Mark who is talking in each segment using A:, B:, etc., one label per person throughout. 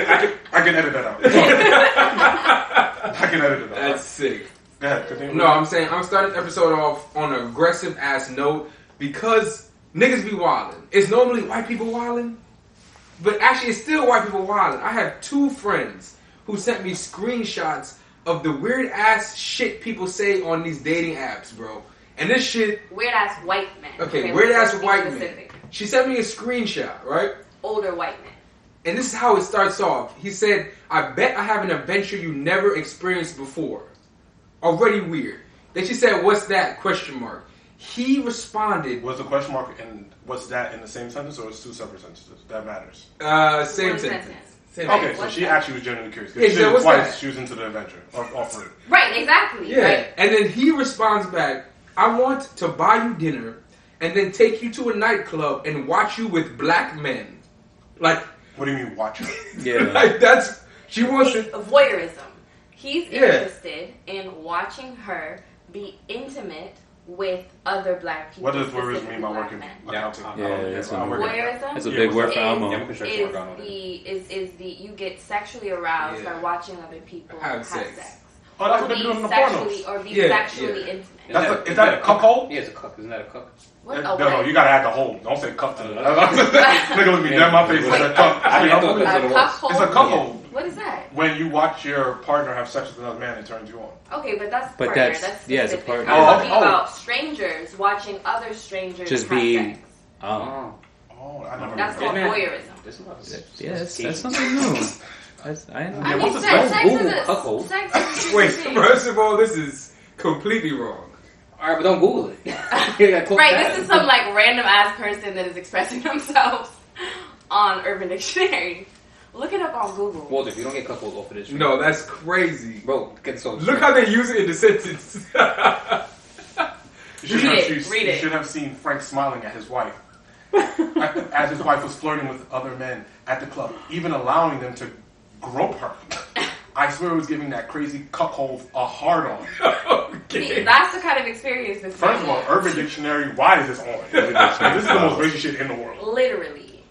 A: I can edit that out. I can edit it out.
B: That's sick.
A: Go ahead, continue.
B: No, I'm saying I'm starting the episode off on an aggressive ass note because niggas be wildin'. It's normally white people wildin', but actually it's still white people wildin'. I have 2 friends who sent me screenshots of the weird ass shit people say on these dating apps, bro. And this shit...
C: Weird ass white men.
B: Okay, weird ass white men. She sent me a screenshot, right?
C: Older white men.
B: And this is how it starts off. He said, I bet I have an adventure you never experienced before. Already weird. Then she said, what's that? Question mark. He responded...
A: Was the question mark and what's that in the same sentence or it's 2 separate sentences? That matters.
B: Same sentence.
A: Okay, so she actually was genuinely curious.
B: Yeah,
A: she said
B: what's
A: twice
B: that?
A: she was into the adventure. Offering.
C: Right, exactly.
B: Yeah.
C: Right.
B: And then he responds back, I want to buy you dinner and then take you to a nightclub and watch you with black men. Like...
A: What do you mean watch her?
B: Yeah. Like that's... She wants to...
C: Voyeurism. He's interested in watching her be intimate with other black people.
A: What does voyeurism mean by working?
C: Voyeurism
D: it's a big word for Elmo.
C: Is the you get sexually aroused by watching other people have sex.
A: Oh, that's what they're doing in the pornos.
C: Or be sexually intimate.
A: Is that a cuckold?
E: Yeah, it's a cuck. Isn't that a cuck?
A: No, you gotta add the hold. Don't say cuck to the nigga look at me dead in my face and say cuck. It's a cuckold.
C: What is that?
A: When you watch your partner have sex with another man, it turns you on.
C: Okay, but that's specific.
D: It's a partner.
C: I'm talking about strangers watching other strangers
D: just
C: have
D: be
C: sex.
A: I never.
C: That's called voyeurism.
D: Yes, that's something new.
C: I mean, sex.
B: Wait, first of all, this is completely wrong.
E: Alright, but don't Google it.
C: Right, this is some like random ass person that is expressing themselves on Urban Dictionary. Look it up on Google.
E: Walter, if you don't get cuckold off of this.
B: No, that's crazy.
E: Bro, get so.
B: Look how they use it in the sentence.
A: You should have seen Frank smiling at his wife. As his wife was flirting with other men at the club, even allowing them to grope her. I swear it was giving that crazy cuckold a hard-on.
C: Okay. See, that's the kind of experience this
A: First of all, Urban Dictionary, why is this on? This is the most racist shit in the world.
C: Literally.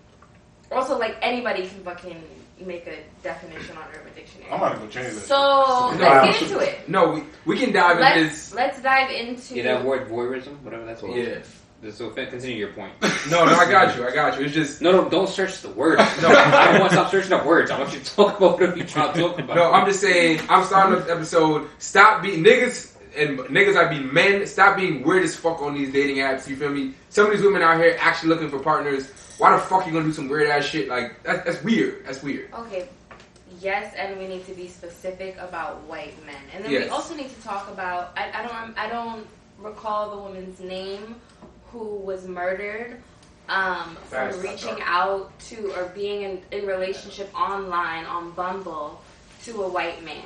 C: Also, like, anybody can fucking make a definition on Urban Dictionary.
A: I'm about to go change this.
C: So, let's get into it.
B: No, we can dive into this.
C: Let's dive into...
E: Yeah, that word voyeurism, whatever that's called.
B: Yeah.
E: So continue your point.
B: No, I got you. It's just...
E: No, don't search the words. No, I don't want to stop searching up words. I want you to talk about whatever you're trying to talk about.
B: No, I'm just saying, I'm starting the episode, stop being niggas, and niggas I mean men, stop being weird as fuck on these dating apps, you feel me? Some of these women out here actually looking for partners. Why the fuck you gonna do some weird ass shit? Like, that's weird. That's weird.
C: Okay. Yes, and we need to be specific about white men. And then we also need to talk about, I don't recall the woman's name who was murdered from reaching out to or being in relationship online on Bumble to a white man,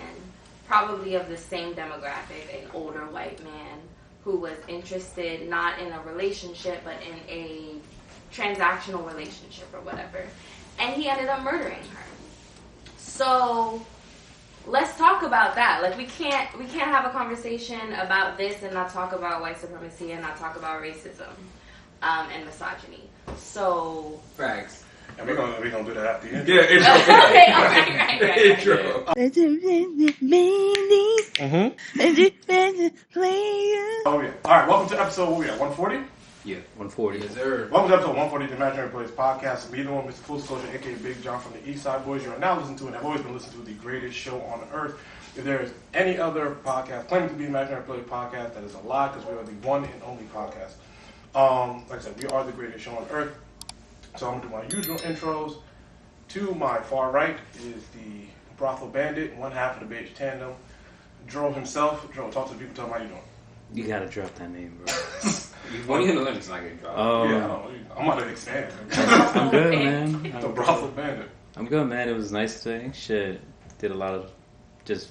C: probably of the same demographic, an older white man who was interested not in a relationship but in a transactional relationship or whatever, and he ended up murdering her. So let's talk about that. Like, we can't have a conversation about this and not talk about white supremacy and not talk about racism and misogyny. So
B: facts.
A: And we're gonna do that after the intro.
B: Yeah, intro.
C: Okay, right.
B: Intro.
A: Oh yeah. All right. Welcome to episode 140.
D: Yeah, 140.
B: Yes, sir.
A: Welcome to episode 140 of the Imaginary Place podcast. Me, the one, Mr. Full Disclosure, aka Big John from the East Side Boys. You are now listening to and have always been listening to the greatest show on earth. If there is any other podcast claiming to be Imaginary Place podcast, that is a lie, because we are the one and only podcast. Like I said, we are the greatest show on earth. So I'm going to do my usual intros. To my far right is the brothel bandit, one half of the beige tandem. Dro himself. Dro, talk to the people, tell them how you doing.
D: You gotta drop that name, bro.
E: When you hit the limit, it's not getting dropped.
A: Yeah, I'm about to expand.
D: I'm good, man.
A: The brothel bandit.
D: I'm good, man. It was nice today. Shit. Did a lot of just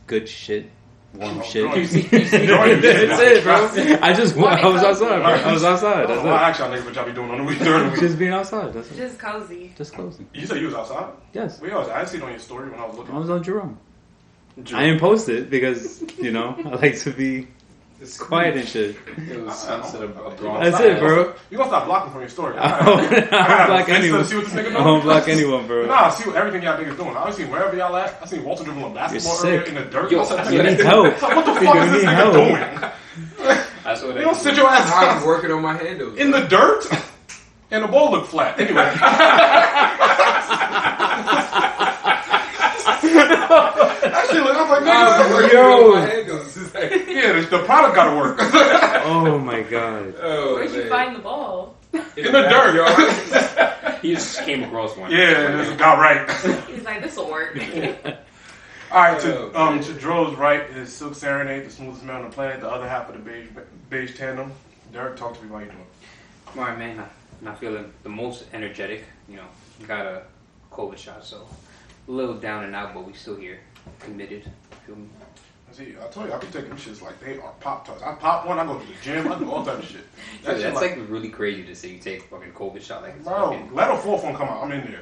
D: good shit. Warm shit. That's it, bro. I was outside, bro. I was outside. That's it.
A: Actually, what y'all be doing on the week during the week?
D: Just being outside. That's it.
C: Just cozy.
D: Just closing.
A: You said you was outside?
D: Yes.
A: Where was I? didn't see it on your story when I was looking.
D: I was on Jerome. I didn't post it because, I like to be
B: It's
D: quiet and shit.
E: It was Sunset of Bronx.
D: That's it, bro.
A: You gonna stop blocking from your story?
D: I don't block anyone.
A: See what this nigga doing?
D: I don't block anyone, bro.
A: Nah, I see what everything y'all niggas doing. I seen wherever y'all at. I seen Walter dribbling basketball
D: You're
A: earlier
D: sick.
A: in the dirt.
E: Yo,
A: I said,
D: You need help.
A: what the fuck is this
D: need
A: nigga
D: help.
A: doing?
E: That's what
A: You don't sit your ass
B: I'm
A: down
B: working on my handles.
A: in the dirt, and the ball look flat. Anyway. Actually, look, I was like,
B: I'm
A: nigga,
B: working
D: Yo.
B: on my handles. It's like,
A: yeah, the product gotta work.
D: Oh my god.
B: oh,
C: Where'd you
B: man.
C: find the ball?
A: In the dirt, yo.
E: He just came across one.
A: Yeah, this got right.
C: He's like, this will work.
A: All right, to Dro's right is Silk Serenade, the smoothest man on the planet, the other half of the beige tandem. Derek, talk to me. How you doing?
E: All right, man. Not feeling the most energetic. You know, got a COVID shot, so a little down and out, but we still here, committed. Feel me?
A: See, I told you, I be taking them shits like they are Pop Tarts. I pop one, I go to the gym, I do all type of shit.
E: Dude,
A: shit
E: that's like really crazy to say you take a fucking COVID shot. Like, it's
A: bro,
E: fucking,
A: let a fourth one come out. I'm in there.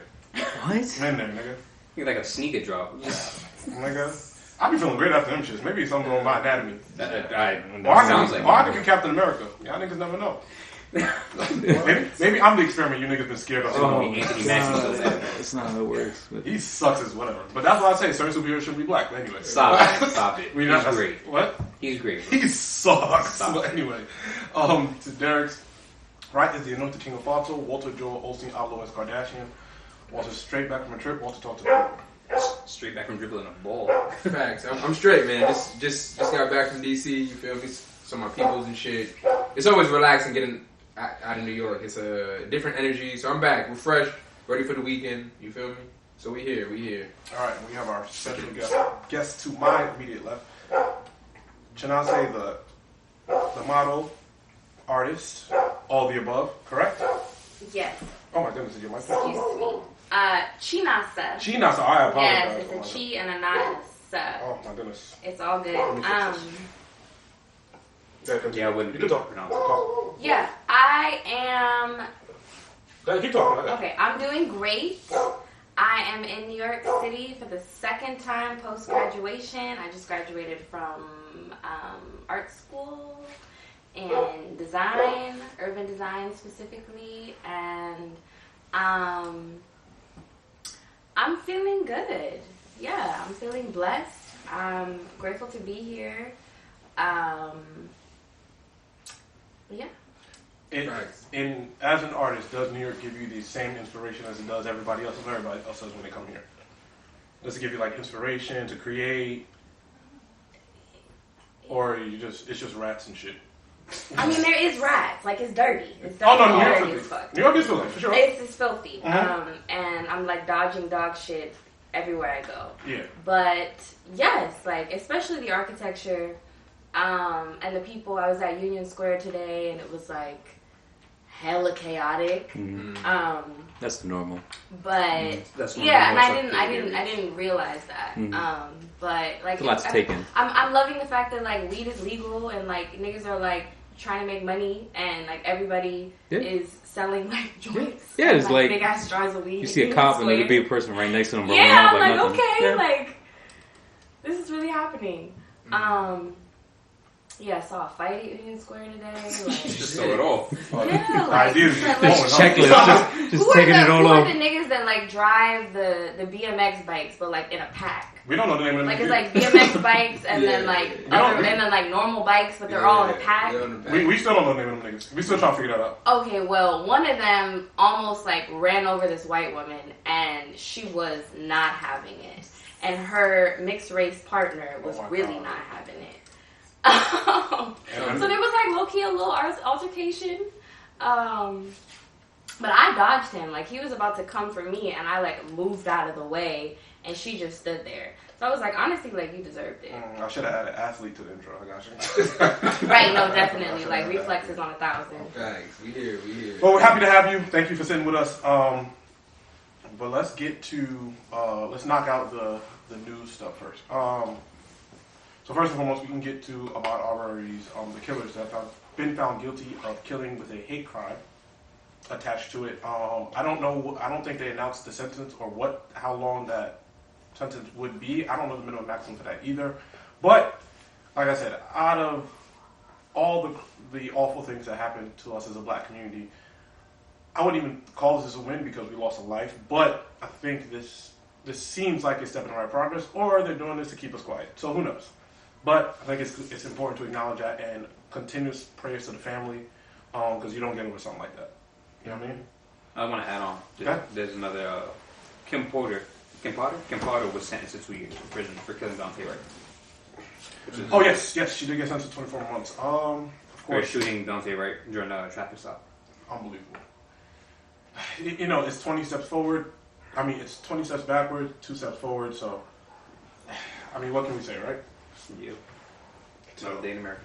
D: What?
A: I'm in there, nigga.
E: you're like a sneaker drop.
A: Nigga. I be feeling great after them shits. Maybe something wrong with my anatomy.
E: That
A: Or
E: sounds like
A: I could be Captain America. Y'all niggas never know. maybe I'm the experiment you niggas been scared of.
E: Oh, Anthony Mackie.
D: That's not how it works. But
A: He sucks as whatever. But that's why I say certain superheroes should be black. Anyway.
E: Stop it.
A: We
E: He's
A: not,
E: great.
A: What?
E: He's great. Bro.
A: He sucks.
E: Stop.
A: But anyway, to Derek's right is the anointed king of Falto, Walter Joel Osteen Outlaw as Kardashian. Walter's straight back from a trip. Walter talk to me.
E: Straight back from dribbling a ball.
B: Facts. I'm straight, man. Just got back from DC. You feel me? So my peoples and shit. It's always relaxing getting out of New York. It's a different energy. So I'm back, refreshed, ready for the weekend. You feel me? So we here.
A: All right, we have our special guest to my immediate left. Chinasa, the model, artist, all the above, correct?
C: Yes.
A: Oh my goodness, is your mic?
C: Excuse me. Chinasa.
A: Chinasa, I apologize.
C: Yes, it's a chi and a nasa.
A: Oh my goodness.
C: It's all good.
E: Yeah, I wouldn't
A: You
E: be
A: can talk.
E: pronounced.
A: Talk.
C: Yeah, I am.
A: Keep talking.
C: Okay, I'm doing great. I am in New York City for the second time post-graduation. I just graduated from art school and design, urban design specifically, and I'm feeling good. Yeah, I'm feeling blessed. I'm grateful to be here. Yeah.
A: As an artist, does New York give you the same inspiration as it does everybody else does when they come here? Does it give you like inspiration to create, or it's just rats and shit?
C: I mean, there is rats. Like, it's dirty. It's dirty.
A: Oh no, New
C: dirty
A: York
C: as fuck.
A: New York is filthy for sure.
C: It's filthy.
A: Mhm.
C: And I'm like dodging dog shit everywhere I go.
A: Yeah.
C: But yes, like especially the architecture, and the people. I was at Union Square today, and it was like hella chaotic.
D: Mm-hmm. That's the normal.
C: But
E: That's one
C: yeah,
E: of the
C: and
E: most
C: I didn't realize that.
D: Mm-hmm.
C: But like
D: It's a lot to take in.
C: I'm loving the fact that like weed is legal and like niggas are like trying to make money and like everybody is selling like joints.
D: Yeah, it's like
C: big ass jars of weed.
D: You see a cop and there'll be a person right next to them.
C: Yeah, I'm
D: like
C: like
D: nothing.
C: okay,
D: Yeah.
C: like this is really happening. Yeah, I saw a fight at Union Square today. Like,
E: Just throw it off.
C: yeah, like,
A: Ideas
C: like,
A: going on.
D: Checklist, just taking it all
C: who
D: off.
C: are the niggas that like drive the BMX bikes, but like in a pack?
A: We don't know the name of them.
C: Like it's like BMX bikes and then like
A: don't-
C: and then like normal bikes, but they're all in a pack.
A: We still don't know the name of them niggas. We still trying to figure that out.
C: Okay, well, one of them almost like ran over this white woman, and she was not having it, and her mixed race partner was really not having it. So there was like low key a little altercation, but I dodged him. Like he was about to come for me, and I like moved out of the way, and she just stood there. So I was like, honestly, like you deserved it.
A: I should have added athlete to the intro. I got you.
C: Right? No, definitely. Like reflexes on 1,000.
B: Thanks. We here.
A: Well, we're happy to have you. Thank you for sitting with us. But let's get to let's knock out the news stuff first. So first and foremost, we can get to Ahmaud Arbery's the killers that have been found guilty of killing with a hate crime attached to it. I don't know. I don't think they announced the sentence or how long that sentence would be. I don't know the minimum maximum for that either. But like I said, out of all the awful things that happened to us as a black community, I wouldn't even call this a win because we lost a life, but I think this seems like it's stepping in the right progress, or they're doing this to keep us quiet. So who knows? But I think it's important to acknowledge that and continuous prayers to the family, because you don't get over something like that. You know what I mean?
E: I want to add on. There's another Kim Porter was sentenced to 2 years in prison for killing Dante Wright.
A: Yes, she did get sentenced to 24 months. Of course,
E: for shooting Dante Wright during a traffic stop.
A: Unbelievable. You know, it's 20 steps forward. I mean, it's 20 steps backward, 2 steps forward. So, I mean, what can we say, right?
E: Yeah. Another day in America.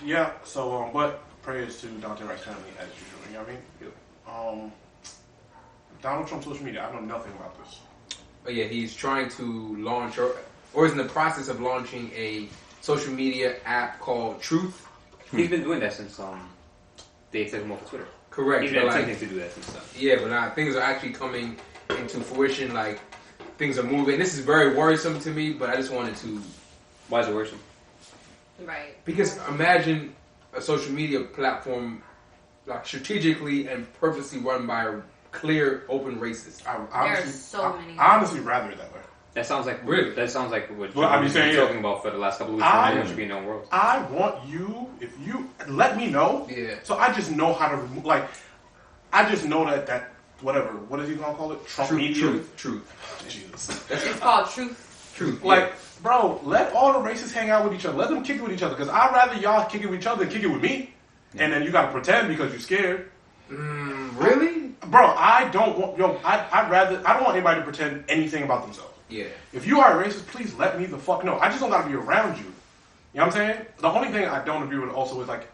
A: Yeah. So, but prayers to Dante Wright's family as usual. You know what I mean? Donald Trump's social media. I know nothing about this.
B: Oh yeah, he's trying to launch or is in the process of launching a social media app called Truth.
E: He's been doing that since they took him off of Twitter.
B: Correct.
E: He's been attempting to do that since then.
B: Yeah, but now things are actually coming into fruition. Like things are moving. This is very worrisome to me, but I just wanted to.
E: Why is it worrisome?
C: Right.
B: Because imagine a social media platform like strategically and purposely run by a clear, open racist.
C: There are so many.
A: I honestly rather it that way.
E: That sounds like
B: really.
E: That sounds like what
A: you've been
E: talking about for the last couple of weeks. It should be in our world.
A: I want you, if you let me know, so I just know how to remove. Like, I just know that whatever. What is he gonna call it? Trump media.
B: Truth.
A: Jesus.
C: It's called Truth.
A: Like, bro, let all the racists hang out with each other. Let them kick it with each other. Because I'd rather y'all kick it with each other than kick it with me. Yeah. And then you gotta pretend because you're scared.
B: Really?
A: Bro, I don't want I don't want anybody to pretend anything about themselves.
B: Yeah.
A: If you are a racist, please let me the fuck know. I just don't gotta be around you. You know what I'm saying? The only thing I don't agree with also is like,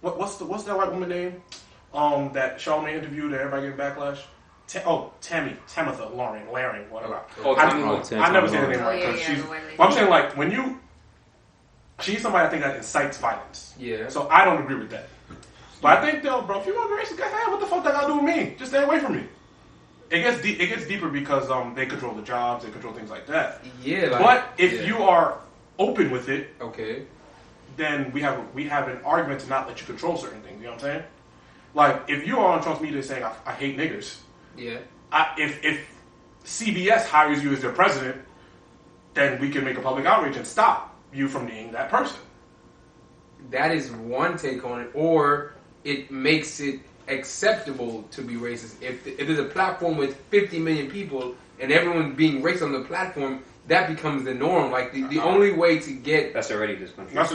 A: what's that white woman name? That Charlamagne interviewed that everybody gave backlash. Tamitha Lauren, whatever. I never say her name right. I'm saying like when she's somebody I think that incites violence.
B: Yeah.
A: So I don't agree with that. But I think though, bro, if you want to be racist, go ahead. What the fuck that got to do with me? Just stay away from me. It gets deeper because they control the jobs, they control things like that.
B: Yeah. Like,
A: but if you are open with it,
B: okay,
A: then we have an argument to not let you control certain things. You know what I'm saying? Like if you are on Trump's media saying I hate niggers,
B: yeah.
A: If CBS hires you as their president, then we can make a public outrage and stop you from being that person.
B: That is one take on it, or it makes it acceptable to be racist. If there's a platform with 50 million people and everyone being racist on the platform, that becomes the norm. Like the only way to get
E: that's already this country.
A: That's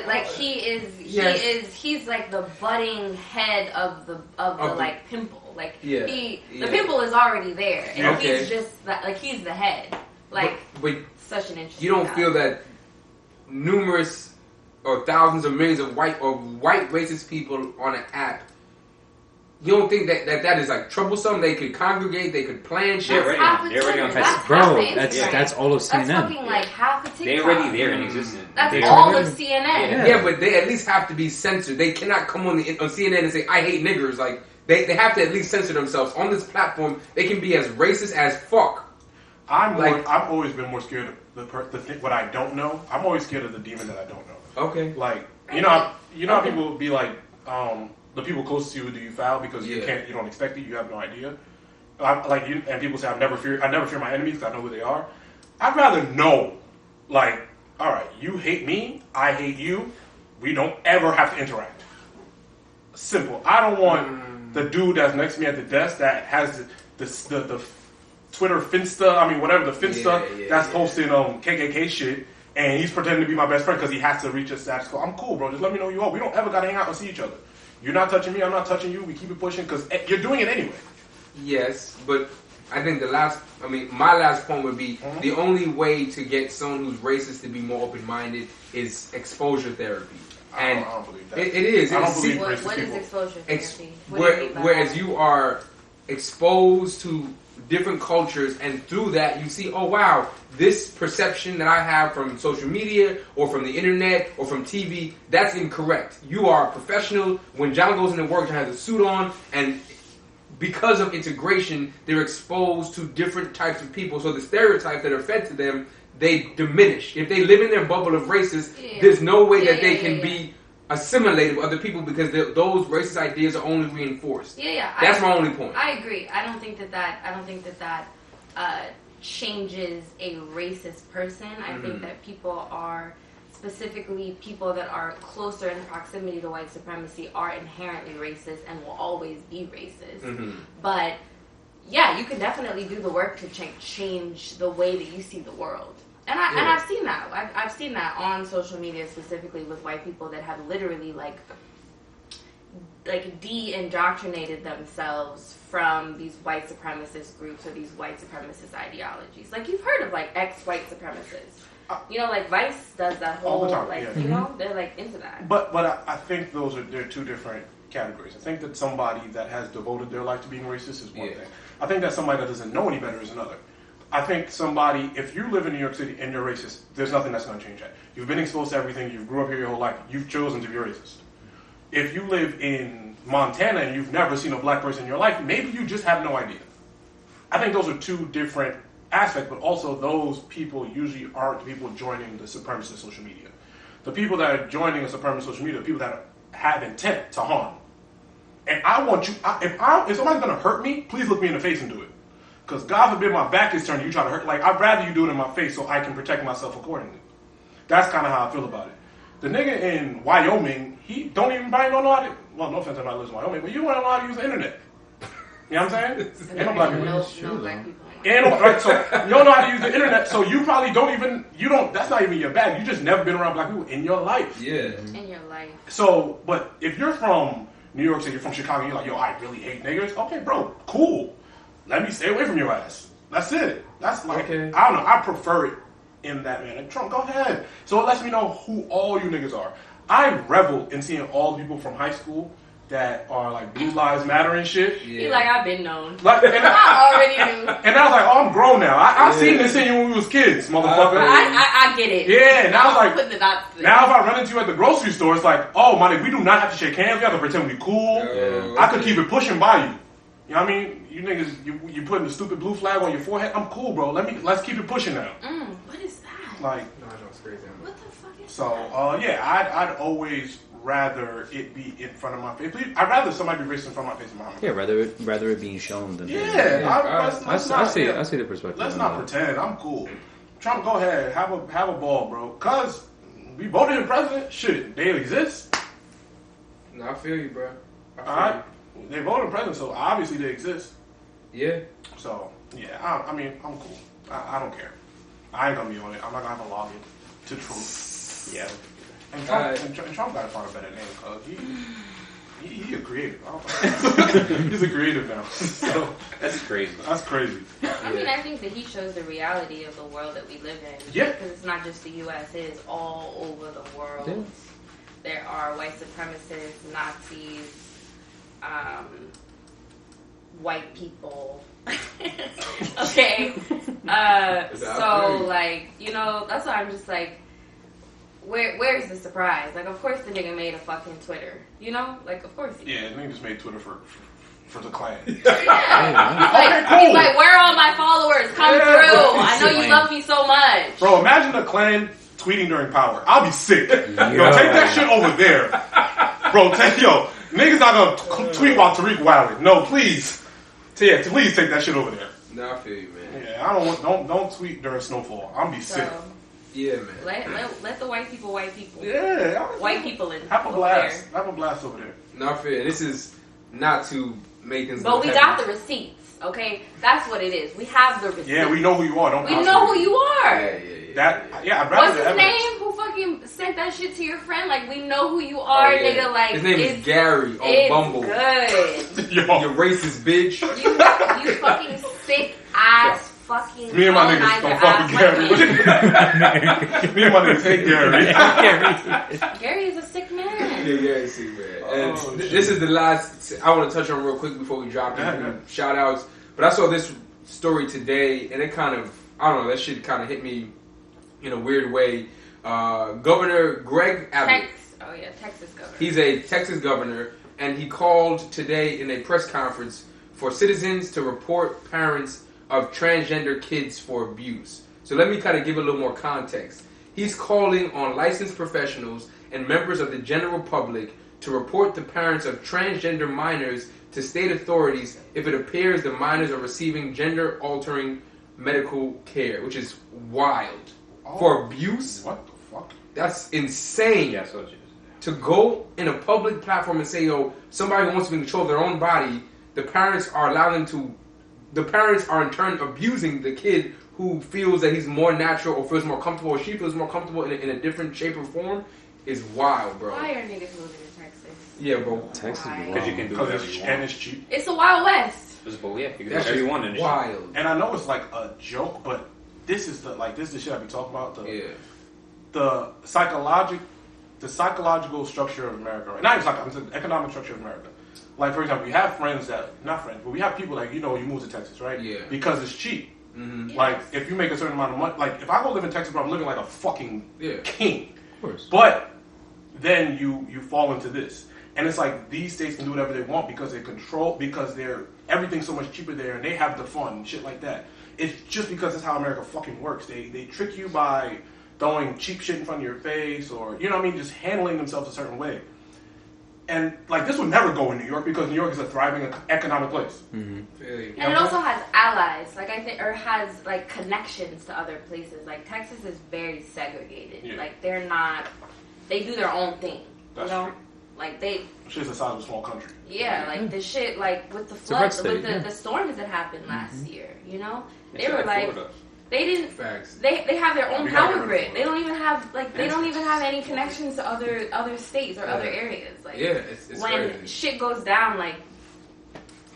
C: like he's like the budding head of the like pimple. Like the pimple is already there, and he's just he's the head. Like
B: but
C: such an interesting.
B: You don't feel that numerous or thousands or millions of white racist people on an app. You don't think that is like troublesome? They could congregate, they could plan shit.
E: They're already on Facebook.
D: Bro, that's all of CNN.
C: That's fucking like half the TikTok.
E: They're already there and existing.
C: That's all of CNN.
B: Yeah, but they at least have to be censored. They cannot come on CNN and say, I hate niggers. Like, they have to at least censor themselves. On this platform, they can be as racist as fuck.
A: I've always been more scared of what I don't know. I'm always scared of the demon that I don't know.
B: Okay.
A: Like, you know how people be like, the people closest to you do you foul because you don't expect it, you have no idea. And people say I never fear my enemies because I know who they are. I'd rather know, like, all right, you hate me, I hate you, we don't ever have to interact. Simple. I don't want the dude that's next to me at the desk that has the Twitter Finsta, the Finsta that's posting KKK shit, and he's pretending to be my best friend because he has to reach a status quo. I'm cool, bro. Just let me know you are. We don't ever gotta hang out and see each other. You're not touching me, I'm not touching you. We keep it pushing because you're doing it anyway.
B: Yes, but I think my last point would be the only way to get someone who's racist to be more open-minded is exposure therapy. And
A: I don't believe that.
B: It is.
A: I don't believe
C: what
A: racist
C: is exposure therapy?
B: Whereas you are exposed to different cultures, and through that you see, oh wow, this perception that I have from social media or from the internet or from TV, that's incorrect. You are a professional. When John goes into work, John has a suit on, and because of integration, they're exposed to different types of people. So the stereotypes that are fed to them, they diminish. If they live in their bubble of races, there's no way that they can be assimilated with other people because those racist ideas are only reinforced. That's my only point.
C: I agree. I don't think that changes a racist person. I think that people are, specifically people that are closer in proximity to white supremacy, are inherently racist and will always be racist. But yeah, you can definitely do the work to change the way that you see the world. And I've seen that. I've seen that on social media, specifically with white people that have literally like de-indoctrinated themselves from these white supremacist groups or these white supremacist ideologies. Like, you've heard of like ex-white supremacists. You know, like Vice does that whole, you know, they're like into that. But
A: I think they're two different categories. I think that somebody that has devoted their life to being racist is one thing. I think that somebody that doesn't know any better is another. I think somebody, if you live in New York City and you're racist, there's nothing that's going to change that. You've been exposed to everything. You grew up here your whole life. You've chosen to be racist. If you live in Montana and you've never seen a black person in your life, maybe you just have no idea. I think those are two different aspects, but also those people usually aren't the people joining the supremacist social media. The people that are joining the supremacist social media are people that have intent to harm. And I want you, if somebody's going to hurt me, please look me in the face and do it. Because God forbid my back is turned, you try to hurt. Like, I'd rather you do it in my face so I can protect myself accordingly. That's kind of how I feel about it. The nigga in Wyoming, he don't even probably don't know how to, well, no offense if I live in Wyoming, but you don't know how to use the internet. You know what I'm saying? Ain't no black people.
C: No black people.
A: Right, so you don't know how to use the internet, so you probably that's not even your bag. You just never been around black people in your life.
C: In your life.
A: So, but if you're from New York City, you're from Chicago, and you're like, yo, I really hate niggers. Okay, bro, cool. Let me stay away from your ass. That's it. That's like, I don't know, I prefer it in that manner. Trump, go ahead. So it lets me know who all you niggas are. I revel in seeing all the people from high school that are like Blue Lives Matter and shit.
C: He's like, I've been known.
A: Like, and
C: I already knew.
A: And I was like, oh, I'm grown now. I seen this in you when we was kids, motherfucker.
C: I get it.
A: Yeah, and I was like,
C: putting the dots together.
A: Now if I run into you at the grocery store, it's like, oh, my nigga, we do not have to shake hands. We have to pretend we cool. I could keep it pushing by you. You know what I mean? You niggas, you putting the stupid blue flag on your forehead. I'm cool, bro. Let's keep it pushing now.
C: What is that?
A: Like,
B: no, it's crazy.
C: What the fuck is
A: so,
C: that?
A: I'd always rather it be in front of my face. I'd rather somebody be racist in front of my face than behind my face.
D: rather it being shown than
A: I see
D: the perspective.
A: Let's not pretend. I'm cool. Trump, go ahead, have a ball, bro. Cause we voted him president. Shit, they exist.
B: No, I feel you, bro.
A: Alright, they voted him president, so obviously they exist.
B: Yeah.
A: So yeah, I mean, I'm cool. I don't care. I ain't gonna be on it. I'm not gonna have a login to Truth.
E: Yeah.
A: And Trump gotta find a better name, cause he a creative. He's a creative now. So
E: that's crazy.
A: That's crazy.
C: I mean, I think that he shows the reality of the world that we live in.
A: Yeah.
C: Because it's not just the U.S., it is all over the world.
D: Yeah.
C: There are white supremacists, Nazis, white people. Okay. So, like, you know, that's why I'm just like, where's the surprise? Like, of course the nigga made a fucking Twitter. You know? Like, of course he did.
A: Yeah, the nigga just made Twitter for the Klan.
C: Yeah. He's like, where are all my followers? Come through. I know you love me so much.
A: Bro, imagine the Klan tweeting during power. I'll be sick. Yo, take that shit over there. Bro, niggas not gonna tweet while Tariq wilding. No, please. Yeah, please take that shit over there.
B: No, I feel you, man.
A: Yeah, don't tweet during snowfall. I'm be sick.
B: Yeah, man.
C: Let the white people.
A: Yeah.
C: White people in.
A: Have a blast. Have a blast over there.
B: No, I feel you. This is not to make things.
C: But we got the receipts, okay? That's what it is. We have the receipts.
A: Yeah, we know who you are.
C: We know who you are.
A: I'd rather.
C: What's his name? Who fucking sent that shit to your friend? Like, we know who you are, nigga. Like,
B: his name is Gary on Bumble.
C: Good.
B: Yo, you racist bitch.
C: You fucking sick ass fucking.
A: Me and my niggas don't fuck with Gary. Me and my niggas hate Gary.
C: Gary is a sick man.
B: Yeah, Gary's sick man. And this is the last I want to touch on real quick before we drop in shout outs. But I saw this story today, and it kind of, I don't know, that shit kind of hit me in a weird way. Governor Greg Abbott.
C: Texas governor.
B: He's a Texas governor, and he called today in a press conference for citizens to report parents of transgender kids for abuse. So let me kind of give a little more context. He's calling on licensed professionals and members of the general public to report the parents of transgender minors to state authorities if it appears the minors are receiving gender-altering medical care, which is wild. For abuse?
A: What the fuck?
B: That's insane.
E: Yeah, so it is.
B: To go in a public platform and say, yo, somebody who wants to be in control of their own body, the parents are allowing them to... The parents are in turn abusing the kid who feels that he's more natural or feels more comfortable or she feels more comfortable in a different shape or form is wild, bro.
C: Why are niggas moving to Texas?
B: Yeah, bro.
D: Texas is
E: Because you can do whatever you want.
A: And it's cheap.
C: It's the Wild West.
E: Yeah, you can do
B: That's
E: whatever you want in this shit.
B: wild.
A: And I know it's like a joke, but this is the shit I be talking about. The psychological structure of America, and not even the economic structure of America. Like, for example, we have we have people like, you move to Texas, right?
B: Yeah.
A: Because it's cheap.
B: Mm-hmm.
C: Yes.
A: Like, if you make a certain amount of money, like, if I go live in Texas, bro, I'm living like a fucking king.
D: Of course.
A: But then you fall into this. And it's like these states can do whatever they want because everything's so much cheaper there and they have the fun and shit like that. It's just because that's how America fucking works. They trick you by throwing cheap shit in front of your face or, just handling themselves a certain way. And, like, this would never go in New York because New York is a thriving economic place.
B: Mm-hmm.
C: And it also has allies, like I think, or has like connections to other places. Like Texas is very segregated.
A: Yeah.
C: Like they do their own thing.
A: That's
C: you know,
A: true.
C: like
A: Shit's the size of a small country.
C: yeah, like the shit, like with the
D: It's a red
C: floods, with
D: state,
C: the storms that happened last year. They
E: It's
C: were like.
E: Florida.
C: They didn't.
B: Facts.
C: They have their own
A: We gotta
C: power
A: get rid
C: grid.
A: of
C: They don't even have they don't even have any
A: Florida.
C: connections to other states or other areas. Like
B: It's
C: when
B: crazy.
C: shit goes down, like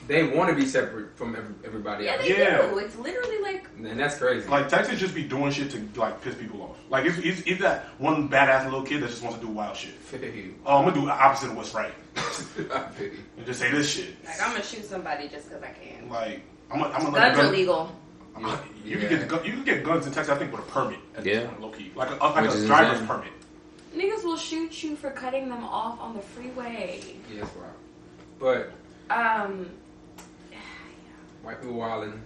B: They want to be separate from everybody
C: yeah,
B: else.
C: they
A: Yeah.
C: do. It's literally like
B: And that's crazy.
A: Like, Texas just be doing shit to, like, piss people off. Like, it's that one badass little kid that just wants to do wild shit. Oh, I'm gonna do the opposite of what's right. And just say this shit.
C: I'm gonna shoot somebody just because I can.
A: Like, I'm gonna let
C: Guns
A: the
C: are
A: gun.
C: legal.
A: You can get guns in Texas, I think, with a permit. At this
D: Yeah.
A: point, low key, like a
D: Which is
A: driver's
D: insane.
A: permit.
C: Niggas will shoot you for cutting them off on the freeway.
B: Yeah, that's wild. But white people wilding.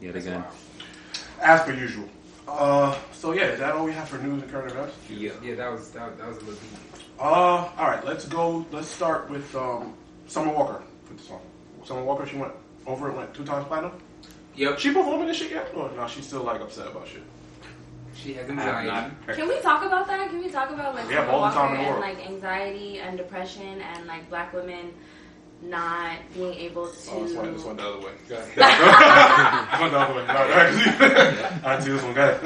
D: Yet
B: That's
D: again.
B: wild.
A: As per usual. So yeah, is that all we have for news and current events?
B: Yeah, that was a little deep.
A: All right, let's go. Let's start with Summer Walker for this song. Summer Walker, she went 2 times platinum.
B: Yep.
A: She performing this shit yet? Or no, she's still like upset about shit.
B: She has
E: I have
B: anxiety.
E: not heard.
C: Can we talk about that? Can we talk about like
A: We have
C: Summer
A: all the time
C: Walker
A: in the
C: and
A: world.
C: like anxiety and depression and like black women not being able to?
A: Oh, this one the other way. Go ahead. This one the other way. No, I see this one. Go ahead.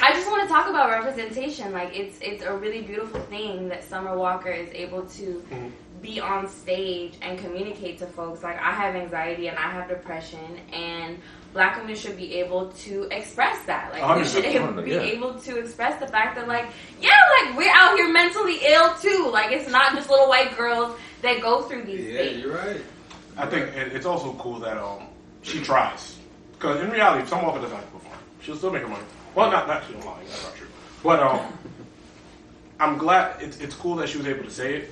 C: I just want to talk about representation. Like it's a really beautiful thing that Summer Walker is able to be on stage and communicate to folks. Like, I have anxiety and I have depression, and black women should be able to express that. Like, we should be able to express the fact that, like, yeah, like, we're out here mentally ill too. Like, it's not just little white girls that go through these things.
B: Yeah, you're right.
A: I think it's also cool that she tries. Because in reality, if Summer Walker doesn't have to perform, she'll still make her money. Well, not she don't lie. That's not true. But I'm glad it's cool that she was able to say it.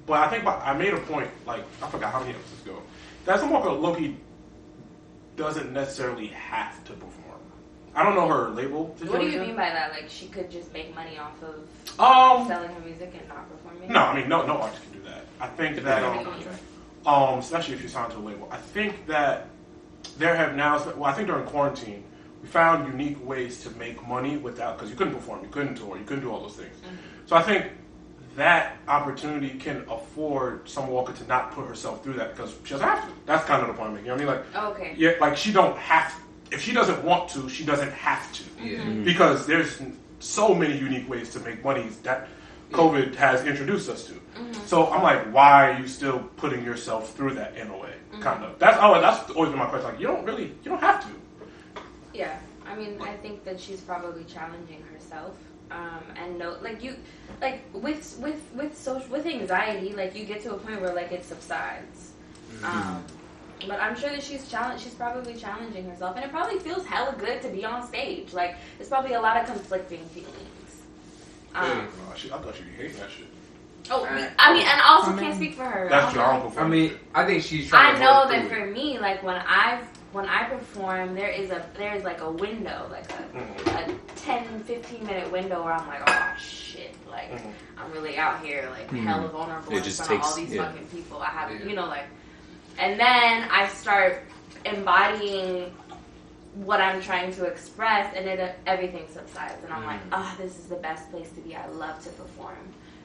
A: But I think I made a point, like, I forgot how many episodes ago, that Summer Walker low-key doesn't necessarily have to perform. I don't know her label situation.
C: What do you mean by that? Like, she could just make money off of selling her music and not performing?
A: No, I mean, no artist can do that. I think that, especially if you sign to a label, I think that there have now, well, I think during quarantine, we found unique ways to make money without, because you couldn't perform, you couldn't tour, you couldn't do all those things. Mm-hmm. So I think that opportunity can afford Summer Walker to not put herself through that because she doesn't have to. That's kind of the point I'm making. You know what I mean? Like,
C: okay.
A: Yeah, like she don't have to. If she doesn't want to, she doesn't have to.
B: Yeah.
C: Mm-hmm.
A: Because there's so many unique ways to make money that COVID has introduced us to. Mm-hmm. So I'm like, why are you still putting yourself through that in a way? Mm-hmm. Kind of. That's always been my question. Like, you don't have to.
C: Yeah, I mean, I think that she's probably challenging herself, and with anxiety, like you get to a point where like it subsides. But I'm sure that she's probably challenging herself, and it probably feels hella good to be on stage. Like, there's probably a lot of conflicting feelings.
A: I thought she'd be hating that shit.
C: Oh, I mean, and I also can't speak for her.
A: That's true. I don't perform.
B: I mean, I think she's trying
C: I
B: to
C: know
B: work
C: that
B: through
C: for
B: it.
C: me, like when I perform, there's like a window, like a 10, 15 minute window where I'm like, oh shit, like I'm really out here, like hella vulnerable in front of all these fucking people. I have, you know, like, and then I start embodying what I'm trying to express, and then everything subsides, and I'm like, oh, this is the best place to be. I love to perform.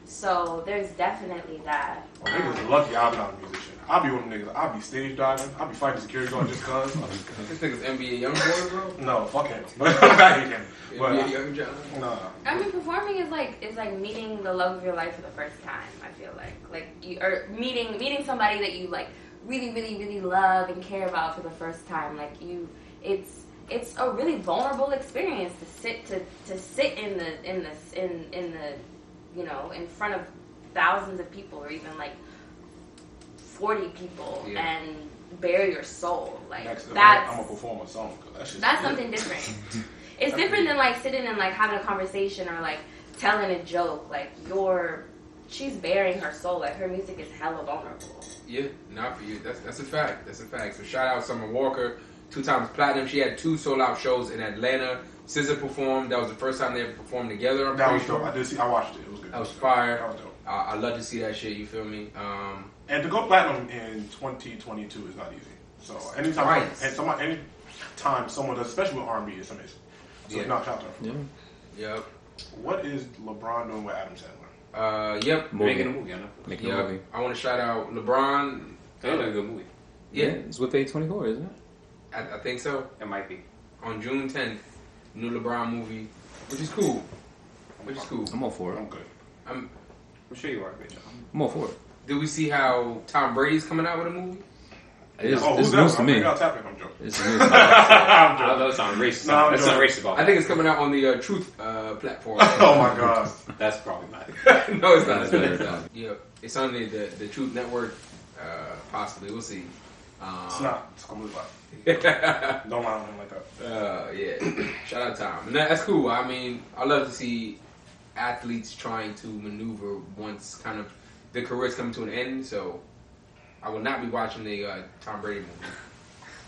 C: So there's definitely that.
A: Well, niggas lucky I'm not a musician. I'll be one of them niggas. I'll be stage diving. I'll be fighting security guard just cause.
B: This nigga's NBA young boy, bro.
A: No, fuck him. But
B: NBA young John.
A: Nah.
C: I mean, performing is like meeting the love of your life for the first time. I feel like you or meeting somebody that you like really, really, really love and care about for the first time. Like it's a really vulnerable experience to sit in the you know, in front of thousands of people or even like 40 people and bare your soul. Like that's
A: I'm gonna perform a song.
C: That's something different. It's different than like sitting and like having a conversation or like telling a joke. Like she's bearing her soul. Like her music is hella vulnerable.
B: Yeah, not for you. That's a fact. That's a fact. So shout out Summer Walker, 2 times platinum. She had 2 sold out shows in Atlanta. SZA performed. That was the first time they ever performed together.
A: That was dope. I did see. I watched it. It was good.
B: That was fire.
A: That was dope.
B: I love to see that shit. You feel me?
A: And to go platinum in 2022 is not easy. So anytime someone does, especially with R&B, it's amazing. So knock shout out.
B: Yep.
A: What is LeBron doing with Adam Sandler?
B: Yep.
E: Making a movie, I know.
D: Making a movie.
B: I want to shout out LeBron.
E: That looks like a good movie.
B: Yeah.
D: It's with A24, isn't it?
B: I think so.
E: It might be.
B: On June 10th, new LeBron movie, which is cool.
D: I'm all for it.
A: I'm good.
E: I'm sure you are, bitch.
D: I'm all for it.
B: Did we see how Tom Brady's coming out with a movie?
D: It's
A: who's
D: news
A: that?
D: to me.
A: I'm joking.
D: It's news to me.
E: I know that sounds racist.
A: No,
E: That's not racist about
B: I think it's coming out on the Truth platform.
A: Oh my god.
E: That's problematic.
B: No, it's not.
D: It's not.
B: Yeah, it's on the Truth Network. Possibly, we'll see.
A: It's not. It's completely fine. Don't lie on him like that.
B: Yeah. Shout out Tom. And that's cool. I mean, I love to see athletes trying to maneuver once kind of their careers come to an end. So I will not be watching the Tom Brady movie.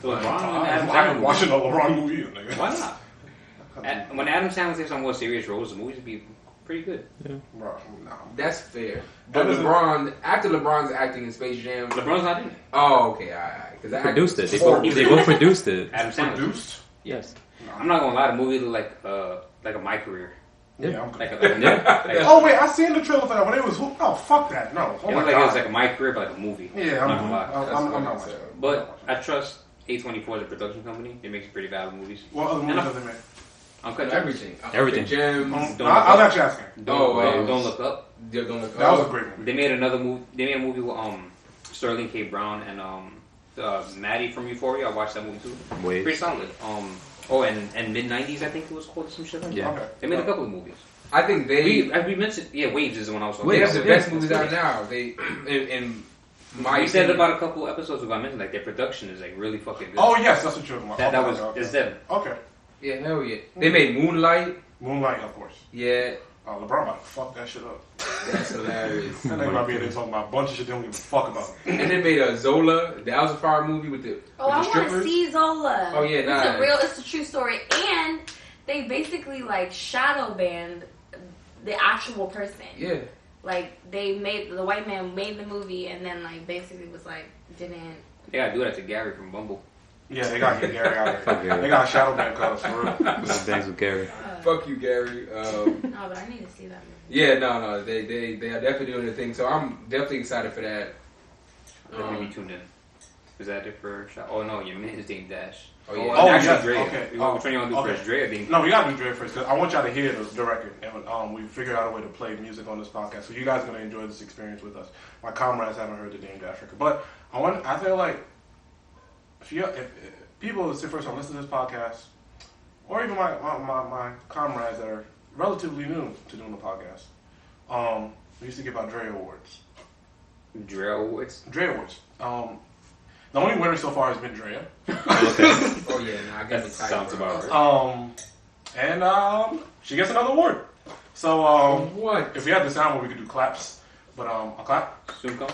E: The LeBron and Adam
A: I'm
E: Sandler
A: watching a LeBron movie. Nigga.
E: Why not? When Adam Sandler takes on more serious roles, the movies would be pretty good.
A: Bro, nah.
B: That's fair. But LeBron, after LeBron's acting in Space Jam,
E: LeBron's not in it.
B: oh, okay, alright.
D: They produced it. They both produced it.
E: Adam Sandler.
A: Produced?
D: Yes.
E: I'm not gonna lie, the movie looked like a My Career.
A: Yeah, I'm good.
E: Like a
A: Oh wait, I seen the trailer for that when it was. Oh fuck that! No, oh
E: it
A: my
E: looked like
A: god.
E: it was like a My Career, but like a movie.
A: Yeah,
E: I'm not gonna lie.
A: I'm not watching.
E: But I trust A24 as a production company. It makes pretty valid movies.
A: What other movies have they made?
E: Uncut
B: everything.
D: Everything.
B: Gems.
A: I was actually asking.
E: Don't look up.
B: Yeah, don't look
A: That was a
B: up.
A: great movie.
E: They made another movie. They made a movie with Sterling K. Brown and Maddie from Euphoria. I watched that movie too.
D: Wait.
E: Pretty solid. And mid '90s, I think it was called, some shit like that.
D: Yeah.
A: Okay.
E: They made a couple of movies.
B: I think they
E: We mentioned Waves is the one I was talking
B: they
E: about.
B: have the best movies out now. They in my
E: We said
B: opinion-
E: about a couple episodes ago. I mentioned like their production is like really fucking good.
A: Oh yes, that's what you're talking about.
E: that
A: Okay,
E: was
A: okay.
E: it's them.
A: Okay.
B: Yeah, hell yeah. They made Moonlight.
A: Moonlight, of course.
B: Yeah,
A: LeBron about to fuck that shit up.
B: that's hilarious.
A: That nigga about to be in there talking about a bunch of shit they don't give a fuck about.
B: And they made a Zola, the House of Fire movie with the
C: Oh, I
B: with the
C: want to
B: strippers.
C: see Zola.
B: Oh, yeah, nice.
C: It's a true story, and they basically like shadow banned the actual person.
B: Yeah,
C: Like the white man made the movie, and then like basically was like didn't.
E: They gotta do that to Gary from Bumble.
A: Yeah, they got to get Gary out of
D: Fuck
A: here.
D: Gary.
A: They got a shadow ban cause for real.
D: Thanks with Gary.
B: fuck you, Gary.
C: No, but I need to see that movie.
B: Yeah, no, they are definitely doing their thing. So I'm definitely excited for that.
E: Let me be tuned in. Is that it for shot? Oh no, your man's Dame Dash.
B: Oh, yeah.
A: Oh,
E: actually
A: yes,
E: Dre.
A: okay.
E: Which one you want to do
A: Okay.
E: first, Dre or Dame?
A: No, we gotta do Dre first because I want y'all to hear the record, and we figured out a way to play music on this podcast, so you guys are gonna enjoy this experience with us. My comrades haven't heard the Dame Dash record, but I feel like if people sit first time listen to this podcast, or even my comrades that are relatively new to doing the podcast, we used to give out Dre Awards.
E: Dre Awards.
A: Dre Awards. The only winner so far has been Drea.
B: Oh yeah, I
E: That
B: got the
E: sounds about right.
A: And she gets another award. So
B: What?
A: if we had the sound where we could do claps, But I'll clap.
E: Soon come.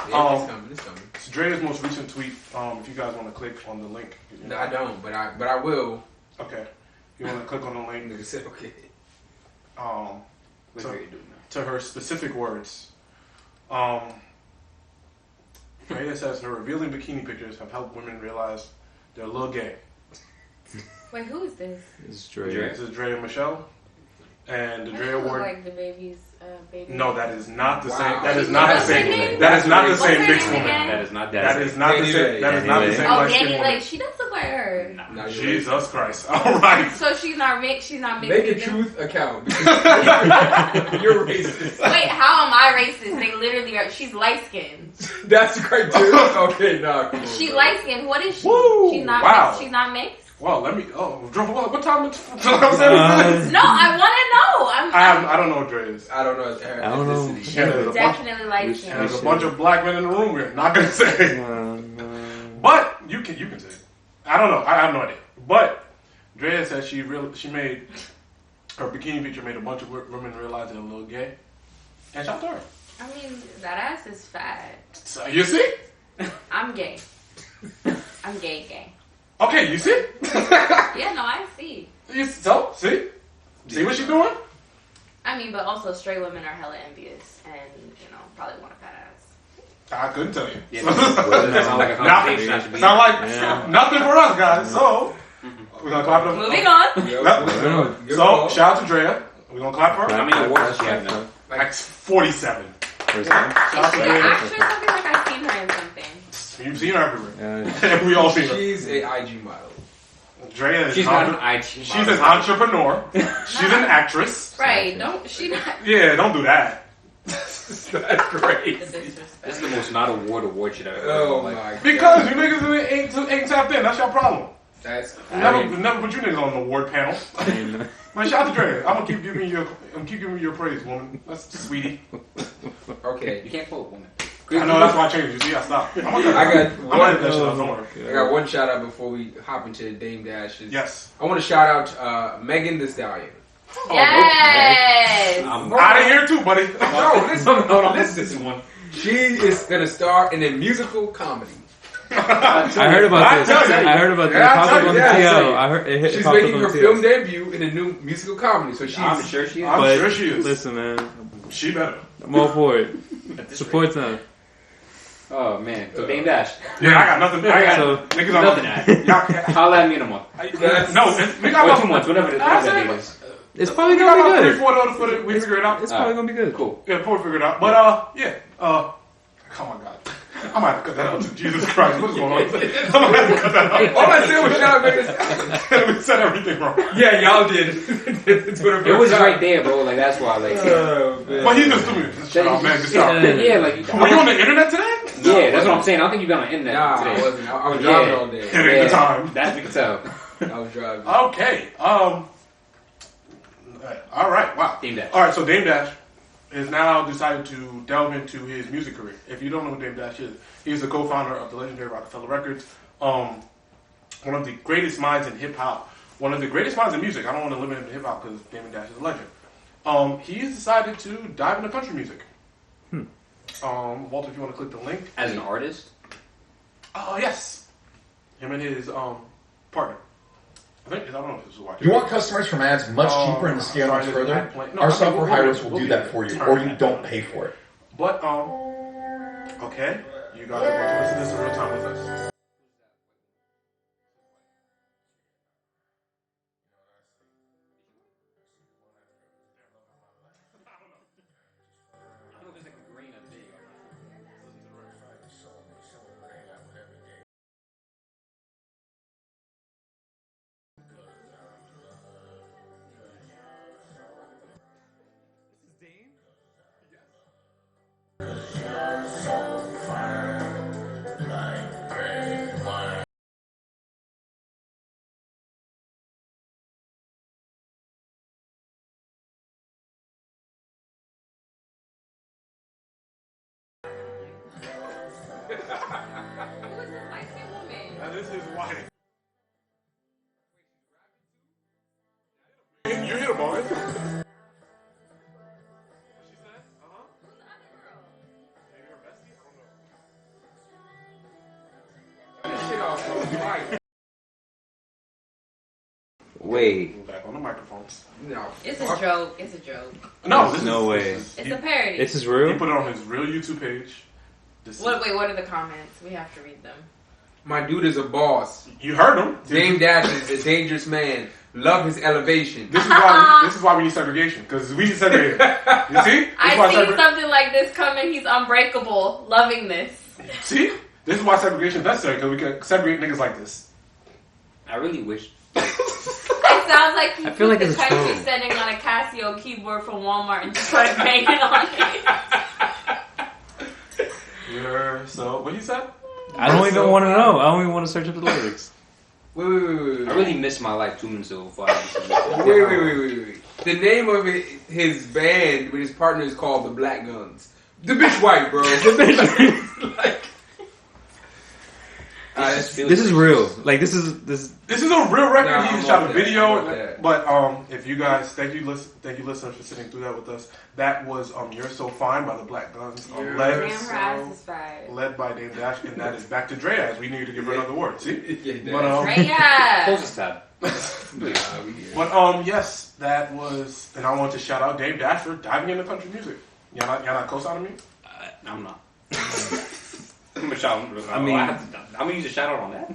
B: Yeah, it's coming.
A: It's Dre's most recent tweet. If you guys want to click on the link.
B: No, I don't, but I will.
A: Okay. You want to click on the link?
B: Nigga said okay.
A: To her specific words. Drea says her revealing bikini pictures have helped women realize they're a little gay.
C: Wait, who is this?
D: It's Dre.
A: This is Drea Michelle. And the Drea Award.
C: Like the baby's baby.
A: No, that is not the
B: Wow.
A: same. That is not the same. That is not the same mixed woman.
E: That is not that.
A: That is not the same. That is not the same.
C: Oh,
A: light-skinned
C: Danny
A: woman.
C: Lake. She does look like her.
B: No,
A: Jesus Christ! All right.
C: So she's not mixed. She's not mixed.
B: Make a
C: either?
B: truth account. You're racist.
C: Wait, how am I racist? They literally are. She's light skinned.
B: That's great too. Okay, nah. Come on,
C: She's
B: bro.
C: light skinned. What is she?
A: Woo!
C: She's not
A: Wow.
C: mixed. She's not mixed.
A: Well, let me. What time?
C: No, I want to know.
A: I don't know what Dre is.
B: I don't know.
D: I don't know.
B: Ethnicity.
A: Yeah, there's a bunch,
C: Definitely light
A: and
C: skinned.
A: there's a bunch of black men in the room. We're not gonna say. But you can say it. I don't know. I have no idea. But Drea said she made her bikini picture made a bunch of women realize they're a little gay. And shout out to her.
C: I mean, that ass is fat.
A: So, you see?
C: I'm gay. I'm gay.
A: Okay, you see?
C: Yeah, no, I see.
A: So, see? See what she's doing?
C: I mean, but also straight women are hella envious and, probably want a fat ass.
A: I couldn't tell you.
E: Yeah, that sounds like a conversation.
A: Nothing. Sound like nothing for us, guys. So, we're going to clap it up.
C: Moving on.
A: So, shout out to Drea. We're going to clap for her.
E: How many awards does she have now?
A: Like 47.
D: First time.
A: Shout out to
C: She's an
A: Drea.
C: actress. I feel like I've seen her in something.
A: You've seen her everywhere.
D: Yeah.
A: We all seen her.
B: She's a IG model.
A: Drea is
E: She's not an IG.
A: She's an entrepreneur. She's an actress.
C: Right. She not.
A: Yeah, don't do that.
B: That's great.
C: The disrespect.
E: This is the most not award shit I've ever
B: Oh
E: heard.
B: my god.
A: Because you niggas ain't tapped in. That's your problem.
B: That's
A: Never put you niggas on the award panel. Man, shout out to Drea. I'm gonna keep giving you your praise, woman. That's sweetie.
B: okay.
E: You can't quote woman.
A: I know that's why I changed. You see, I stopped. I'm gonna edit that shit out. Don't worry.
B: I got one shout out before we hop into the Dame Dashes.
A: Yes.
B: I want to shout out Megan Thee Stallion.
C: Yes.
E: I'm
A: Out of here too, buddy.
B: No, listen.
E: This is one.
B: She is gonna star in a musical comedy.
D: I heard about this. I heard about that. Popped up on the TL. I heard it hit.
B: She's
D: popped up
B: making
D: on
B: her
D: the
B: film
D: TL.
B: debut in a new musical comedy. So she's.
E: I'm sure she is.
A: I'm sure she is.
D: Listen, man.
A: She better.
D: I'm all for it.
E: At this
D: Support time.
E: Oh man, so Dame Dash.
A: Yeah, I got nothing.
D: So,
A: Niggas
E: Nothing to add. Holla at me in a month.
A: No, nigga,
E: Or 2 months, whatever that date is.
D: it's probably
A: We got
D: gonna
A: about
D: be
A: 3-4
D: good.
A: to put it. We figure it out.
D: It's probably gonna be good.
E: Cool.
A: Yeah, before we figure it out. But yeah. Oh my god. I might have to cut that out. Jesus Christ, what is going on? I might have to cut that out.
B: All I said was shout out Megan Thee Stallion.
A: We said everything wrong.
B: Yeah, y'all did.
E: It was right there, bro. Like that's why. Like,
B: Oh, man.
A: But he just threw me. Oh man, just stop.
E: yeah, like.
A: Were you on the internet today?
E: Yeah, that's what I'm saying. I don't think you got on the internet
B: Nah,
E: today.
B: I wasn't. I was driving all day.
A: It ain't the time.
E: That's we can tell.
B: I was driving.
A: Okay. All right. Wow.
E: Dame Dash.
A: All right. So Dame Dash has now decided to delve into his music career. If you don't know who Dame Dash is, he's the co-founder of the legendary Rockefeller Records. One of the greatest minds in hip hop. One of the greatest minds in music. I don't want to limit him to hip hop because Dame Dash is a legend. He's decided to dive into country music. Walter, if you want to click the link.
E: As an artist,
A: Yes. Him and his partner. I don't know if this is watching.
F: You want customers from ads much cheaper and to scale much further? Our software hires will do that for you, or you don't pay for it.
A: But, okay. You guys are going to listen to this in real time with us.
D: Wait.
A: Back on the microphones.
B: No.
C: It's a joke. It's a joke.
A: No,
D: There's no way.
C: It's a parody.
D: This is real?
A: He put it on his real YouTube page.
C: What are the comments? We have to read them.
B: My dude is a boss.
A: You heard him.
B: Dame Dash is a dangerous man. Love his elevation.
A: This is why we need segregation, because we need segregation. You see?
C: I see something like this coming. He's unbreakable. Loving this.
A: See? This is why segregation is necessary, because we can segregate niggas like this.
E: I really wish.
C: It sounds like he put the country
D: troll.
C: setting on a Casio keyboard from Walmart and just started banging on it.
A: Yeah, so, what he said?
D: I don't even want to know. I don't even want to search up the lyrics.
B: Wait.
E: I really miss my life 2 minutes ago before I
B: Wait. The name of his band with his partner is called the Black Guns. The bitch white, bro. The bitch like.
D: This is real. Like this is.
A: This is a real record.
B: Nah,
A: He
B: I'm
A: shot a
B: off
A: video,
B: that.
A: but if you guys, thank you listeners for sitting through that with us. That was "You're So Fine" by the Black Guns,
C: Damn, her ass is fired.
A: led by Dame Dash, and that is "Back to Dre" as we need to give her another word. See, but
C: Drea.
E: Close this tab.
A: But yes, that was, and I want to shout out Dame Dash for diving into country music. Y'all not co-signing me?
E: I'm not. I'm gonna use a shout out on that.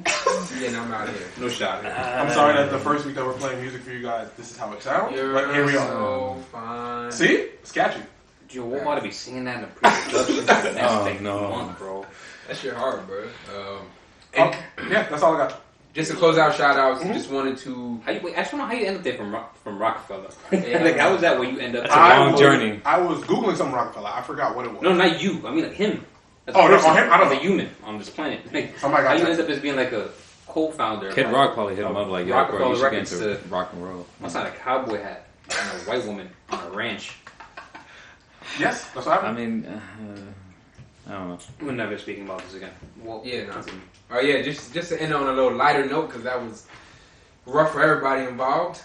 B: Yeah, no, I'm out here.
E: No shot.
A: I'm sorry that the first week that we're playing music for you guys, this is how it sounds. But here we are.
B: So fine.
A: See, it's catchy.
E: Yo, we're about to be singing that in the pre-production for the next month, bro.
B: That shit hard, bro.
A: Okay. Yeah, that's all I got.
B: Just to close out shout outs, just wanted to.
E: I just want to know how you ended up there from Rockefeller. Like, how was that where you end up?
D: That's a long journey.
A: I was Googling some Rockefeller. I forgot what it was.
E: No, not you. I mean, like him. As
A: Oh, no,
E: person,
A: him? I don't
E: as
A: know.
E: a human on this planet. Like,
A: Somebody got
E: how you
A: that.
E: end up as being like a co-founder.
D: Kid Rock probably hit him up like, yo,
E: Rockefeller
D: bro, you should get
E: Records
D: into
E: to-
D: rock and roll.
E: That's not a cowboy hat and a white woman on a ranch.
A: Yes, that's what
D: I
A: happened.
D: mean, I don't know.
E: We're never speaking about this again. Well,
B: Yeah, no.
E: continue.
B: Oh yeah, just to end on a little lighter note because that was rough for everybody involved.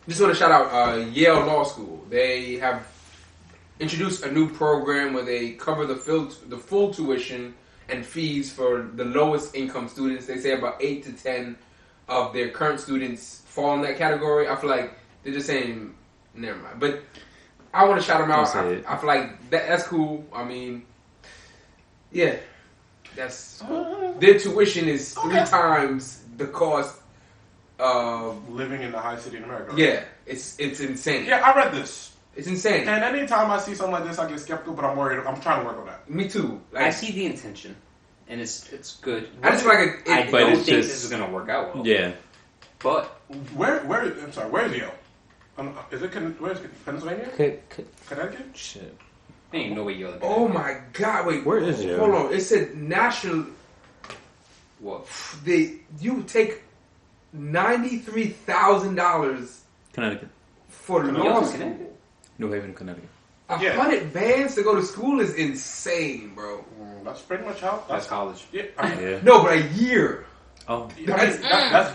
B: Just want to shout out Yale Law School. They have introduced a new program where they cover the full tuition and fees for the lowest income students. They say about 8 to 10 of their current students fall in that category. I feel like they're just saying, never mind. But I want to shout them out. I feel like that's cool. I mean, yeah, that's their tuition is 3 times the cost of
A: Living in the high city in America.
B: Yeah, it's insane.
A: Yeah, I read this.
B: It's insane.
A: And anytime I see something like this, I get skeptical, but I'm worried. I'm trying to work on that.
B: Me too.
E: I see the intention, and it's good.
B: I just feel like
E: I
D: but
E: don't
D: it's
E: think
D: just-
E: this is gonna work out well.
D: Yeah.
E: But
A: I'm sorry, where's Yale? Is it where's Pennsylvania? Connecticut?
D: Shit.
E: ain't no way you're.
B: Oh my god! Wait,
D: Where is it?
B: Hold on. It said national.
E: What?
B: You take $93,000
D: Connecticut.
B: for law
E: Connecticut?
B: school.
D: New Haven, Connecticut.
B: 100 bands to go to school is insane, bro.
A: That's pretty much how.
E: That's college.
A: Yeah, I mean,
D: Yeah.
B: No, but a year.
D: Oh.
A: that's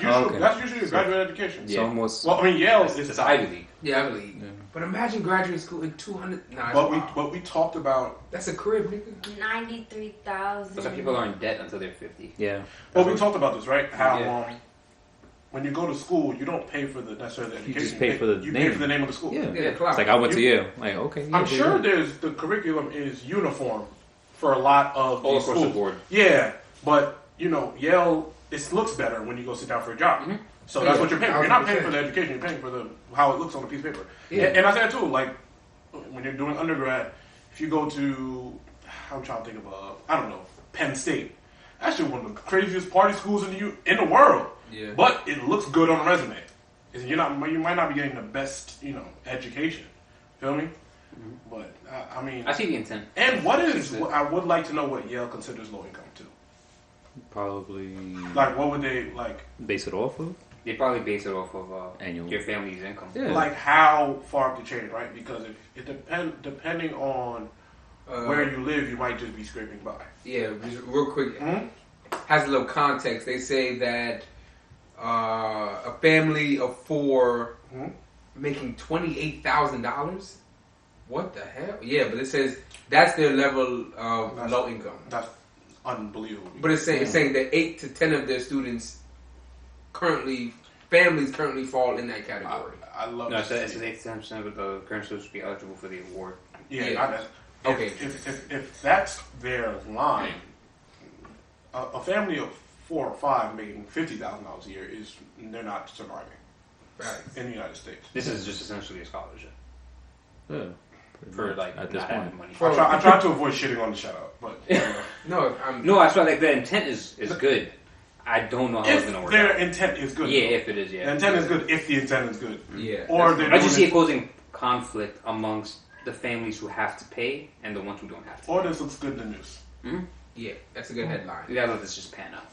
A: usually
D: okay.
A: that's usually a graduate education.
D: So almost.
A: Well, I mean, Yale
E: It's
A: is
E: Ivy League.
B: Yeah, I believe.
D: Yeah.
B: But imagine graduate school in 200. Nah,
A: But we talked about.
B: that's a crib, nigga.
C: 93,000.
E: That's why people are in debt until they're 50.
D: Yeah.
A: Well, we talked about this, right? How
E: Yeah.
A: when you go to school, you don't pay for necessarily the education.
D: just pay for the
A: you
D: name.
A: pay for the name of the school.
D: Yeah.
B: Yeah, clout.
D: It's like I went to Yale. Like, okay. Yeah,
A: I'm
D: there
A: sure
D: you go.
A: the curriculum is uniform for a lot of
E: All
A: these
E: across the
A: schools.
E: board.
A: Yeah, but Yale, it looks better when you go sit down for a job.
E: Mhm.
A: So that's
B: Yeah,
A: what you're paying for. You're not paying
B: 100%.
A: for the education. You're paying for how it looks on a piece of paper.
B: Yeah.
A: And I say that too. Like when you're doing undergrad, if you go to, I'm trying to think of I don't know, Penn State. That's just one of the craziest party schools in the world.
B: Yeah.
A: But it looks good on a resume. You might not be getting the best education. Feel me? But I mean,
E: I see the intent.
A: and I would like to know what Yale considers low income too.
D: Probably.
A: Like, what would they like?
D: Base it off of?
E: They probably base it off of
D: Annual.
E: your family's income.
D: Yeah.
A: Like, how far up the chain, right? Because if it depending on where you live, you might just be scraping by.
B: Yeah, just real quick.
A: Mhm.
B: Has a little context. They say that a family of 4
A: Mhm.
B: making $28,000. What the hell? Yeah, but it says that's their level of
A: That's-
B: low income.
A: That's unbelievable.
B: But it's saying that 8 to 10 of their students currently families currently fall in that category.
A: I love.
E: No, it says 8 to 10% of the current students would be eligible for the award.
A: Yeah. Okay. If that's their line, a family of 4 or 5 making $50,000 a year they're not surviving. Right. In the United States.
E: This is just essentially a scholarship.
D: Yeah.
E: For like
D: at this
E: not
D: point.
E: having money.
A: I try to avoid shitting on the shout out, but
E: no, I feel like the intent is good. I don't know how it's gonna work.
A: Their intent is good.
E: Yeah, if it is, yeah.
A: The intent is good if the intent is good.
B: Yeah.
A: Or
E: I just see it causing conflict amongst the families who have to pay and the ones who don't have to.
A: Or this looks good in the news.
E: Mm-hmm.
B: Yeah, that's a good headline.
E: Yeah, let this just pan out.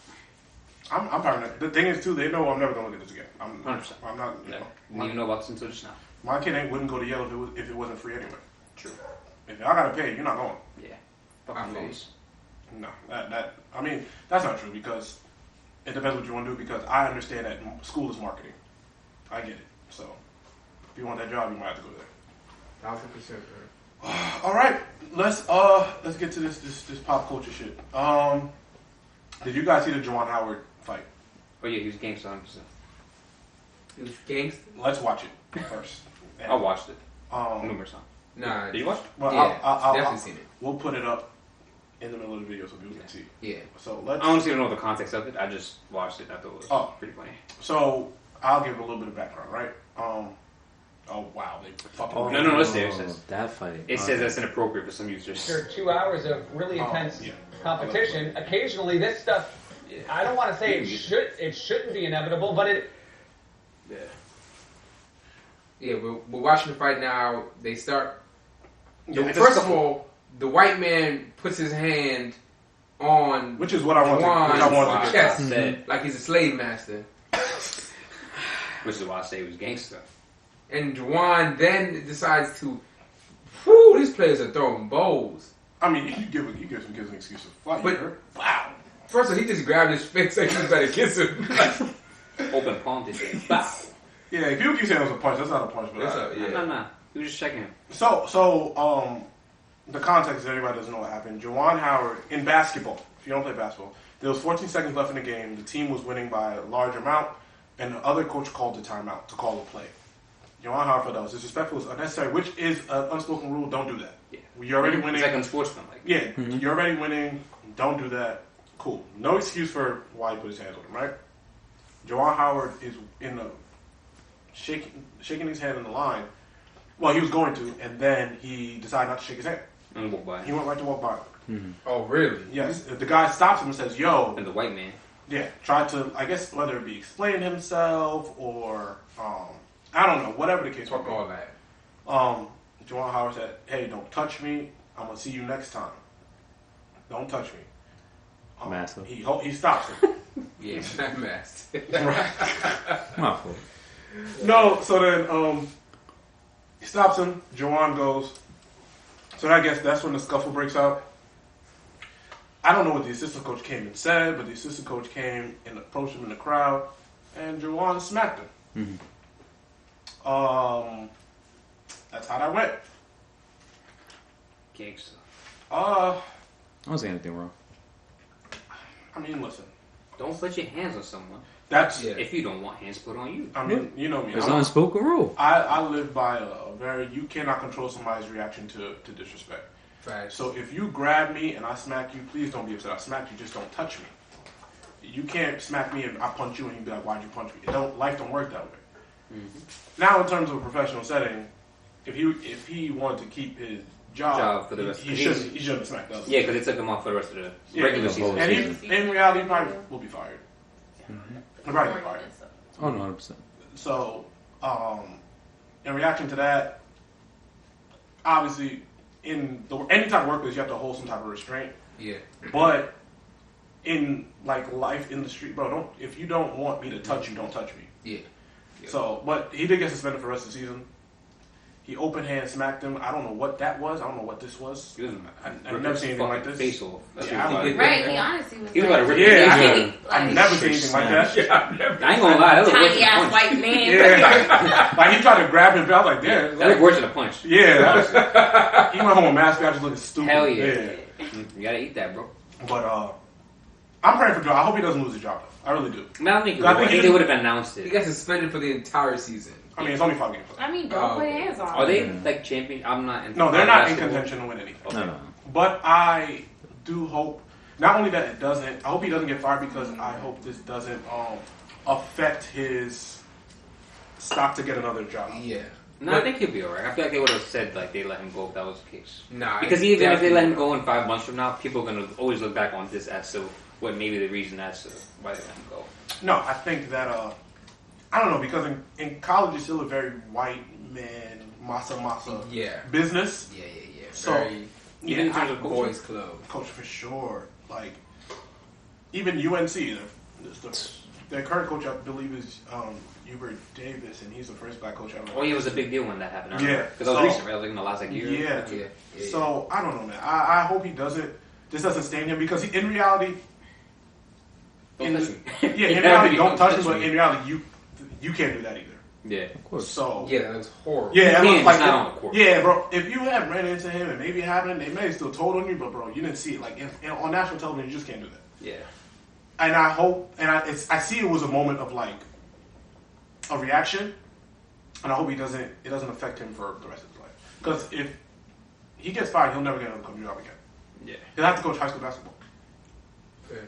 A: I'm paranoid. The thing is too, they know I'm never gonna look at this again.
E: 100%.
A: I'm not.
E: Didn't even know about this until just now.
A: My kid wouldn't go to Yale if it wasn't free anyway.
E: True.
A: If I gotta pay, you're not going.
E: Yeah. Fucking those.
A: No, I mean, that's not true because it depends what you want to do. Because I understand that school is marketing. I get it. So if you want that job, you might have to go there.
B: 1,000%.
A: All right, let's get to this pop culture shit. Did you guys see the Juwan Howard fight?
E: Oh yeah, he was gangster 100%.
B: He was gangster?
A: Let's watch it first.
E: I watched it. Numerous times.
B: Nah.
E: Did you watch it?
A: Well,
B: yeah,
A: I'll
B: definitely seen it.
A: We'll put it up in the middle of the video so people can see.
B: Yeah.
A: So let's.
E: I honestly don't know the context of it. I just watched it. I thought it was pretty funny.
A: So I'll give a little bit of background, right? Oh wow, they fucking.
E: No, it's there. It says
D: that fight.
E: It says that's inappropriate for some users.
G: After 2 hours of really intense competition, occasionally this stuff. I don't want to say it shouldn't be inevitable, but it.
B: Yeah. Yeah, we're watching the fight now. They start. First of all, the white man puts his hand on,
A: which is what I want to
B: chest, like he's a slave master.
E: Which is why I say he was gangster.
B: And Juwan then decides to, whoo, these players are throwing bows.
A: I mean, you give some kids an excuse to fight. But wow,
B: first of all, he just grabbed his face like he was about to kiss him.
E: Open palm did it. Bow.
A: Yeah, if you keep saying it was a punch, that's not a punch. But
E: no. He was just checking him.
A: So, the context, everybody doesn't know what happened. Juwan Howard, in basketball, if you don't play basketball, there was 14 seconds left in the game. The team was winning by a large amount, and the other coach called the timeout to call the play. Juwan Howard felt that was disrespectful, was unnecessary, which is an unspoken rule. Don't do that.
E: Yeah.
A: You're already winning.
E: It's like unsportsmanlike.
A: Yeah, you're already winning. Don't do that. Cool. No excuse for why he put his hands on him, right? Juwan Howard is in the shaking his hand in the line. Well, he was going to, and then he decided not to shake his hand.
E: And walk by.
A: He went right to walk by.
B: Mm-hmm. Oh, really?
A: Yes. The guy stops him and says, "Yo."
E: And the white man.
A: Yeah. Tried to, I guess, whether it be explain himself or I don't know, whatever the case.
B: Fuck all that.
A: Juwan Howard said, "Hey, don't touch me. I'm gonna see you next time. Don't touch me."
D: Master.
A: He stops him.
B: Yeah, not masked.
A: Right.
D: My fault.
A: No, so then he stops him. Juwan goes. So I guess that's when the scuffle breaks out. I don't know what the assistant coach came and said, but the assistant coach came and approached him in the crowd, and Juwan smacked him. Mm-hmm. That's how that went.
E: Gangster.
D: I don't say anything wrong.
A: I mean, listen.
E: Don't put your hands on someone.
A: That's
E: if you don't want hands put on you.
A: I mean, you know me.
D: It's an unspoken rule.
A: I live by a very. You cannot control somebody's reaction to disrespect.
B: Right.
A: So if you grab me and I smack you, please don't be upset. I smacked you, just don't touch me. You can't smack me and I punch you and you be like, "Why'd you punch me?" Life don't work that way. Mm-hmm. Now, in terms of a professional setting, if he wanted to keep his job for the rest, he shouldn't have smacked us.
E: Yeah, because they took him off for the rest of the regular season.
A: And in reality, he probably will be fired.
C: Mm-hmm.
A: He'll probably be fired.
D: Oh, no, 100%.
A: So, in reaction to that, obviously, in any type of workplace, you have to hold some type of restraint.
B: Yeah.
A: But in like life in the street, bro, if you don't want me to touch you, don't touch me.
B: Yeah.
A: So, but he did get suspended for the rest of the season. He open hand smacked him. I don't know what that was. I don't know what this was. I've never seen anything like this.
E: Face off.
C: Right, he honestly was.
E: He was about to rip his
A: face off. I've never seen anything like that.
E: I ain't gonna lie, that was
C: tiny ass white man.
A: Yeah, like he tried to grab him. I was like, damn,
E: that was worse than a punch.
A: Yeah, he went home with mask. I just looking stupid.
E: Hell yeah. You gotta eat that, bro.
A: But I'm praying for Joe. I hope he doesn't lose his job. I really do.
E: I think they would have announced it.
B: He got suspended for the entire season.
A: I mean, it's only 5 games.
C: I mean, don't put hands on.
E: Are they like champion? I'm not.
A: No, they're not in contention to win anything.
E: Okay.
D: No.
A: But I do hope, not only that it doesn't, I hope he doesn't get fired because I hope this doesn't affect his stock to get another job.
B: Yeah.
E: No, I think he'll be alright. I feel like they would have said like they let him go if that was the case.
B: Nah,
E: because even if they let him go in 5 months from now, people are gonna always look back on this as to what maybe the reason as to why they let him go.
A: No, I think that I don't know, because in college it's still a very white man masa business.
B: Yeah.
A: So
B: very,
E: even in terms of
B: boys club,
A: coach for sure. Like even UNC, their current coach I believe is Hubert Davis, and he's the first black coach ever.
E: Oh, yeah, it was a big deal when that happened.
A: Yeah,
E: because that was recent, right? It was like in the last year.
A: Yeah. So I don't know, man. I hope he doesn't. This doesn't stain him because in reality,
E: Don't touch me.
A: in reality, don't touch him. But in reality, you can't do that either.
E: Yeah,
D: Of course.
A: So
B: yeah, that was horrible.
A: yeah,
E: You
A: it was
E: can't, it's not on the court.
A: yeah, bro. If you had ran into him and maybe it happened, they may have still told on you, but bro, you didn't see it. Like on national television, you just can't do that.
E: Yeah.
A: And I hope, and I see it was a moment of like a reaction, and I hope it doesn't affect him for the rest of his life. Because if he gets fired, he'll never get another coaching job again.
E: Yeah.
A: He'll have to coach high school basketball.
B: Fair.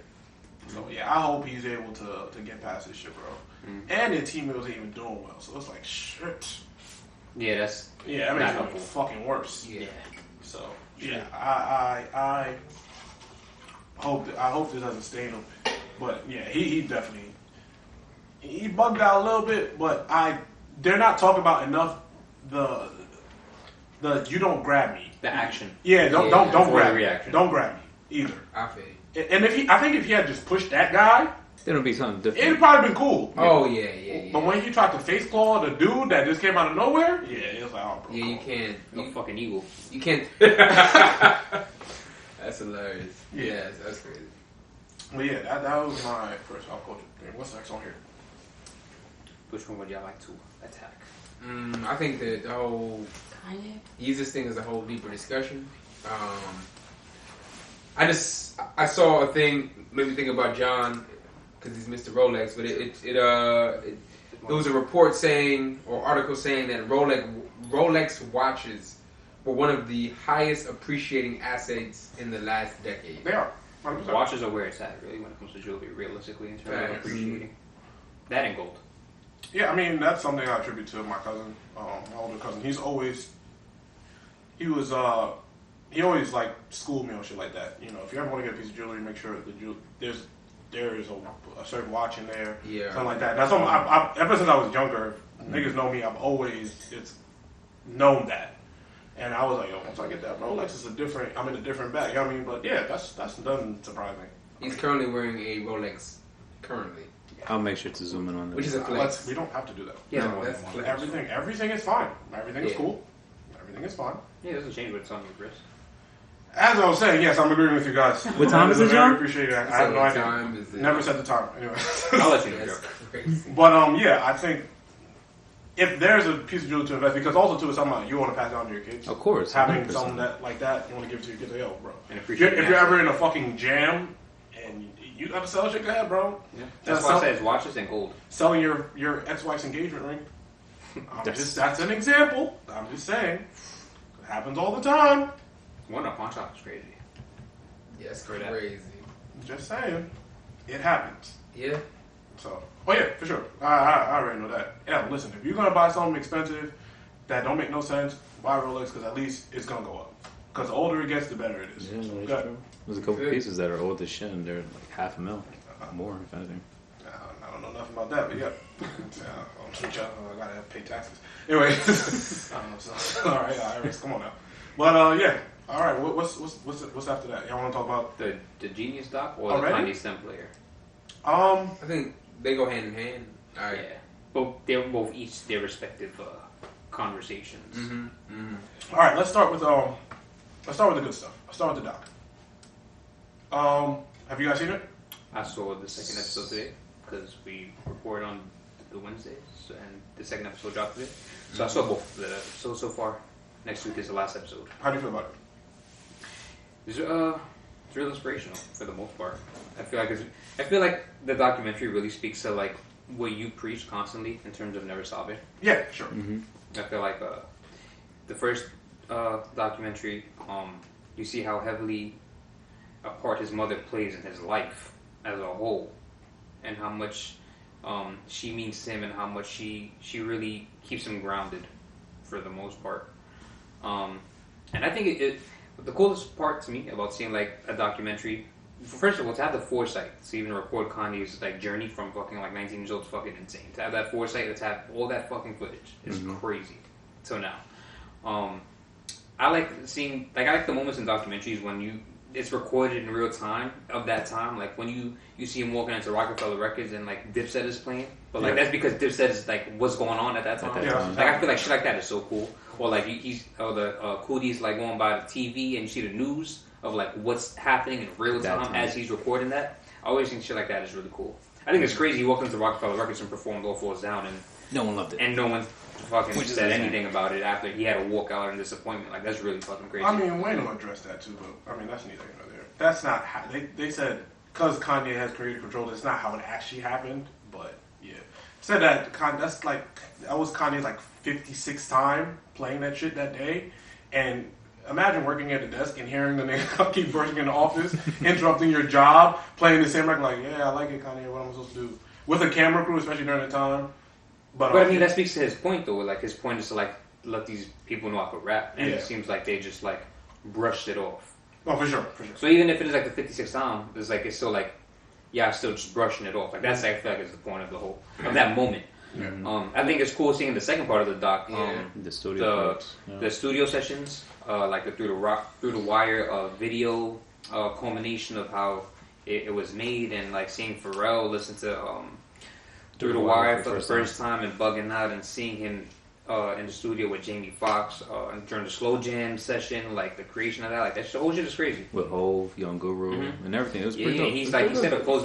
A: So yeah, I hope he's able to get past this shit, bro. And their team wasn't even doing well, so it's like shit.
E: Yeah, that's
A: That makes it even fucking worse.
E: yeah.
A: So yeah, I hope this doesn't stain him. But yeah, he definitely he bugged out a little bit. But they're not talking about enough the you don't grab me.
E: The action.
A: Yeah, don't grab me.
E: Reaction.
A: Don't grab me either.
B: I feel.
A: And I think if he had just pushed that guy,
D: It'll be something different.
A: it'd probably been cool.
B: Oh yeah.
A: But when he tried to face claw the dude that just came out of nowhere, yeah, it was like, oh, bro.
B: Yeah, you can't.
E: No fucking eagle.
B: You can't. That's hilarious.
A: Yeah.
B: That's crazy.
A: Well, yeah, that was my first off culture thing. What's next on here?
E: Which one would y'all like to attack?
B: I think that the whole
C: Kanye.
B: Jesus thing is a whole deeper discussion. I saw a thing made me think about John because he's Mr. Rolex, but there was a report saying or article saying that Rolex watches were one of the highest appreciating assets in the last decade.
A: They are. 100%.
E: Watches are where it's at, really, when it comes to jewelry, realistically, in terms of appreciating. That and gold.
A: Yeah, I mean, that's something I attribute to my cousin, my older cousin. He always like schooled me on shit like that. You know, if you ever want to get a piece of jewelry, make sure there is a certain watch in there, something like that. That's something ever since I was younger. Niggas know me. I've always known that, and I was like, yo, once I get that Rolex, I'm in a different bag. You know what I mean? But yeah, that's doesn't surprise me.
B: He's currently wearing a Rolex.
D: I'll make sure to zoom in on that.
B: Which is a flex.
A: We don't have to do that.
E: Yeah,
B: No, that's flex.
A: Everything is fine. Everything is cool. Everything is fine.
E: Yeah, it doesn't change what it's on your wrist.
A: As I was saying, yes, I'm agreeing with you guys.
D: What time is it, John?
A: I appreciate that. I have no idea. Never set the time. Anyway.
E: I'll let you know.
B: That's crazy.
A: But yeah, I think if there's a piece of jewelry to invest, because also too, it's something you want to pass down to your kids.
D: Of course,
A: having
D: 100%.
A: something like that, you want to give to your kids. Like, yo, bro.
E: And
A: If you're ever in a fucking jam and you gotta sell shit, go ahead, bro.
E: Yeah. That's why I said it's watches and gold.
A: Selling your ex-wife's engagement ring. That's an example. I'm just saying. It happens all the time.
E: One a pawn shop is crazy.
B: Yes, crazy.
A: Just saying. It happens.
B: Yeah.
A: So, yeah, for sure. I already know that. Yeah, listen, if you're going to buy something expensive that don't make no sense, buy Rolex because at least it's going to go up. Because the older it gets, the better it is.
D: Yeah, that's true. There's a couple pieces that are old as shit and they're like $500,000 more, if anything.
A: I don't know nothing about that, but yeah. I got to pay taxes. Anyway. All right, IRS, come on now. But, yeah. All right, what's after that? Y'all want to talk about
E: the Genius doc or the Kanye Stem player?
B: I think they go hand in hand. All right.
E: Yeah, they're both each their respective conversations.
A: All right, let's start with the good stuff. Let's start with the doc. Have you guys seen it?
E: I saw the second episode today because we record on the Wednesdays, and the second episode dropped today. So I saw both of the episodes so far. Next week is the last episode.
A: How do you feel about it?
E: It's real inspirational for the most part. I feel like the documentary really speaks to like what you preach constantly in terms of never sobbing.
A: Yeah, sure.
D: Mm-hmm.
E: I feel like the first documentary, you see how heavily a part his mother plays in his life as a whole, and how much she means to him, and how much she really keeps him grounded for the most part. And I think the coolest part to me about seeing like a documentary, first of all, to have the foresight to even record Kanye's like journey from fucking like 19 years old is fucking insane. To have that foresight, to have all that fucking footage is crazy. So now, I like seeing I like the moments in documentaries when it's recorded in real time of that time. Like when you see him walking into Rockefeller Records and like Dipset is playing, but like that's because Dipset is like what's going on at that time. Like I feel like shit like that is so cool. Or like the Cooley's like going by the TV and you see the news of like what's happening in real time as he's recording that. I always think shit like that is really cool. I think it's crazy he walked into Rockefeller Records and performed All Falls Down and
D: no one loved it.
E: And no one fucking said anything about it after he had to walk out in disappointment. Like that's really fucking crazy.
A: I mean, Wayne will address that too, but I mean that's neither here nor there. That's not how they said because Kanye has creative control. That's not how it actually happened, but yeah, said that that's like that was Kanye's like 56th time playing that shit that day, and imagine working at the desk and hearing the nigga keep brushing in the office, interrupting your job, playing the same record like, yeah, I like it, Kanye. What am I supposed to do with a camera crew, especially during the time?
E: But I mean, that speaks to his point though. Like his point is to like let these people know I could rap, and it seems like they just like brushed it off.
A: Oh, for sure.
E: So even if it is like the 56th time, it's still like, I'm still just brushing it off. Like that's I feel like is the point of the whole of that moment. Yeah. I think it's cool seeing the second part of the doc,
D: the studio
E: the studio sessions, like the through the wire video culmination of how it was made, and like seeing Pharrell listen to Through the Wire for the first time and bugging out, and seeing him in the studio with Jamie Foxx during the slow jam session, like the creation of that, like that whole shit is crazy.
D: With Hove, Young Guru, and everything. It was pretty dope.
E: He's like, he said a close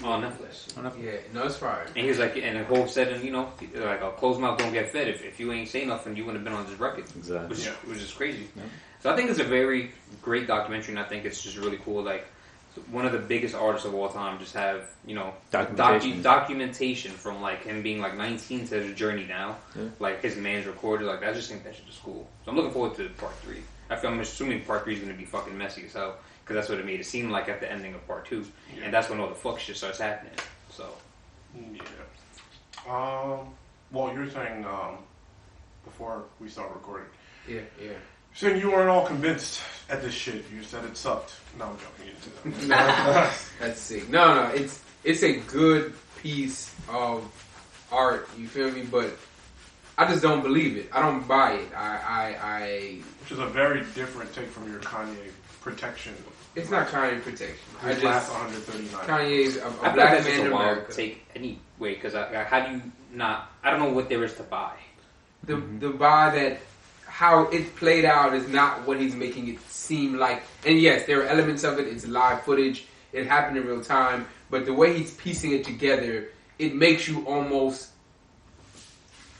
E: on Netflix.
B: Yeah, no, it's fine.
E: And he was like, and Hove said, and like a closed mouth don't get fed. If you ain't say nothing, you wouldn't have been on this record.
D: Exactly.
E: Which is crazy. Yeah. So I think it's a very great documentary, and I think it's just really cool. Like one of the biggest artists of all time just have documentation from like him being like 19 to his journey now, like his man's recorded. Like I just think that shit is cool. So I'm looking forward to part 3. I'm assuming part 3 is going to be fucking messy as hell, because that's what it made it seem like at the ending of part 2, and that's when all the fuck shit starts happening. So
A: well, you were saying before we start recording.
B: Yeah.
A: Saying you weren't all convinced at this shit. You said it sucked. No, I'm joking. You didn't say that.
B: That's sick. No. It's a good piece of art. You feel me? But I just don't believe it. I don't buy it. I
A: Which is a very different take from your Kanye protection.
B: It's not Kanye protection.
A: His last 139.
B: Kanye's a
E: black
B: man
E: in
B: in America.
E: Take anyway, because how do you not? I don't know what there is to buy.
B: The buy that. How it played out is not what he's making it seem like. And yes, there are elements of it. It's live footage. It happened in real time. But the way he's piecing it together, it makes you almost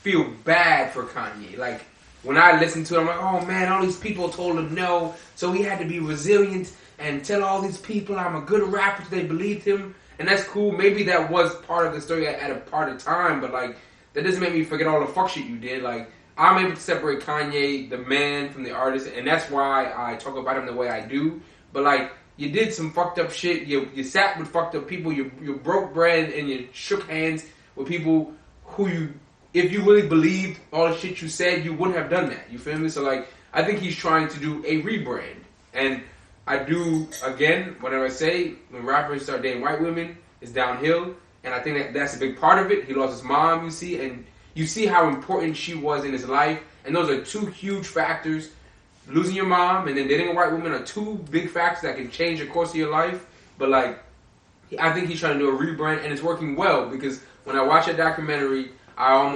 B: feel bad for Kanye. Like, when I listen to it, I'm like, oh man, all these people told him no. So he had to be resilient and tell all these people I'm a good rapper so they believed him. And that's cool. Maybe that was part of the story at a part of time. But, like, that doesn't make me forget all the fuck shit you did. Like, I'm able to separate Kanye, the man, from the artist, and that's why I talk about him the way I do. But, like, you did some fucked up shit. You sat with fucked up people. You broke bread and you shook hands with people who if you really believed all the shit you said, you wouldn't have done that. You feel me? So, like, I think he's trying to do a rebrand. And I do, again, whenever I say, when rappers start dating white women, it's downhill. And I think that's a big part of it. He lost his mom, you see, and you see how important she was in his life, and those are 2 huge factors. Losing your mom and then dating a white woman are 2 big factors that can change the course of your life. But, like, I think he's trying to do a rebrand, and it's working well, because when I watch that documentary, I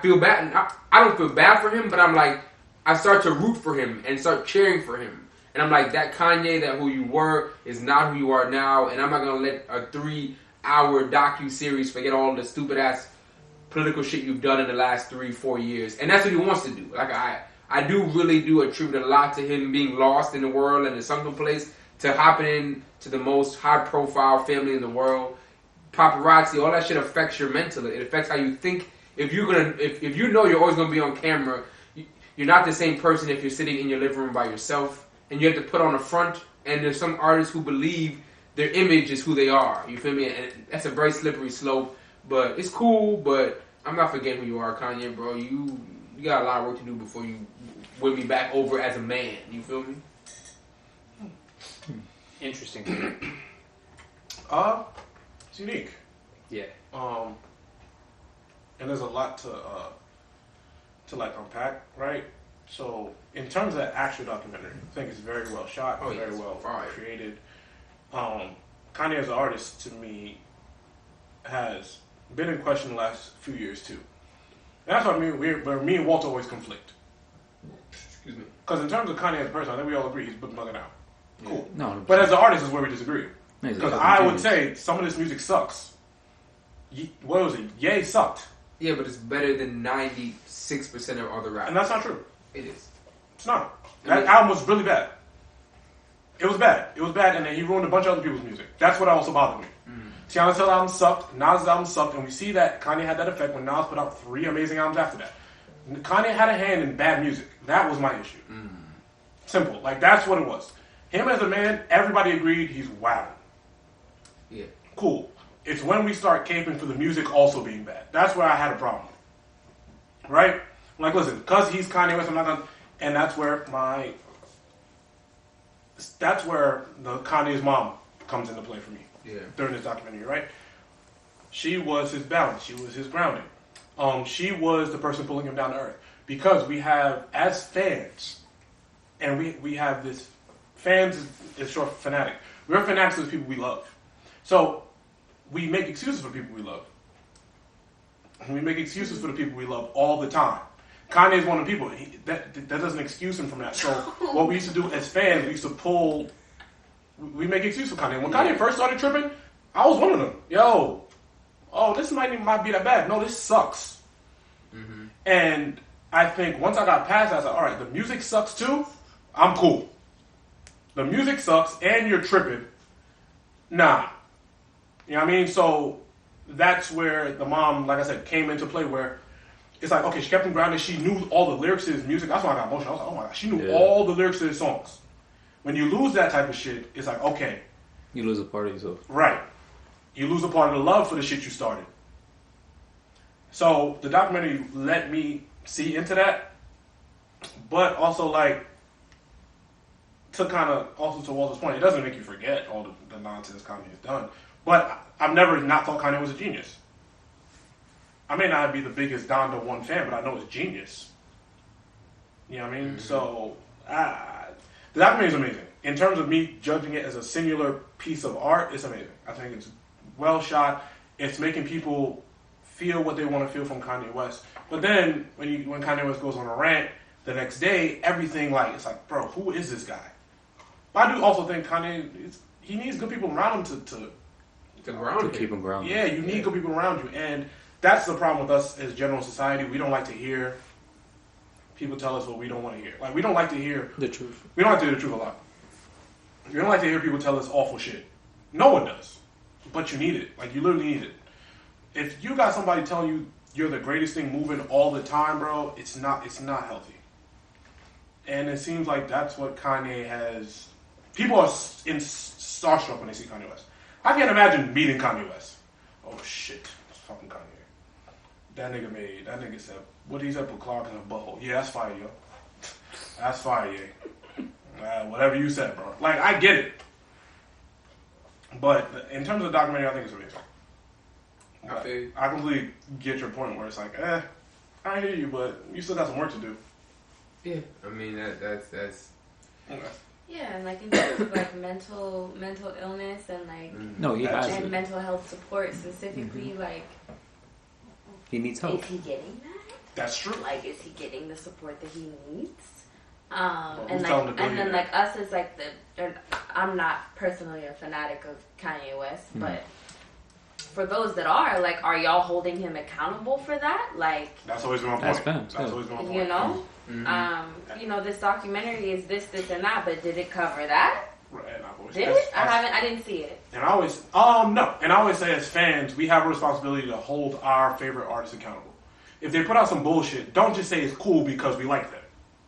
B: feel bad. I don't feel bad for him, but I'm like, I start to root for him and start cheering for him. And I'm like, that Kanye, that who you were, is not who you are now, and I'm not going to let a 3-hour docu-series forget all the stupid-ass political shit you've done in the last 3-4 years. And that's what he wants to do. Like, I really do attribute a lot to him being lost in the world and in sunken place to hopping in to the most high-profile family in the world. Paparazzi, all that shit affects your mental. It affects how you think. If you know you're always gonna be on camera, you're not the same person if you're sitting in your living room by yourself, and you have to put on a front. And there's some artists who believe their image is who they are. You feel me? And that's a very slippery slope. But it's cool. But I'm not forgetting who you are, Kanye, bro. You got a lot of work to do before you win me back over as a man. You feel me?
E: Interesting.
A: It's unique.
E: Yeah.
A: And there's a lot to like unpack, right? So in terms of the actual documentary, I think it's very well shot, very well created. Kanye as an artist, to me, has been in question the last few years too. And that's what I mean. Where me and Walter always conflict.
B: Excuse me.
A: Because in terms of Kanye as a person, I think we all agree he's bugging out. Cool.
D: No,
A: but as an artist is where we disagree. Because I would say some of this music sucks. What was it? Ye sucked.
B: Yeah, but it's better than 96% of other rappers.
A: And that's not true.
B: It is.
A: It's not. That album was really bad. It was bad. It was bad, and then he ruined a bunch of other people's music. That's what also bothered me. Chinasa album sucked. Nas' album sucked, and we see that Kanye had that effect when Nas put out 3 amazing albums after that. Kanye had a hand in bad music. That was my issue. Simple. Like, that's what it was. Him as a man, everybody agreed he's wilding.
B: Yeah.
A: Cool. It's when we start caping for the music also being bad. That's where I had a problem. Right? Like, listen, because he's Kanye West, I'm not gonna... And that's where the Kanye's mom comes into play for me.
B: Yeah.
A: During this documentary, right? She was his balance. She was his grounding. She was the person pulling him down to earth. Because we have, as fans, and we have this... Fans is short for fanatic. We're fanatics of the people we love. So, we make excuses for people we love. We make excuses for the people we love all the time. Kanye is one of the people. That doesn't excuse him from that. So, what we used to do as fans, we used to pull... We make excuses for Kanye. When Kanye first started tripping, I was one of them. This might be that bad. No, this sucks. Mm-hmm. And I think once I got past that, I was like, all right, the music sucks too. I'm cool. The music sucks and you're tripping. Nah. You know what I mean? So that's where the mom, like I said, came into play where it's like, okay, she kept him grounded. She knew all the lyrics to his music. That's why I got emotional. I was like, oh my God. She knew all the lyrics to his songs. When you lose that type of shit, it's like, okay.
D: You lose a part of yourself.
A: Right. You lose a part of the love for the shit you started. So the documentary let me see into that. But also, like, to kind of, also to Walter's point, it doesn't make you forget all the nonsense Kanye has done. But I've never not thought Kanye was a genius. I may not be the biggest Donda 1 fan, but I know it's genius. You know what I mean? Mm-hmm. So, the documentary is amazing. In terms of me judging it as a singular piece of art, it's amazing. I think it's well shot. It's making people feel what they want to feel from Kanye West. But then, when Kanye West goes on a rant, the next day, everything, like, it's like, bro, who is this guy? But I do also think Kanye, he needs good people around him to
D: keep him grounded.
A: Yeah, you need good people around you. And that's the problem with us as general society. We don't like to hear people tell us what we don't want to hear. Like, we don't like to hear
D: the truth. We
A: don't like to hear the truth a lot. We don't like to hear people tell us awful shit. No one does. But you need it. Like, you literally need it. If you got somebody telling you you're the greatest thing moving all the time, bro, it's not healthy. And it seems like that's what Kanye has... People are starstruck when they see Kanye West. I can't imagine meeting Kanye West. Oh, shit. It's fucking Kanye. That nigga said, what did he say? Put Clark in a butthole. Yeah, that's fire, yo. That's fire, yeah. Whatever you said, bro. Like, I get it. But in terms of the documentary, I think it's amazing. I completely get your point where it's like, I hear you, but you still got some work to do.
B: Yeah, I mean, that's...
A: Okay.
C: Yeah, and like in terms of like mental illness and like and mental health support specifically, like
D: he needs help.
C: Is he getting that?
A: That's true.
C: Like, is he getting the support that he needs? And then like us as like I'm not personally a fanatic of Kanye West, but for those that are, like, are y'all holding him accountable for that? Like,
A: that's always been my point. That's always been my point.
C: You know, this documentary is this, and that, but did it cover that?
A: Right,
C: did it? I didn't see it.
A: And I always, no. And I always say, as fans, we have a responsibility to hold our favorite artists accountable. If they put out some bullshit, don't just say it's cool because we like them.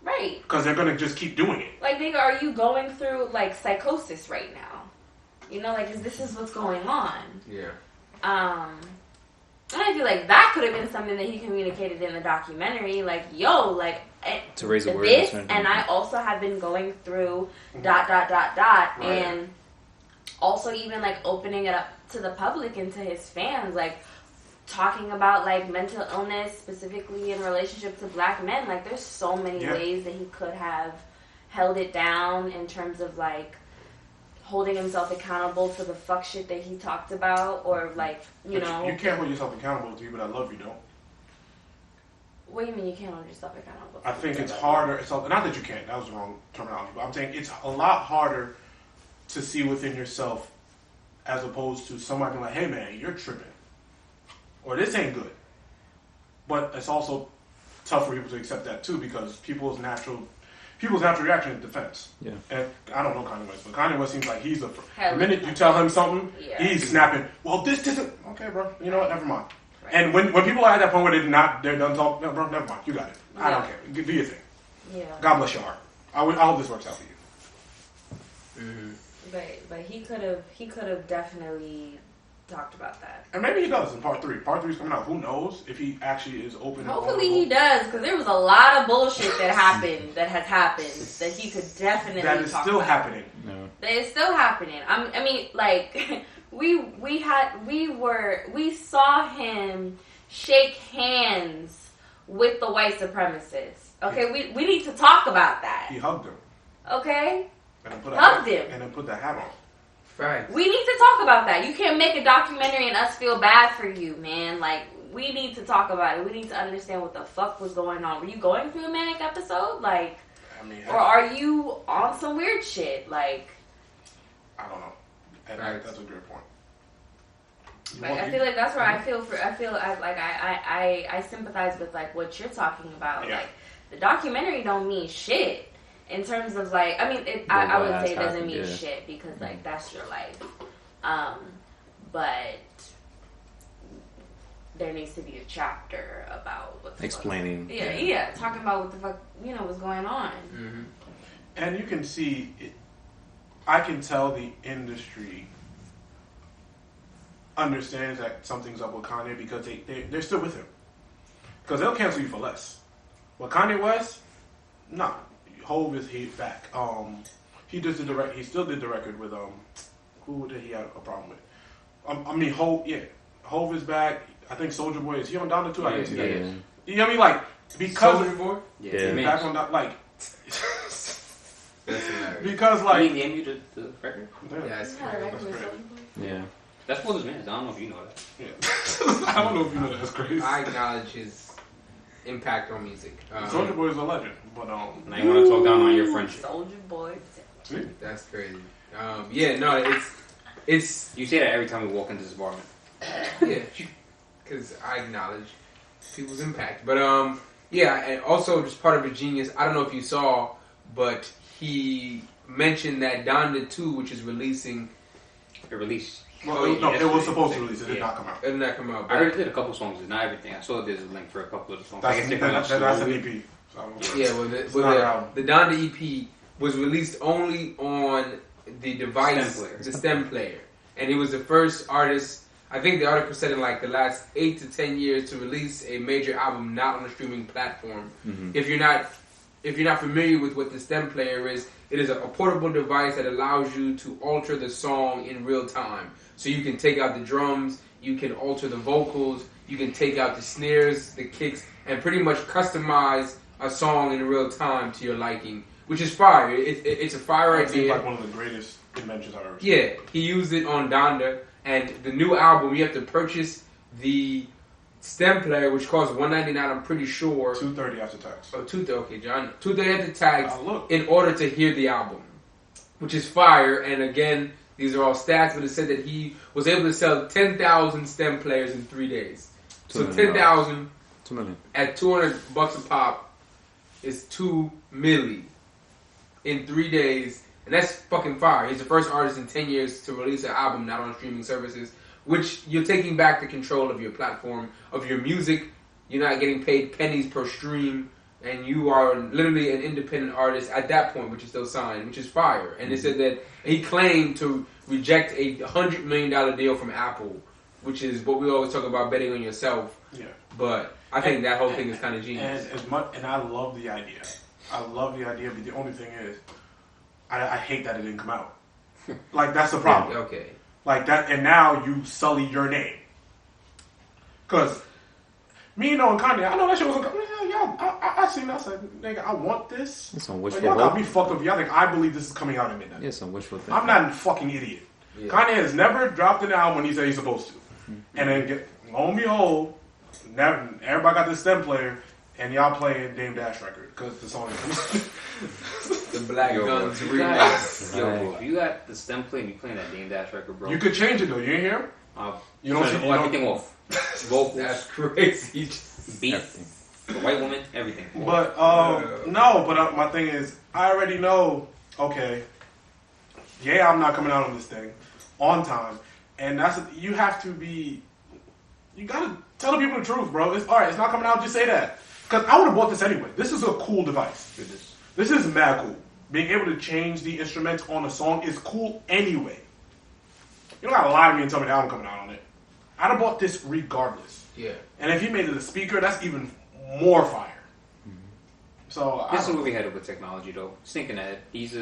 C: Right.
A: Because they're gonna just keep doing it.
C: Like, nigga, are you going through like psychosis right now? You know, like, this is what's going on.
B: Yeah.
C: And I feel like that could have been something that he communicated in the documentary. Like, yo, like,
D: to raise awareness.
C: And I also have been going through ... Right. And also even, like, opening it up to the public and to his fans, like, talking about, like, mental illness, specifically in relationship to black men. Like, there's so many ways that he could have held it down in terms of, like, holding himself accountable for the fuck shit that he talked about, or, like, you know.
A: You can't hold yourself accountable to people that love you, don't.
C: What do you mean you can't hold yourself accountable?
A: I think it's harder. It's not that you can't. That was the wrong terminology. But I'm saying it's a lot harder to see within yourself as opposed to somebody being like, hey, man, you're tripping. Or this ain't good. But it's also tough for people to accept that, too, because people's natural reaction is defense. Yeah. And I don't know Kanye West, but Kanye West seems like he's the minute you tell him something, he's snapping. Well, this isn't okay, bro. You know what? Never mind. Right. And when people are at that point where they're done talking, no, bro, never mind. You got it. Yeah. I don't care. Do your thing. Yeah. God bless your heart. I hope this works out for you.
C: Mm-hmm. But he could have definitely talked about that.
A: And maybe he does in part 3. Part 3 is coming out. Who knows if he actually is open.
C: Hopefully he does, because there was a lot of bullshit that happened, that he could definitely
A: that is
C: talk
A: still
C: about.
A: Happening.
D: No.
C: That is still happening. I mean, like, we saw him shake hands with the white supremacists. Okay, we need to talk about that.
A: He hugged him.
C: Okay,
A: and then put the hat on.
B: Right.
C: We need to talk about that. You can't make a documentary and us feel bad for you, man. Like, we need to talk about it. We need to understand what the fuck was going on. Were you going through a manic episode? Like, or are you on some weird shit? Like,
A: I don't know. And that's a great point.
C: I feel like that's where I sympathize with, like, what you're talking about. Yeah. Like, the documentary don't mean shit. In terms of, like, I mean, I would say it doesn't mean shit because, like, that's your life. But there needs to be a chapter about what the
D: explaining.
C: Fuck, talking about what the fuck, was going on.
A: Mm-hmm. And you can see, I can tell the industry understands that something's up with Kanye because they're still with him. Because they'll cancel you for less. With Kanye West, nah. Hove is back. He still did the record with who did he have a problem with? Hove is back. I think Soulja Boy is he on Donda too? I didn't see that. You know what I mean? Like, because
B: Soulja Boy,
A: he's back on Donda. Like, because like
E: he gave you the record.
C: Yeah,
E: that's for his man. I don't know if you know that.
A: Yeah, I don't know if you know that. That's crazy.
B: I acknowledge his impact on music.
A: Soulja Boy is a legend, but
E: now you want to talk down on your friendship.
C: Soulja Boy.
B: That's crazy. It's
E: you say that every time we walk into this apartment.
B: Yeah, because I acknowledge people's impact. But and also just part of a genius. I don't know if you saw, but he mentioned that Donda 2, which is releasing.
E: It released.
A: Well, it was supposed to release. It did not come out.
B: It did not come out.
E: I already did a couple songs, not everything. I saw there's a link for a couple of the songs.
A: That's an EP.
B: The Donda EP was released only on the device, the stem player. And he was the first artist, I think the article said in like the last 8 to 10 years, to release a major album not on a streaming platform. Mm-hmm. If you're not familiar with what the stem player is, it is a portable device that allows you to alter the song in real time. So you can take out the drums, you can alter the vocals, you can take out the snares, the kicks, and pretty much customize a song in real time to your liking, which is fire. It's a fire idea. It
A: seems like one of the greatest inventions I've ever seen.
B: Yeah, he used it on Donda, and the new album, you have to purchase the stem player, which costs $199, I'm pretty sure.
A: $230 after tax.
B: Oh, okay, John. $230 after tax in order to hear the album, which is fire. And again, These are all stats, but it said that he was able to sell 10,000 STEM players in 3 days. So 10,000 at $200 a pop is $2 million in 3 days, and that's fucking fire. He's the first artist in 10 years to release an album not on streaming services, which you're taking back the control of your platform, of your music. You're not getting paid pennies per stream, and you are literally an independent artist at that point, which is still signed, which is fire. And they said that he claimed to reject a $100 million deal from Apple, which is what we always talk about, betting on yourself. Yeah. But I think that whole thing is kind of genius.
A: And I love the idea. I love the idea, but the only thing is, I hate that it didn't come out. Like, that's the problem.
B: Yeah, okay.
A: Like that, and now you sully your name. Because me knowing Kanye, I know that shit wasn't. I seen that. I said, nigga, I want this.
D: It's some wishful
A: y'all gotta be fucked up. Y'all think I believe this is coming out at midnight?
D: Yeah, some wishful thinking.
A: I'm not a fucking idiot. Yeah. Kanye has never dropped an album when he said he's supposed to, and then lo and behold, everybody got this STEM player, and y'all playing Dame Dash record because the song is
B: the Black Guns remix.
E: Yo, bro, if you got the STEM play and you playing that Dame Dash record, bro,
A: you could change it though. You ain't hear? You don't see
E: everything off. Vocals,
B: that's crazy.
E: Beats, the white woman, everything.
A: But no. But my thing is, I already know. Okay, yeah, I'm not coming out on this thing on time, and you have to be. You gotta tell the people the truth, bro. It's alright. It's not coming out. Just say that. Because I would have bought this anyway. This is a cool device. This is mad cool. Being able to change the instruments on a song is cool anyway. You don't gotta lie to me and tell me the album coming out on it. I'd have bought this regardless.
B: Yeah.
A: And if he made it a speaker, that's even more fire. Mm-hmm. So
E: this is where we headed with technology, though. Just thinking ahead. This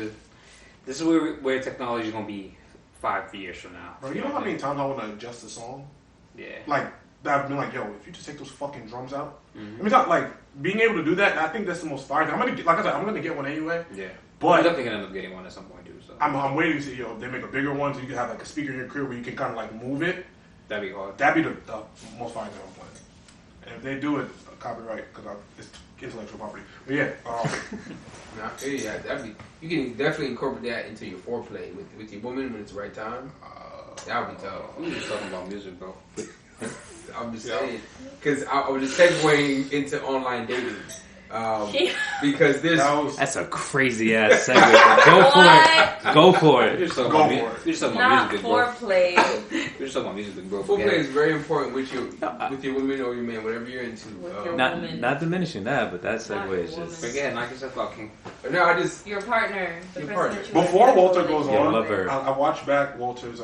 E: is where technology is gonna be 5 years from now.
A: Bro, you know how many times I want to adjust the song?
E: Yeah.
A: Like I've been like, yo, if you just take those fucking drums out. I mean, like being able to do that. I think that's the most fire thing. I'm gonna get one anyway.
E: Yeah.
A: But
E: I'm definitely gonna end up getting one at some point too. So
A: I'm waiting to see if they make a bigger one so you can have like a speaker in your crib where you can kind of like move it.
E: That'd be hard.
A: That'd be the most fire thing I'm playing. And if they do it, copyright because it's intellectual property. But yeah.
B: That'd be. You can definitely incorporate that into your foreplay with your woman when it's the right time. That would be tough.
E: We just talking about music, bro.
B: I'm just saying, because I was just segueing into online dating. Because
D: that's a crazy ass segue. Go for it.
E: You're just talking about music, bro.
C: Foreplay.
E: You're just talking about music, bro.
B: Foreplay is very important with your woman or your man, whatever you're into.
D: Not diminishing that, but that segue is just.
E: Forget, knock yourself out, King.
B: No, I just
C: your partner.
A: Before Walter goes on, I watched back Walter's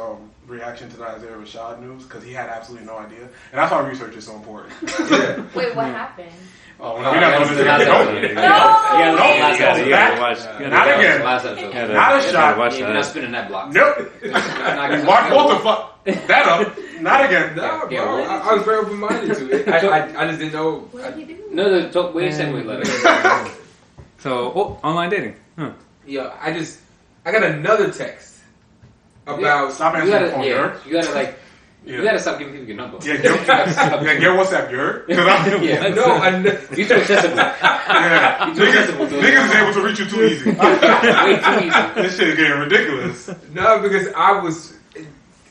A: reaction to the Isaiah Rashad news because he had absolutely no idea, and that's why research is so important.
B: Yeah.
C: Wait, what happened?
A: Oh, we're not going to do that. Not again. Not a shot.
E: You're not spinning that block.
A: Nope. Watch Walter fuck that up. Not again.
B: No, bro. I was very open-minded to it. I just didn't know.
C: What did he do?
E: No, wait a second. Let it.
D: So, online dating.
B: Yeah, I got another text about.
A: Stop answering the phone,
E: You gotta like. You gotta stop giving people your number.
A: Yeah, get WhatsApp, you're.
E: You're too accessible.
A: Yeah,
E: you're too accessible.
A: Niggas is able to reach you too easy.
E: Way too easy.
A: This shit is getting ridiculous.
B: No, because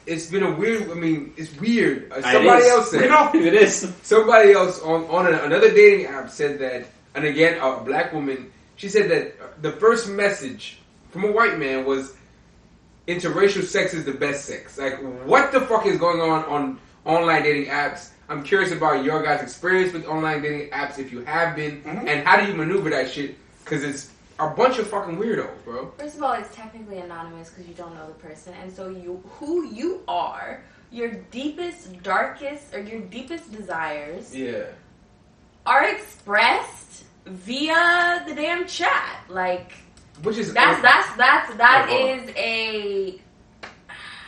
B: it's been a weird. I mean, it's weird. Somebody else said
E: it is.
B: Somebody else on another dating app said that, and again, a black woman. She said that the first message from a white man was, interracial sex is the best sex. Like, what the fuck is going on online dating apps? I'm curious about your guys' experience with online dating apps, if you have been, and how do you maneuver that shit? Because it's a bunch of fucking weirdos, bro.
C: First of all, it's technically anonymous because you don't know the person, and so who you are, your deepest, darkest, or your deepest desires, are expressed via the damn chat, like.
B: Which is
C: that is a.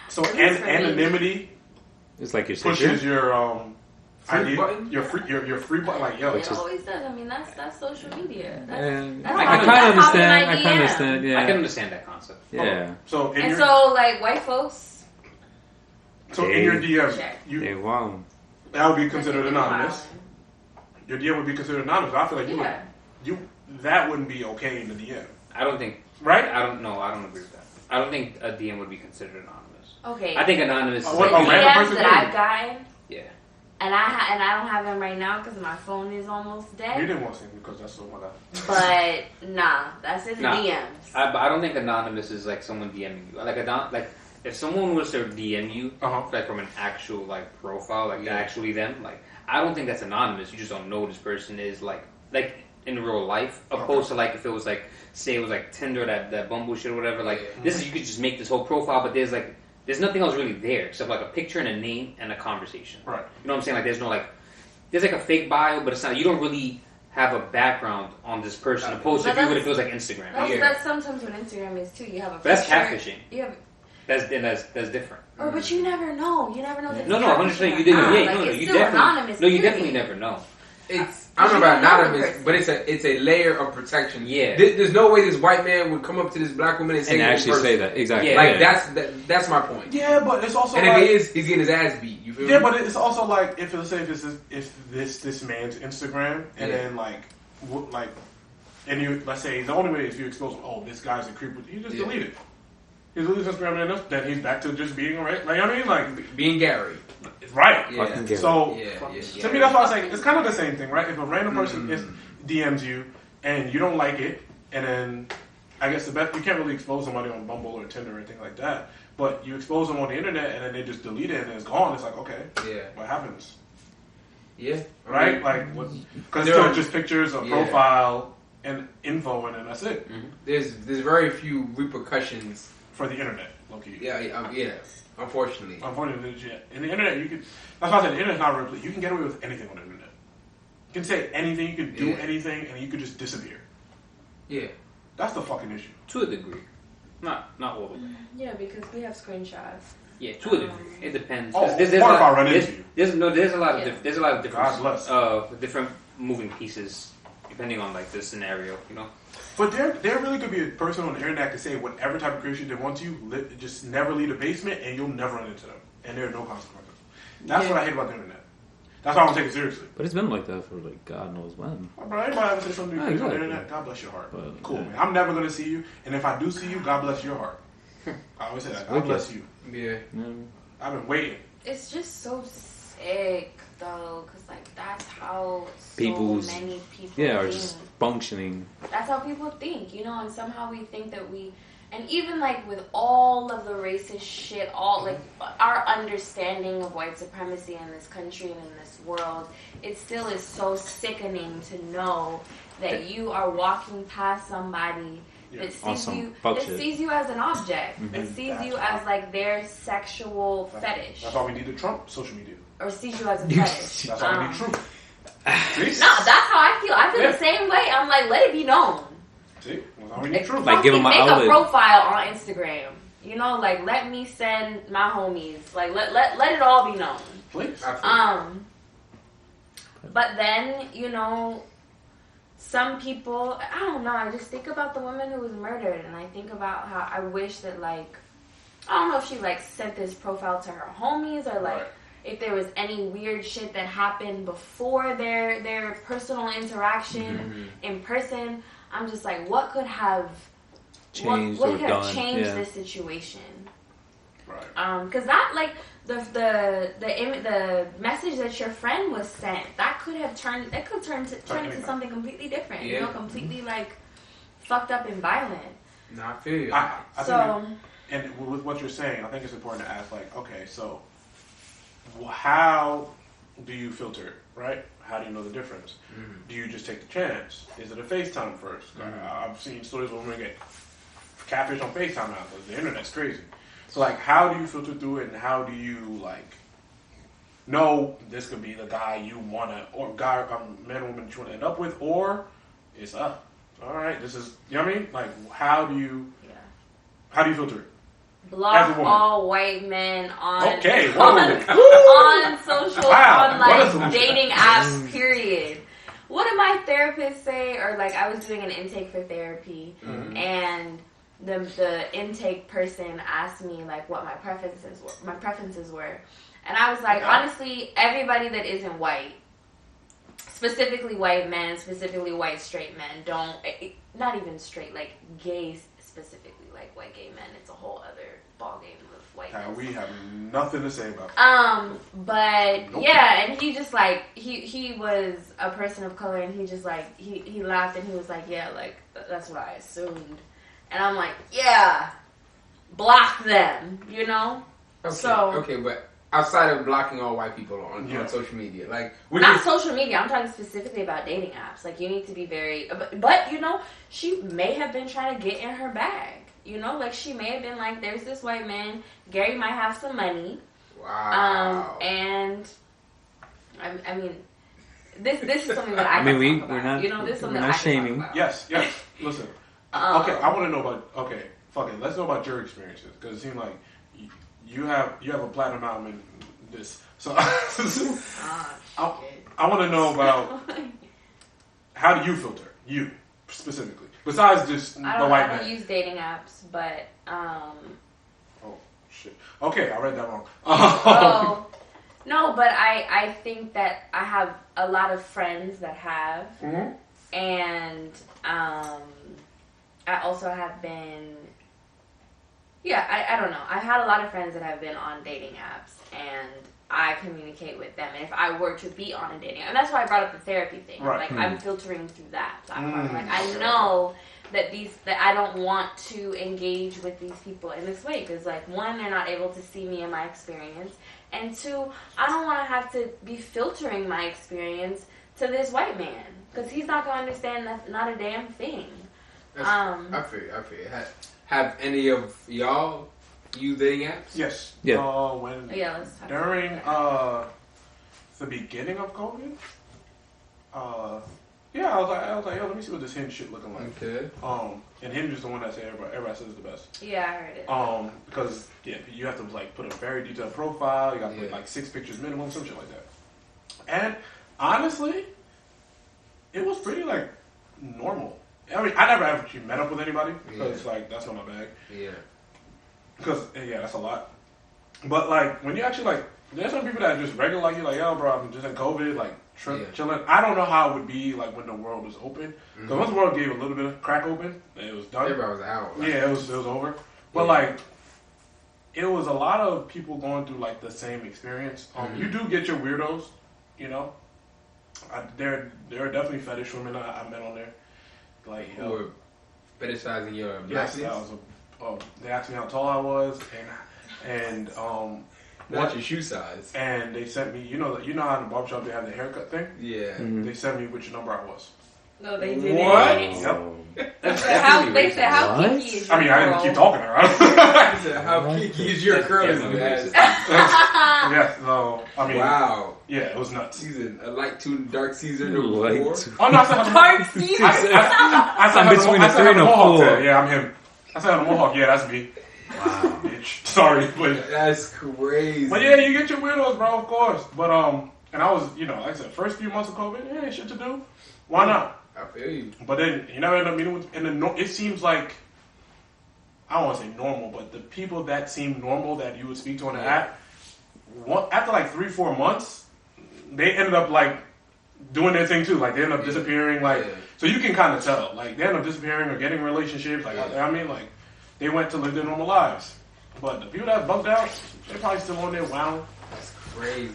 A: So anonymity.
D: It's like your
A: pushes your
B: free
A: idea,
B: button?
A: your free button, like yo.
C: It always does. I mean, that's social media.
D: I kind of understand. Yeah,
E: I can understand that concept.
D: Yeah.
A: So
C: like white folks.
A: So in your DM, that would be considered anonymous. Your DM would be considered anonymous. I feel like that wouldn't be okay in the DM.
E: I don't think.
A: Right?
E: I don't agree with that. I don't think a DM would be considered anonymous.
C: Okay.
E: I think anonymous.
C: The
E: is
C: DMs that I've gotten.
E: Yeah.
C: And I don't have them right now because my phone is almost dead.
A: You didn't want to see me because that's the one
C: But nah, that's just DMs.
E: I don't think anonymous is like someone DMing you. Like if someone was to DM you, like from an actual like profile, like actually them, like I don't think that's anonymous. You just don't know who this person is like in real life, opposed to like if it was like say it was like Tinder, that Bumble shit or whatever. Like this is you could just make this whole profile, but there's nothing else really there except like a picture and a name and a conversation.
A: Right.
E: You know what I'm saying? Like there's like a fake bio, but it's not. You don't really have a background on this person opposed to if it feels like Instagram.
C: That's sometimes what Instagram is too. You have a picture.
E: But that's catfishing.
C: You have.
E: That's different.
C: But you never know. You never know.
E: No, 100%. You didn't. You definitely never know.
B: I don't know about anonymous, but it's a layer of protection.
E: Yeah.
B: There's no way this white man would come up to this black woman and
D: actually say that. Exactly.
B: Yeah. Like that's my point.
A: Yeah, but it's also
B: and
A: like,
B: if he is, he's getting his ass beat. You feel me?
A: Yeah, but it's also like if this man's Instagram and then and you let's say the only way is you expose this guy's a creep, you just delete it. He deletes Instagram enough, then he's back to just being right. Like I mean, like
B: being Gary.
A: Right.
B: Yeah.
A: So to me, that's why I say it's kind of the same thing, right? If a random person DMs you and you don't like it, and then I guess you can't really expose somebody on Bumble or Tinder or anything like that, but you expose them on the internet and then they just delete it and it's gone. It's like what happens?
B: Yeah.
A: Right. Like because it's still just pictures, a profile, and info, and then that's it.
B: Mm-hmm. There's very few repercussions
A: for the internet. Low-key.
B: Yeah. Unfortunately,
A: in the internet, you can. That's why I said the internet's not real. You can get away with anything on the internet. You can say anything, you can do anything, and you could just disappear.
B: Yeah,
A: that's the fucking issue.
E: To a degree, not all the way.
C: Yeah, because we have screenshots.
E: Yeah, to a degree, it depends.
A: There's a lot
E: of different different moving pieces depending on like the scenario, you know.
A: But there really could be a person on the internet that can say whatever type of creation they want to you, just never leave the basement, and you'll never run into them, and there are no consequences. That's what I hate about the internet. That's why I don't take it seriously.
D: But it's been like that for like God knows when.
A: Bro, anybody ever say something crazy on the internet? God bless your heart. But, cool, man. I'm never gonna see you, and if I do see you, God bless your heart. I always say that. God bless you.
B: Yeah.
A: I've been waiting.
C: It's just so sick, though, because like that's how many people
D: are just functioning.
C: That's how people think, you know, and somehow we think that and even like with all of the racist shit, like our understanding of white supremacy in this country and in this world, it still is so sickening to know that you are walking past somebody that sees you as an object, that sees you as like their sexual fetish.
A: That's why we need the Trump social media.
C: Or sees you as a fetish.
A: That's why we need truth.
C: No, that's how I feel. I feel the same way. I'm like, let it be known.
A: See, that's why we need truth.
D: Like, give them
C: make a profile on Instagram. You know, like let me send my homies. Like let it all be known.
A: Please.
C: But then, you know, some people, I don't know, I just think about the woman who was murdered, and I think about how I wish that, like, I don't know if she, like, sent this profile to her homies, or, like, if there was any weird shit that happened before their personal interaction in person. I'm just like, what could have changed this situation? Right. Because that, like, the message that your friend was sent, that could have turn into something completely different. You know, completely like fucked up and violent.
B: No, I feel you.
A: I think, and with what you're saying, I think it's important to ask, like, okay, so how do you filter it, right? How do you know the difference? Do you just take the chance? Is it a FaceTime first? I've seen stories where women get catfish on FaceTime now because the internet's crazy. So, like, how do you filter through it, and how do you, like, know this could be the guy you want to, or guy, man or woman that you want to end up with, or it's up. All right, this is, you know what I mean? Like, how do you filter it?
C: Block all white men on on social, on like dating apps, period. What did my therapist say? Or like, I was doing an intake for therapy, and the intake person asked me like what my preferences were, and I was like, honestly, everybody that isn't white, specifically white men, specifically white straight men, not even straight, like gays specifically, like white gay men, it's a whole other ballgame of whiteness.
A: We have nothing to say about
C: that. But yeah, and he just like he was a person of color, and he just like he laughed and he was like, yeah, like that's what I assumed, and I'm like, yeah, block them, you know.
B: Okay, but outside of blocking all white people on social media, like
C: not social media, I'm talking specifically about dating apps. Like you need to be very, but you know, she may have been trying to get in her bag. You know, like she may have been like, there's this white man, Gary might have some money.
B: Wow.
C: And I mean, this is something that I can talk about.
D: We're not,
C: you know, this is something
D: we're
C: that
D: not
C: I can
D: shaming.
C: talk about.
A: Yes. Listen. Okay, I want to know about. Okay, fuck it. Let's know about your experiences because it seems like you have a platinum album in this. So I want to know about how do you filter you specifically besides just the white man.
C: I don't use dating apps, but
A: Oh shit. Okay, I read that wrong.
C: No, but I think that I have a lot of friends that have, and I also have been. Yeah, I don't know. I've had a lot of friends that have been on dating apps, and I communicate with them. And if I were to be on a dating app, and that's why I brought up the therapy thing.
A: Right.
C: Like I'm filtering through that platform. Like I know that I don't want to engage with these people in this way because, like, one, they're not able to see me and my experience, and two, I don't want to have to be filtering my experience to this white man because he's not gonna understand that's not a damn thing.
B: I feel you. Have any of y'all used dating apps?
A: Yes.
D: Yeah.
C: Let's talk
A: during
C: about
A: the beginning of COVID. Yeah, I was like, yo, let me see what this Hinge shit looking like.
B: Okay.
A: And Hinge is the one that everybody says is the best.
C: Yeah, I heard it.
A: Because you have to like put a very detailed profile. You got to put like 6 pictures minimum, some shit like that. And honestly, it was pretty like normal. I mean, I never actually met up with anybody because like that's not my bag.
B: Yeah.
A: Because that's a lot. But like when you actually like, there's some people that are just regular like you, like, yo, bro, I'm just in COVID, like chilling. I don't know how it would be like when the world was open. Because once the world gave a little bit of crack open, it was done.
B: Everybody was out. Like,
A: it was over. But like, it was a lot of people going through like the same experience. You do get your weirdos, you know. There are definitely fetish women I met on there. Like,
B: who were fetishizing your
A: blackness? Yes, they asked me how tall I was, and
B: not your shoe size.
A: And they sent me, you know how in the barbershop they have the haircut thing?
B: Yeah.
A: They sent me which number I was.
C: No, they didn't.
B: What?
A: Yep.
C: They said how kinky is your
A: I mean, I didn't keep talking to her.
B: They said how kinky is your girl?
A: Yeah, no, I mean,
B: wow.
A: Yeah, it was nuts.
B: Season, a light to dark Caesar.
A: Oh no, I said dark
C: Caesar.
A: I said
D: between a 3 and a 4.
A: Yeah, I'm him. I said on the Mohawk. Yeah, that's me. Wow, bitch. Sorry, but
B: that's crazy.
A: But yeah, you get your weirdos, bro, of course. But and I was, like I said, first few months of COVID, shit to do. Why not?
B: I feel you.
A: But then you never end up meeting with, it seems like, I don't want to say normal, but the people that seem normal that you would speak to on the app, after like 3-4 months, they ended up like doing their thing too. Like they end up disappearing. Like so you can kind of tell. Like they end up disappearing or getting relationships. Like I mean, like they went to live their normal lives. But the people that bugged out, they're probably still on there wilding.
B: That's crazy.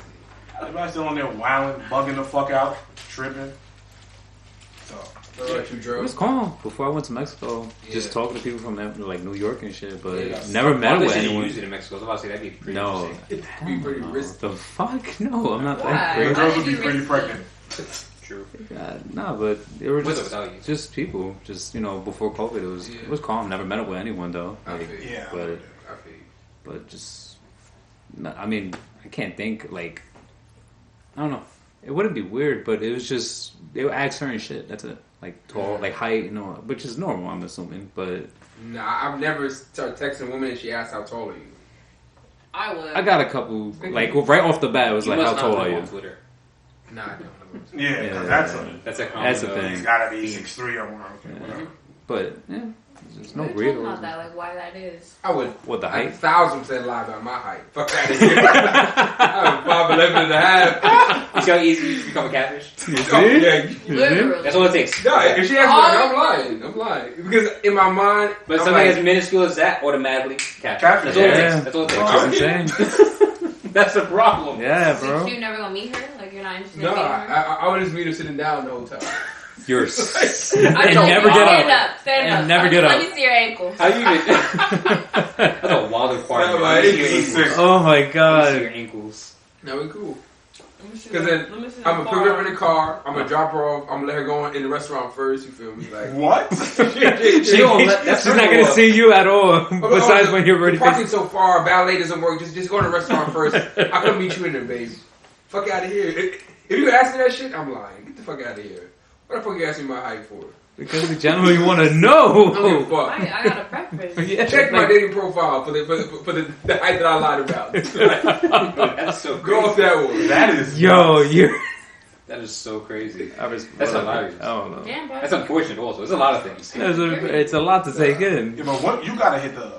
A: They're probably still on there wilding, bugging the fuck out, tripping. So.
D: It was calm before I went to Mexico. Just talking to people from like New York and shit, but never met with anyone.
E: Use it in Mexico. I was about to say that'd be pretty.
D: No,
E: it'd
B: be pretty risky.
D: The fuck? No, I'm not that
A: crazy.
D: crazy.
A: Girls would be pretty pregnant.
E: True.
D: Nah, but they were just people. Just before COVID, it was calm. Never met up with anyone though. Like, but just, I mean, I can't think like, I don't know. It wouldn't be weird, but it was just they would ask certain shit. That's it. Like tall, like height, which is normal, I'm assuming. But
B: nah, I've never started texting a woman and she asked how tall are you.
C: I would.
D: I got a couple, like right off the bat, it was like, how tall are you?
E: Twitter.
B: Nah, I don't.
A: Yeah, that's a
D: thing.
A: It's gotta be 6'3" or more. Okay, whatever.
D: But There's no
C: We're
D: real
C: talking about
D: reason.
C: that, like why that is.
B: I would.
D: What, the
B: like,
D: height?
B: 1,000% lie about my height. Fuck out of here. I'm 5'11 and a half.
E: You see how easy it is to become a catfish?
D: You see?
B: Oh, yeah.
C: Literally.
E: That's all it takes.
B: No, if she asks me, I'm lying. Because in my mind,
E: But
B: I'm
E: something
B: like,
E: as minuscule as that, automatically catfish.
A: Catfish,
E: That's all it
D: yeah.
E: takes. That's all it takes.
D: That's insane.
E: That's the problem.
D: Yeah,
C: So
D: bro.
C: you never gonna meet her? Like you're not interested
B: no,
C: in meeting her?
B: I would just meet her sitting down the whole time.
D: You're
C: I'm
D: and
C: like,
D: never get
C: stand
D: up.
C: up. Stand
D: And
C: up.
D: never get
C: Let
D: up.
C: me see your ankles.
E: How you even? That's a wild requirement.
B: No,
E: Let me see your
B: it's
E: ankles.
D: Oh my
E: Let me see your
D: god.
E: ankles.
B: No, we cool.
C: Let me see
B: Because
C: your-
B: then
C: let me see
B: I'm
C: your
B: gonna pick her up
C: bar.
B: in the car. I'm gonna drop her off. I'm gonna let her go in the restaurant first. You feel me? Like
A: What?
D: She's
E: don't let- that's
D: not
E: her
D: gonna
E: fault.
D: see you at all. Besides when you're ready
B: the parking
D: to.
B: so far, valet doesn't work. Just go to the restaurant first. I'll come meet you in there, baby. Fuck out of here. If you ask me that shit, I'm lying. Get the fuck out of here. What the fuck you asking my height for?
D: Because the gentleman you want to
B: I don't
D: know.
B: give a fuck.
C: I got a preference.
D: Yeah,
B: Check my
D: like-
B: dating profile for the height that I lied about.
E: That's so
B: Go
E: crazy.
B: off that one.
A: That is
D: Yo,
A: nuts.
D: you're.
E: That is so crazy.
D: That's
E: hilarious.
D: I don't know.
C: Damn, bro.
E: That's unfortunate also. There's a lot of things.
D: It's a lot to take in.
A: Yeah, but what you gotta hit the.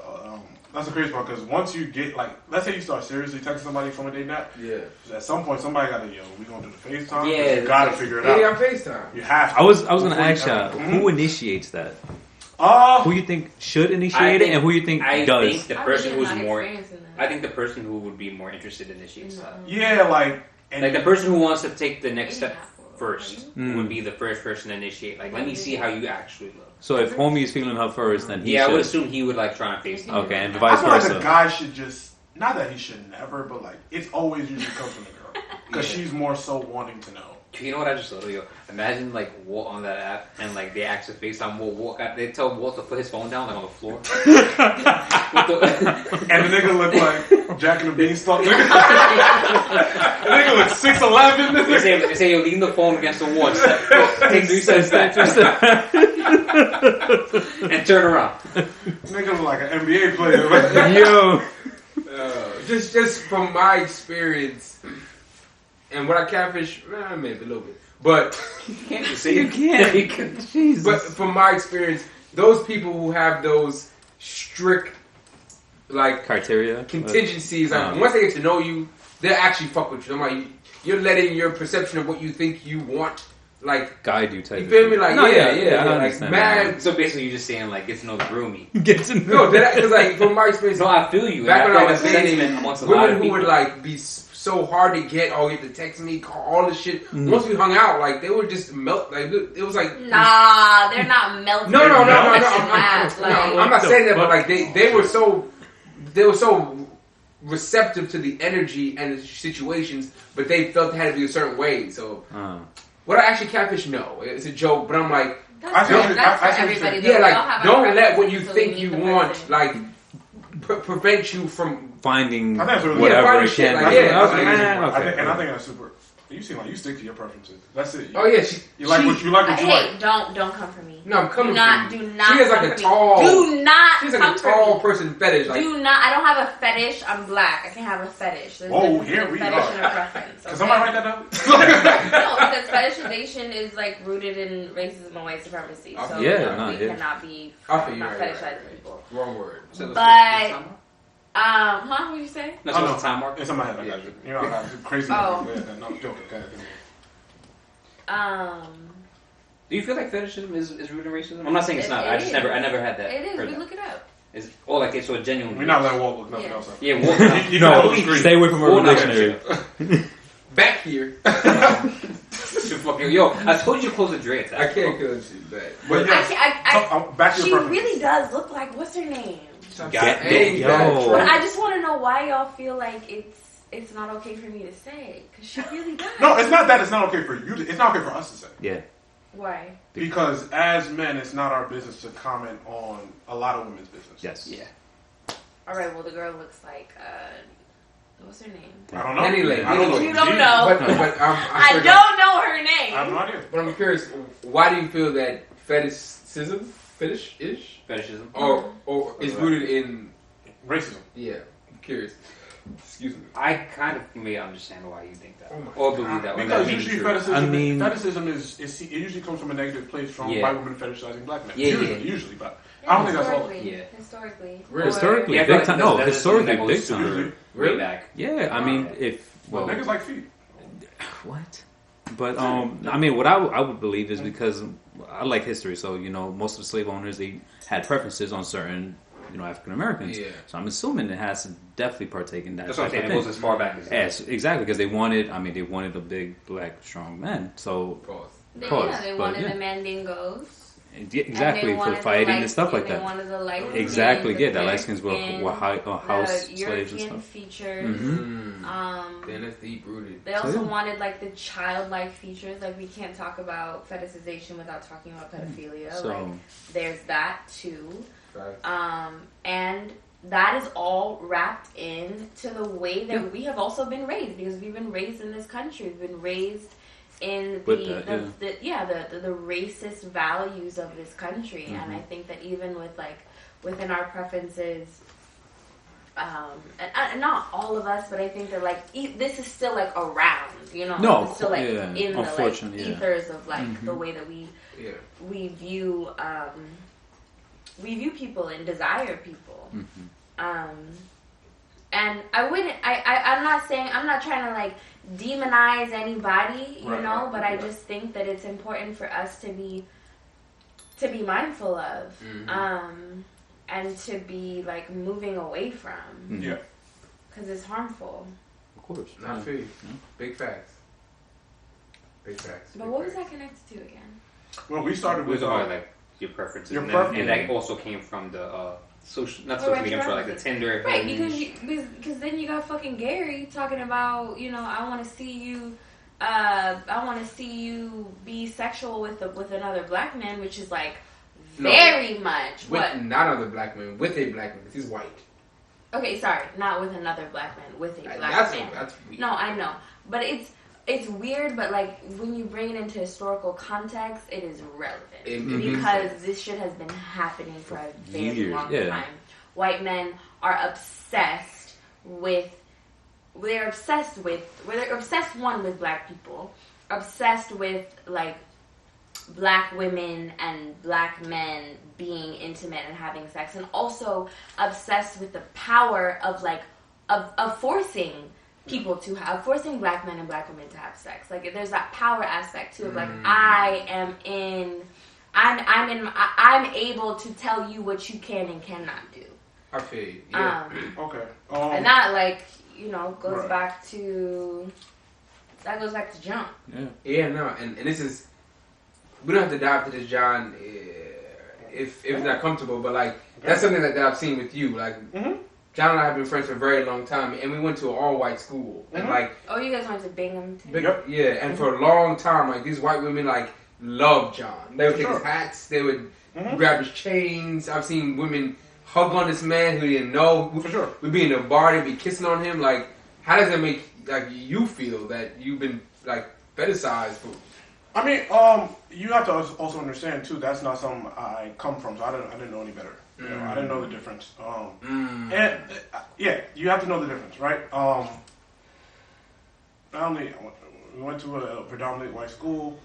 A: That's the crazy part because once you get like, let's say you start seriously texting somebody from a date app.
B: Yeah.
A: At some point, somebody gotta we gonna do the FaceTime.
E: Yeah,
A: you gotta figure it
B: Yeah,
A: out.
B: I'm FaceTime.
A: You have to.
D: I was gonna
A: Before you
D: ask y'all,
A: ever-
D: who initiates that? Who you think should
E: I
D: initiate it,
E: think-
D: and who you think
E: I
D: does?
E: think the
C: I
E: person
C: really
E: who's
C: am not
E: more.
C: experienced in that.
E: I think the person who would be more interested initiates that.
A: Yeah, like and
E: Like the person who wants to take the next step
C: Yeah.
E: first
D: Mm.
E: would be the first person to initiate. Like, let me see how you actually look.
D: So if homie is feeling her first, then he
E: Yeah, I would
D: should.
E: assume he would like try and face them.
D: Okay, and
A: I
D: vice
A: feel like
D: versa.
A: the guy should just not that he should never, but like it's always usually comes from the girl because
E: Yeah.
A: she's more so wanting to know.
E: You know what I just thought of? Yo, imagine like Walt on that app and like they ask to FaceTime Walt. They tell Walt to put his phone down like on the floor.
A: And the nigga look like Jack and the Beanstalk. The nigga look 6'11".
E: They say you lean the phone against the wall, take 3 steps back, and turn around.
A: Nigga look like an NBA player.
D: Yo,
B: Just from my experience, and what I catfish, maybe a little bit, but
E: You can't just say
D: you can't.
E: You can.
D: Jesus.
B: but from my experience, those people who have those strict like
D: Criteria.
B: contingencies, like, once they get to know you, they'll actually fuck with you. I'm like, you're letting your perception of what you think you want, like,
D: Guide you type.
B: you
D: of
B: feel
D: thing.
B: me? Like,
D: No,
B: yeah,
D: I
B: like,
D: understand
B: mad.
E: So basically, you're just saying like get to know the real me.
D: Get to know.
B: No, because like from my experience,
E: No, I feel you.
B: back
E: And
B: when I
E: feel
B: was
E: that's a
B: dating,
E: sentiment amongst a lot
B: women
E: of
B: who
E: people.
B: would like be so hard to get, or get to text me, call all this shit.
D: Mm.
B: Once we hung out, like they would just melt. Like it was like
C: Nah, they're not melting.
B: No.
C: They're
B: I'm
C: not.
B: not saying that, but like they were so receptive to the energy and the situations, but they felt it had to be a certain way. So what I actually catfish? No, it's a joke, but I'm like,
C: That's
A: I
C: for
A: think-
C: everybody.
B: yeah,
C: though. We all
B: like
C: have
B: don't
C: our
B: let what you
C: preferences, so
B: think
C: we
B: you
C: meet the
B: want
C: person.
B: like prevent you from.
D: Finding
A: I think that's really
D: whatever
B: finding
D: it
B: shit,
D: can.
B: like,
D: be.
B: yeah,
D: I was
B: like,
D: like,
A: I think that's super. You seem like you stick to your preferences. That's it.
B: Oh yeah,
A: You like what you like. What you
C: Hey,
A: like.
C: don't come for me.
B: No, I'm coming
C: Do not,
B: for you.
C: do not.
B: She is like
C: come
B: a
C: for
B: tall.
C: Me. Do not.
B: She's like
C: come
B: a
C: for
B: tall
C: me.
B: person fetish. Like
C: Do not. I don't have a fetish. I'm black. I can't have a fetish. There's
A: Whoa,
C: difference
A: here
C: between
A: we
C: fetish
A: are.
C: and a preference.
A: Can
C: Okay?
A: somebody write that down?
C: No, because fetishization is like rooted in racism and white supremacy. So
D: Yeah,
C: no,
D: no,
C: we
D: yeah.
C: cannot be
B: I feel you,
C: not
B: right,
C: fetishizing
B: right.
C: people.
B: wrong word.
C: But what did you say?
E: No,
A: Oh,
E: so
A: no.
E: what's the time mark?
A: It's in my head. I got you. You know, I got crazy.
C: Oh.
A: Yeah, no, I'm joking. Okay.
E: Do you feel like fetishism is rooted in racism? I'm not saying it's not. I just never had that.
C: It is.
E: heard
C: We
E: that.
C: look it up.
E: It's like it's so genuine.
A: We're not letting Walt look nothing
C: Yeah.
A: else up.
E: Yeah, Walt.
A: You
D: No,
A: know, street.
D: stay away from
E: Well,
D: Urban
E: not
D: Dictionary.
B: Back here.
E: Yo, I told you to close the dreads.
B: I can't kill you back.
A: But yeah, back to
C: She
A: your preferences.
C: really does look like what's her name?
B: Hey,
D: yo.
C: But I just want to know why y'all feel like it's not okay for me to say, because she really does.
A: No, it's not that it's not okay for you. It's not okay for us to say.
D: Yeah.
C: Why?
A: Because as men, it's not our business to comment on a lot of women's business.
D: Yes.
E: Yeah.
C: All right. Well, the girl looks like what's her name?
A: I don't know.
B: Any lady.
A: I don't know.
C: You don't know.
B: But
C: I don't know her
A: I
C: name.
A: have no idea.
B: But I'm curious, why do you feel that fetish-ish,
E: Fetishism.
B: or is rooted in?
A: Racism.
B: Yeah, I'm curious. Excuse me.
E: I kind of may understand why you think that,
B: Oh my
E: or believe that. Or
A: Because
E: that may be
A: usually
E: true.
A: fetishism is it usually comes from a negative place from
E: Yeah.
A: white women fetishizing black men.
E: Yeah,
A: usually,
E: yeah.
A: usually, but I don't think that's all.
C: Yeah. Historically.
B: Really?
D: Historically,
E: Yeah,
D: big time. No,
E: that's
D: historically,
E: something that
D: big
E: goes
D: time.
E: Way back.
D: Yeah, I mean,
A: Well, niggas like feet.
D: What? But I mean, what I would believe is because I like history, so most of the slave owners, they had preferences on certain African Americans. Yeah. So I'm assuming it has to definitely partake in that.
E: That's what I'm saying. It goes as far back as
D: yes, exactly, because they wanted a big black strong man. So
C: they wanted the mandingos.
D: Yeah, exactly, for fighting and stuff like that.
C: They wanted the light skins.
D: Exactly, yeah, the light skins were house slaves and stuff.
C: Features.
B: Then it's deep rooted.
C: They also wanted like the childlike features. Like we can't talk about fetishization without talking about pedophilia. So, like there's that too. Right. And that is all wrapped into the way that we have also been raised, because we've been raised in this country. We've been raised in the racist values of this country, and I think that even with like within our preferences, and not all of us, but I think that like this is still like around,
D: no,
C: it's still like in the like ethers of like the way that we view people and desire people. And I'm not trying to like demonize anybody, but I just think that it's important for us to be mindful of, and to be like moving away from, because it's harmful.
D: Of course,
B: not for you. Big facts. Big facts.
C: But what was that connected to again?
A: Well, we started with
E: like your preferences, and that also came from the social media, I'm sure, like the Tinder,
C: right? Because then you got fucking Gary talking about, I want to see you be sexual with another black man, which is like very much
B: with not other black men, with a black man, because he's white.
C: Okay, sorry, not with another black man, with a black man.
B: That's weird.
C: No, I know, but it's weird, but like when you bring it into historical context, it is relevant because this shit has been happening for a very long time. White men are obsessed with with black people, obsessed with like black women and black men being intimate and having sex, and also obsessed with the power of like of forcing people to have, forcing black men and black women to have sex. Like there's that power aspect too of like I'm able to tell you what you can and cannot do.
B: I feel you. Yeah.
A: Okay.
C: And that like goes back to jump.
B: Yeah. No. And this is, we don't have to dive into this, John, if it's not comfortable. But like that's something that I've seen with you. Like John and I have been friends for a very long time, and we went to an all-white school. And like,
C: you guys went to Bingham too?
B: Yeah, and for a long time, like these white women like loved John. They would take his hats, they would grab his chains. I've seen women hug on this man who didn't know. We'd be in a bar, they'd be kissing on him. Like, how does that make like you feel that you've been like fetishized for?
A: I mean, you have to also understand too. That's not something I come from, so I didn't know any better. I didn't know the difference. And you have to know the difference, right? We went to a predominantly white school.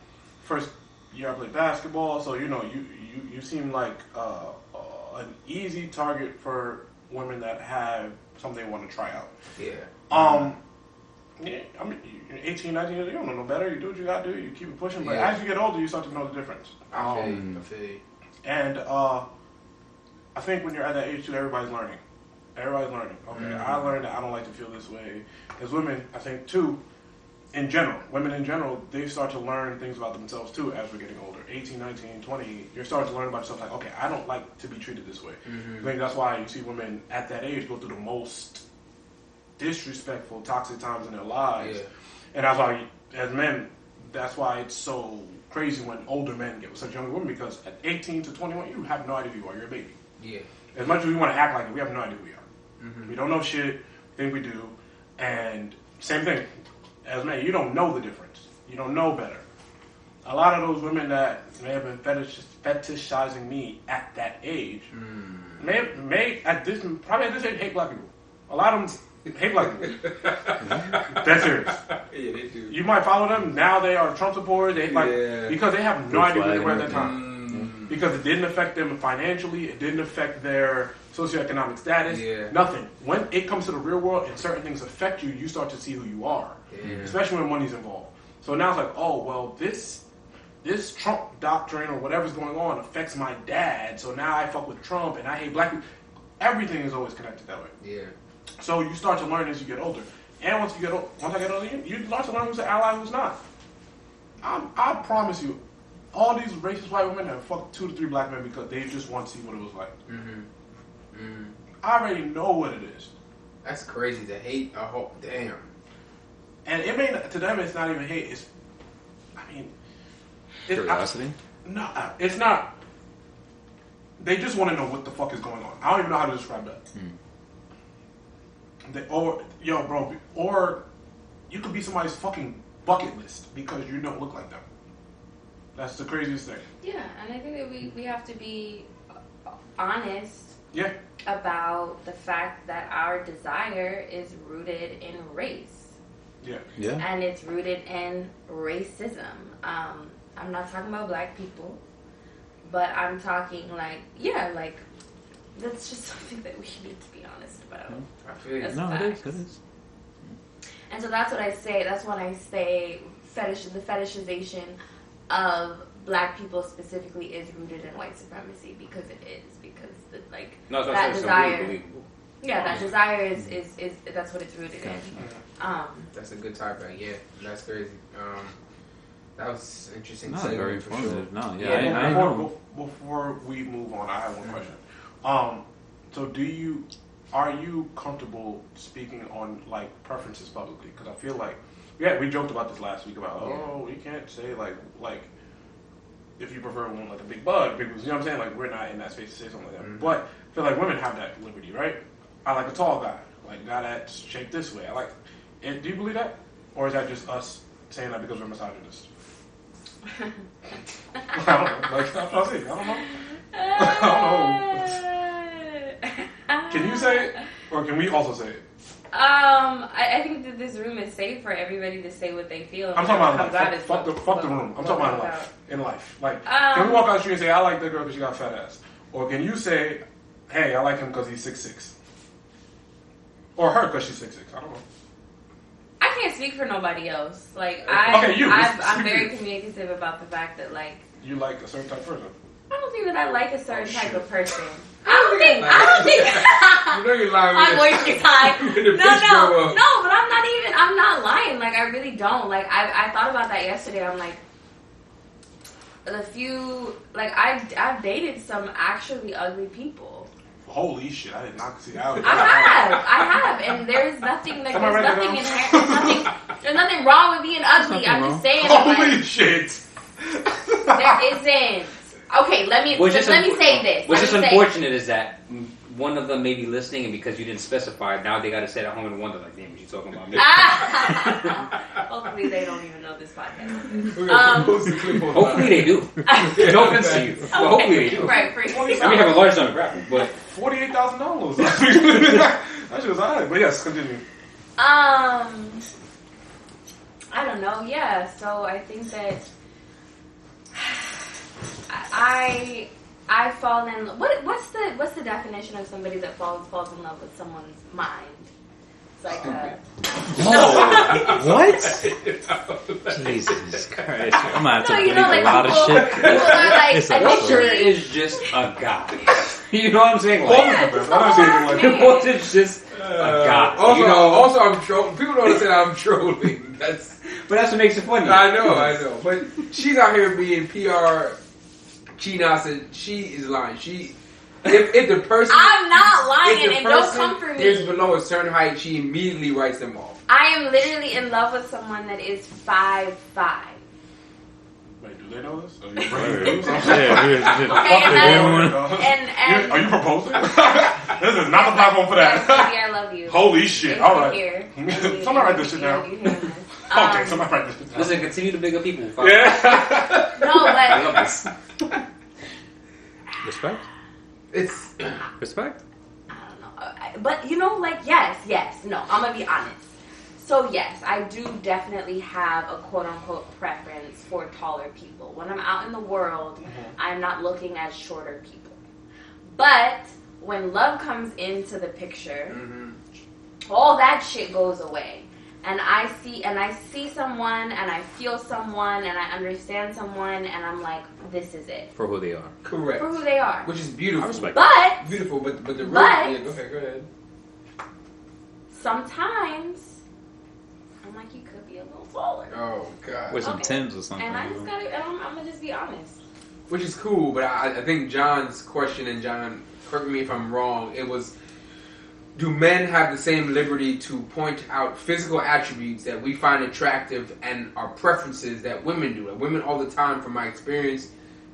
A: First year I played basketball, so you seem like an easy target for women that have something they want to try out. Yeah, I mean, you're 18, 19 years old, you don't know no better. You do what you got to do. You keep it pushing. But as you get older, you start to know the difference. And I think when you're at that age too, everybody's learning. Okay, I learned that I don't like to feel this way. As women, I think too, women in general, they start to learn things about themselves too as we're getting older. 18, 19, 20, you're starting to learn about yourself like, okay, I don't like to be treated this way. I think that's why you see women at that age go through the most disrespectful, toxic times in their lives. And that's why, as men, that's why it's so crazy when older men get with such younger women, because at 18 to 21, you have no idea who you are. You're a baby. As much as we want to act like it, we have no idea who we are. We don't know shit, think we do. And same thing, as men, you don't know the difference. You don't know better. A lot of those women that may have been fetishizing me at that age may probably at this age hate black people. A lot of them hate black people. That's serious.
B: Yeah, they do.
A: You might follow them. Now they are Trump supporters. They because they have no idea who they were at that time. because it didn't affect them financially. It didn't affect their socioeconomic status. Nothing. When it comes to the real world and certain things affect you, you start to see who you are, especially when money's involved. So now it's like, oh well, this Trump doctrine or whatever's going on affects my dad. So now I fuck with Trump and I hate black people. Everything is always connected that way.
B: Yeah.
A: So you start to learn as you get older, and once I get older, you learn to learn who's an ally, who's not. I promise you, all these racist white women have fucked 2 to 3 black men because they just want to see what it was like. I already know what it is.
B: That's crazy to hate a whole damn.
A: And it may to them it's not even hate. It's, I mean,
D: curiosity.
A: No, it's not. They just want to know what the fuck is going on. I don't even know how to describe that. Or you could be somebody's fucking bucket list because you don't look like them. That's the craziest thing.
C: Yeah, and I think that we have to be honest about the fact that our desire is rooted in race.
A: Yeah.
C: And it's rooted in racism. I'm not talking about black people, but I'm talking like that's just something that we need to be honest about.
B: I feel you.
D: No, it is.
C: And so that's what I say. That's when I say the fetishization of black people specifically is rooted in white supremacy, because it is, because that desire. Yeah, that desire is that's what it's rooted in.
B: That's a good topic. Yeah, that's crazy. That was interesting.
D: No, very informative. Sure. No,
A: I know. Before we move on, I have one question. So are you comfortable speaking on like preferences publicly? Because I feel like we joked about this last week about we can't say like if you prefer one like a big bug, big, you know what I'm saying? Like we're not in that space to say something like that. But I feel like women have that liberty, right? I like a tall guy, like a guy that's shaped this way. And do you believe that, or is that just us saying that because we're misogynists? I don't know. Like I'm trying to say, I don't know. Can you say it, or can we also say it?
C: I think that this room is safe for everybody to say what they feel.
A: I'm talking about life. Fuck the room. I'm talking about life. In life. Like, can we walk out the street and say, I like that girl because she got a fat ass? Or can you say, hey, I like him because he's 6'6"? Or her because she's 6'6". I don't know.
C: I can't speak for nobody else. Like, I'm very communicative about the fact that, like...
A: You like a certain type of person?
C: I don't think that I like a certain type of person. I don't think.
B: You know you're lying.
C: My voice is high. No, but I'm not lying. Like, I really don't. Like, I thought about that yesterday. I'm like, I've dated some actually ugly people.
A: Holy shit, I did not see that.
C: I have. And there's nothing, there's nothing wrong with being ugly. I'm just saying.
A: Holy shit.
C: There isn't. Okay, let me say this.
E: What's just unfortunate is that one of them may be listening, and because you didn't specify, now they got to sit at home and wonder, like, damn, what you talking about me?
C: Hopefully they don't even know this podcast.
E: Hopefully they do. No offense to you, but hopefully they do.
C: Right,
E: I mean, have a large demographic, but
A: $48,000. That shit was alright, but yes, continue.
C: I don't know. Yeah, so I think that I fall in. What's the definition of somebody that falls in love with someone's mind? It's like
D: what? Jesus Christ! I'm gonna have to believe a lot of shit.
C: People are like,
E: Walter is just a guy. You know what I'm saying? Walter is just a guy.
B: Also, I'm trolling. People don't understand I'm trolling.
E: But that's what makes it funny.
B: I know. But she's out here being PR. Chinasa, she is lying. If the person,
C: I'm not lying, and don't come for me.
B: Is below a certain height, she immediately writes them off.
C: I am literally in love with someone that is 5'5".
A: Wait, do they know this? Are you proposing? This is not the platform for that.
C: Baby, I love you.
A: Holy shit! All right, somebody write this shit down.
C: Okay,
A: somebody write this shit down.
E: Listen, continue to bigger people.
C: Yeah. No, but
E: I love this.
D: Respect.
B: It's
D: respect.
C: I don't know, but yes. No, I'm gonna be honest. So yes, I do definitely have a quote-unquote preference for taller people. When I'm out in the world, I'm not looking at shorter people. But when love comes into the picture, all that shit goes away. And I see someone, and I feel someone, and I understand someone, and I'm like, this is it.
D: For who they are.
B: Correct.
C: For who they are.
B: Which is beautiful.
C: But
B: beautiful, but the real...
C: But...
B: Yeah, go ahead.
C: Sometimes... I'm like, you could be a little taller.
B: Oh, God.
D: With some Timbs or something.
C: And I just gotta, I'm gonna just be honest.
B: Which is cool, but I think John's question, and John, correct me if I'm wrong, it was, do men have the same liberty to point out physical attributes that we find attractive and our preferences that women do? Like, women all the time, from my experience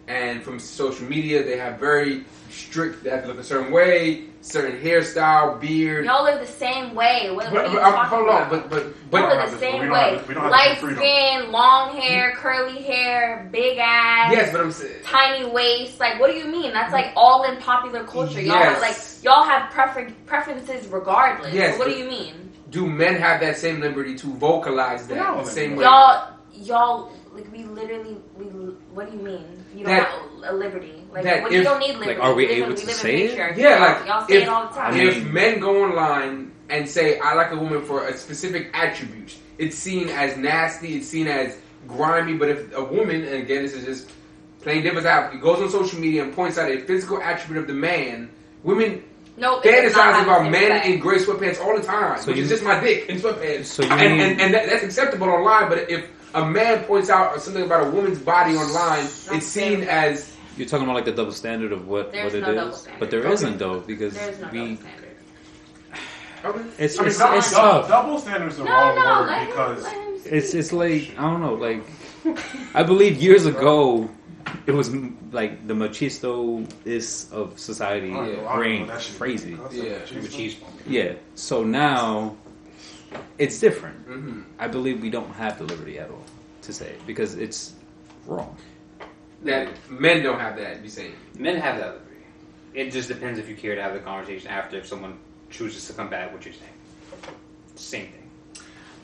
B: and from social media, they have very strict, they have to look a certain way, certain hairstyle, beard.
C: Y'all live the same way. What are you talking about?
B: Y'all
C: live the same way. Light skin, long hair, curly hair, big ass.
B: Yes, but I'm saying
C: tiny waist. Like, what do you mean? That's like all in popular culture.
B: Yes.
C: Y'all have preferences regardless.
B: Yes,
C: so what do you mean?
B: Do men have that same liberty to vocalize that the same way?
C: Y'all. Like, we what do you mean? You don't have a liberty. Like, you don't need liberty.
D: Like, are we able to say it?
B: Yeah, like,
C: y'all say it all the time.
B: If men go online and say, I like a woman for a specific attribute, it's seen as nasty, it's seen as grimy, but if a woman, and again, this is just plain devil's advocate, goes on social media and points out a physical attribute of the man, women fantasize about men in gray sweatpants all the time, which is just my dick in sweatpants.
D: So
B: and that's acceptable online, but if a man points out something about a woman's body online, it's seen as...
D: You're talking about like the double standard of what it is? But there isn't, though, because
C: there's no double standard.
B: Okay.
D: It's tough.
A: Double standards are the wrong word because...
D: It's like, I don't know, like... I believe years ago, it was like the machisto-ist of society reigned crazy. Yeah. So now... It's different. Mm-hmm. I believe we don't have the liberty at all to say it because it's wrong.
B: That men don't have that, you're saying?
E: Men have that liberty. It just depends if you care to have the conversation after, if someone chooses to come back what you're saying. Same thing.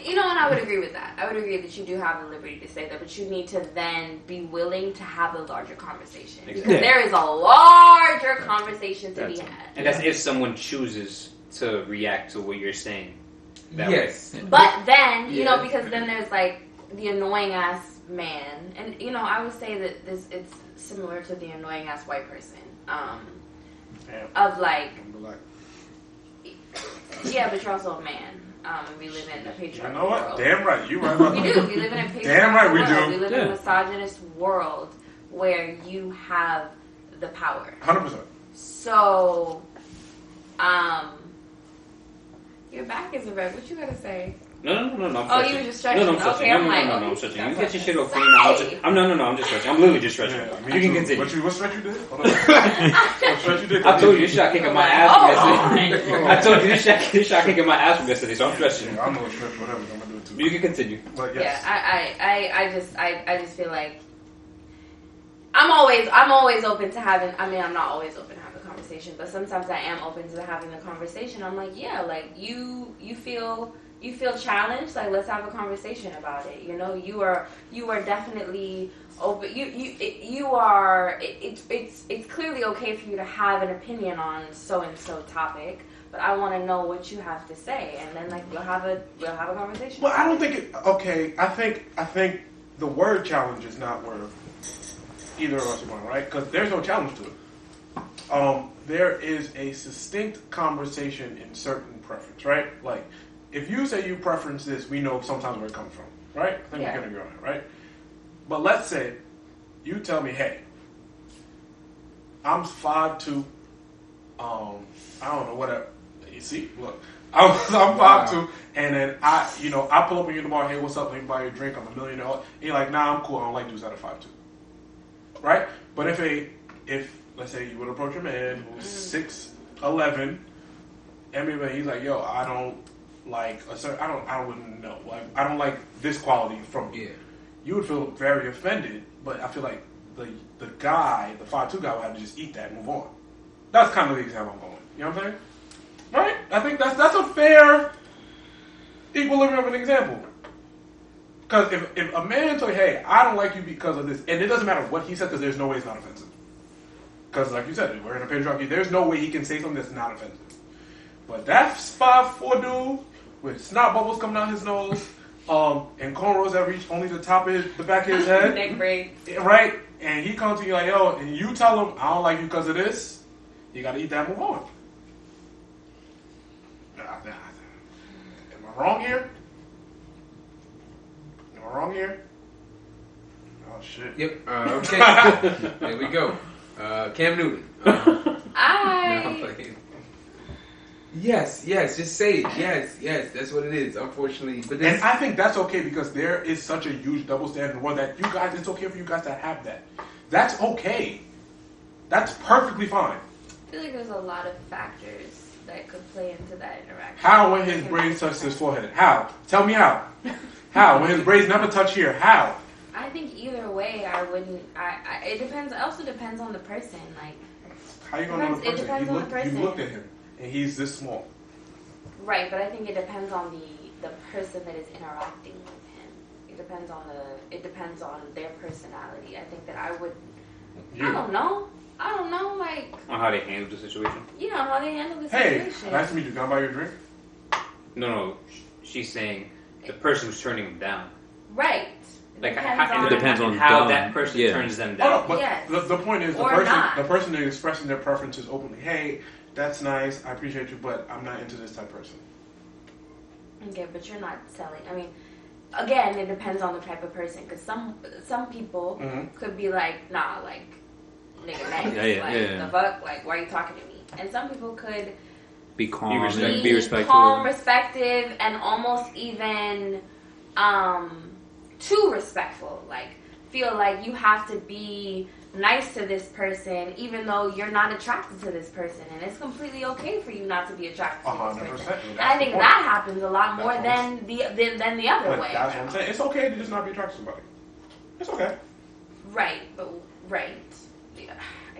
C: You know, and I would agree with that. I would agree that you do have the liberty to say that, but you need to then be willing to have a larger conversation. Because there is a larger conversation to be had.
E: And that's if someone chooses to react to what you're saying.
B: Yes.
C: But then, you know, because then there's like the annoying ass man. And, you know, I would say that it's similar to the annoying ass white person. Of like... Yeah, but you're also a man. And we live in a patriarchal world. You know what?
A: World. Damn right. You right about that.
C: We do. We live in a patriarchal
A: Damn right we
C: world.
A: do.
C: We live in a misogynist world where you have the power.
A: 100%.
C: So, your back isn't red. What you gotta say?
E: No. I'm
C: oh, you were just stretching.
E: No, I'm stretching.
C: Okay,
E: no, I'm stretching. You get your shit off. I'm just stretching. I'm literally just stretching.
A: Yeah,
E: you can continue.
A: What stretch you did? What stretch you did?
E: I told you this shot kicking my ass from yesterday. I told you this shot kicking my ass from yesterday, so I'm stretching.
A: Yeah, I'm gonna stretch whatever. I'm gonna do it too.
E: You can continue.
A: But yes.
C: Yeah, I just feel like I'm always open to having. I mean, I'm not always open to having a conversation, but sometimes I am open to having the conversation. I'm like, yeah, like you feel challenged, like let's have a conversation about it. You know, you are definitely open. You are. It's clearly okay for you to have an opinion on so and so topic, but I want to know what you have to say, and then like we'll have a conversation.
A: Well, I don't think it. Okay, I think the word challenge is not where either of us are going, right? Because there's no challenge to it. There is a distinct conversation in certain preference, right? Like, if you say you preference this, we know sometimes where it comes from, right? I think we can agree on that, right? But let's say you tell me, hey, I'm 5'2", I don't know, whatever. You see, look, I'm 5'2", and then I pull up on you tomorrow, hey, what's up? Let me buy you a drink. I'm $1 million. And you're like, nah, I'm cool. I don't like dudes that are 5'2", right? But if let's say you would approach a man who's 6'11", and maybe he's like, yo, I don't like a certain, I wouldn't know. Like, I don't like this quality from you. You would feel very offended, but I feel like the guy, the 5'2" guy, would have to just eat that and move on. That's kind of the example I'm going. You know what I'm saying? Right? I think that's a fair equilibrium of an example. Because if a man told you, hey, I don't like you because of this, and it doesn't matter what he said, because there's no way it's not offensive. Because like you said, we're in a patriarchy, there's no way he can say something that's not offensive. But that 5'4" dude with snot bubbles coming out his nose, and cornrows that reach only the top of the back of his head.
C: Neck braid.
A: Right? And he comes to you like, yo, and you tell him, I don't like you because of this, you gotta eat that and move on. Am I wrong here? Am I wrong here? Oh, shit.
B: Yep. Okay. There we go. Cam Newton.
C: I...
B: Yes, just say it. Yes, that's what it is, unfortunately. But
A: and I think that's okay because there is such a huge double standard in the world that you guys, it's okay for you guys to have that. That's okay. That's perfectly fine.
C: I feel like there's a lot of factors that could play into that interaction.
A: How when his braids touch his forehead? How? Tell me how. How? When his braids never touch here? How?
C: I think either way, I wouldn't. It depends. It also depends on the person. Like,
A: how you gonna know the person?
C: It depends on the person.
A: You looked at him, and he's this small.
C: Right, but I think it depends on the person that is interacting with him. It depends on their personality. I think that I would. I don't know. Like
E: on how they handle the situation.
C: Yeah, how they handle the
A: situation.
C: Hey,
A: nice to meet you. Can I buy you a drink?
E: No. She's saying the person who's turning them down.
C: Right.
E: Like
D: it depends on
E: how that person turns them down.
A: Oh, but
C: yes.
A: the point is the person is expressing their preferences openly. Hey, that's nice. I appreciate you, but I'm not into this type of person.
C: Okay, but you're not selling. I mean, again, it depends on the type of person. Because some people could be like, nah, like, nigga, nice. The fuck? Like, why are you talking to me? And some people could
D: be calm,
C: be respectful. Calm, respective, and almost even too respectful. Like, feel like you have to be nice to this person even though you're not attracted to this person, and it's completely okay for you not to be attracted to this person. And I think that happens a lot more than the other way.
A: That's what I'm saying. It's okay to just not be attracted to somebody. It's okay.
C: Right.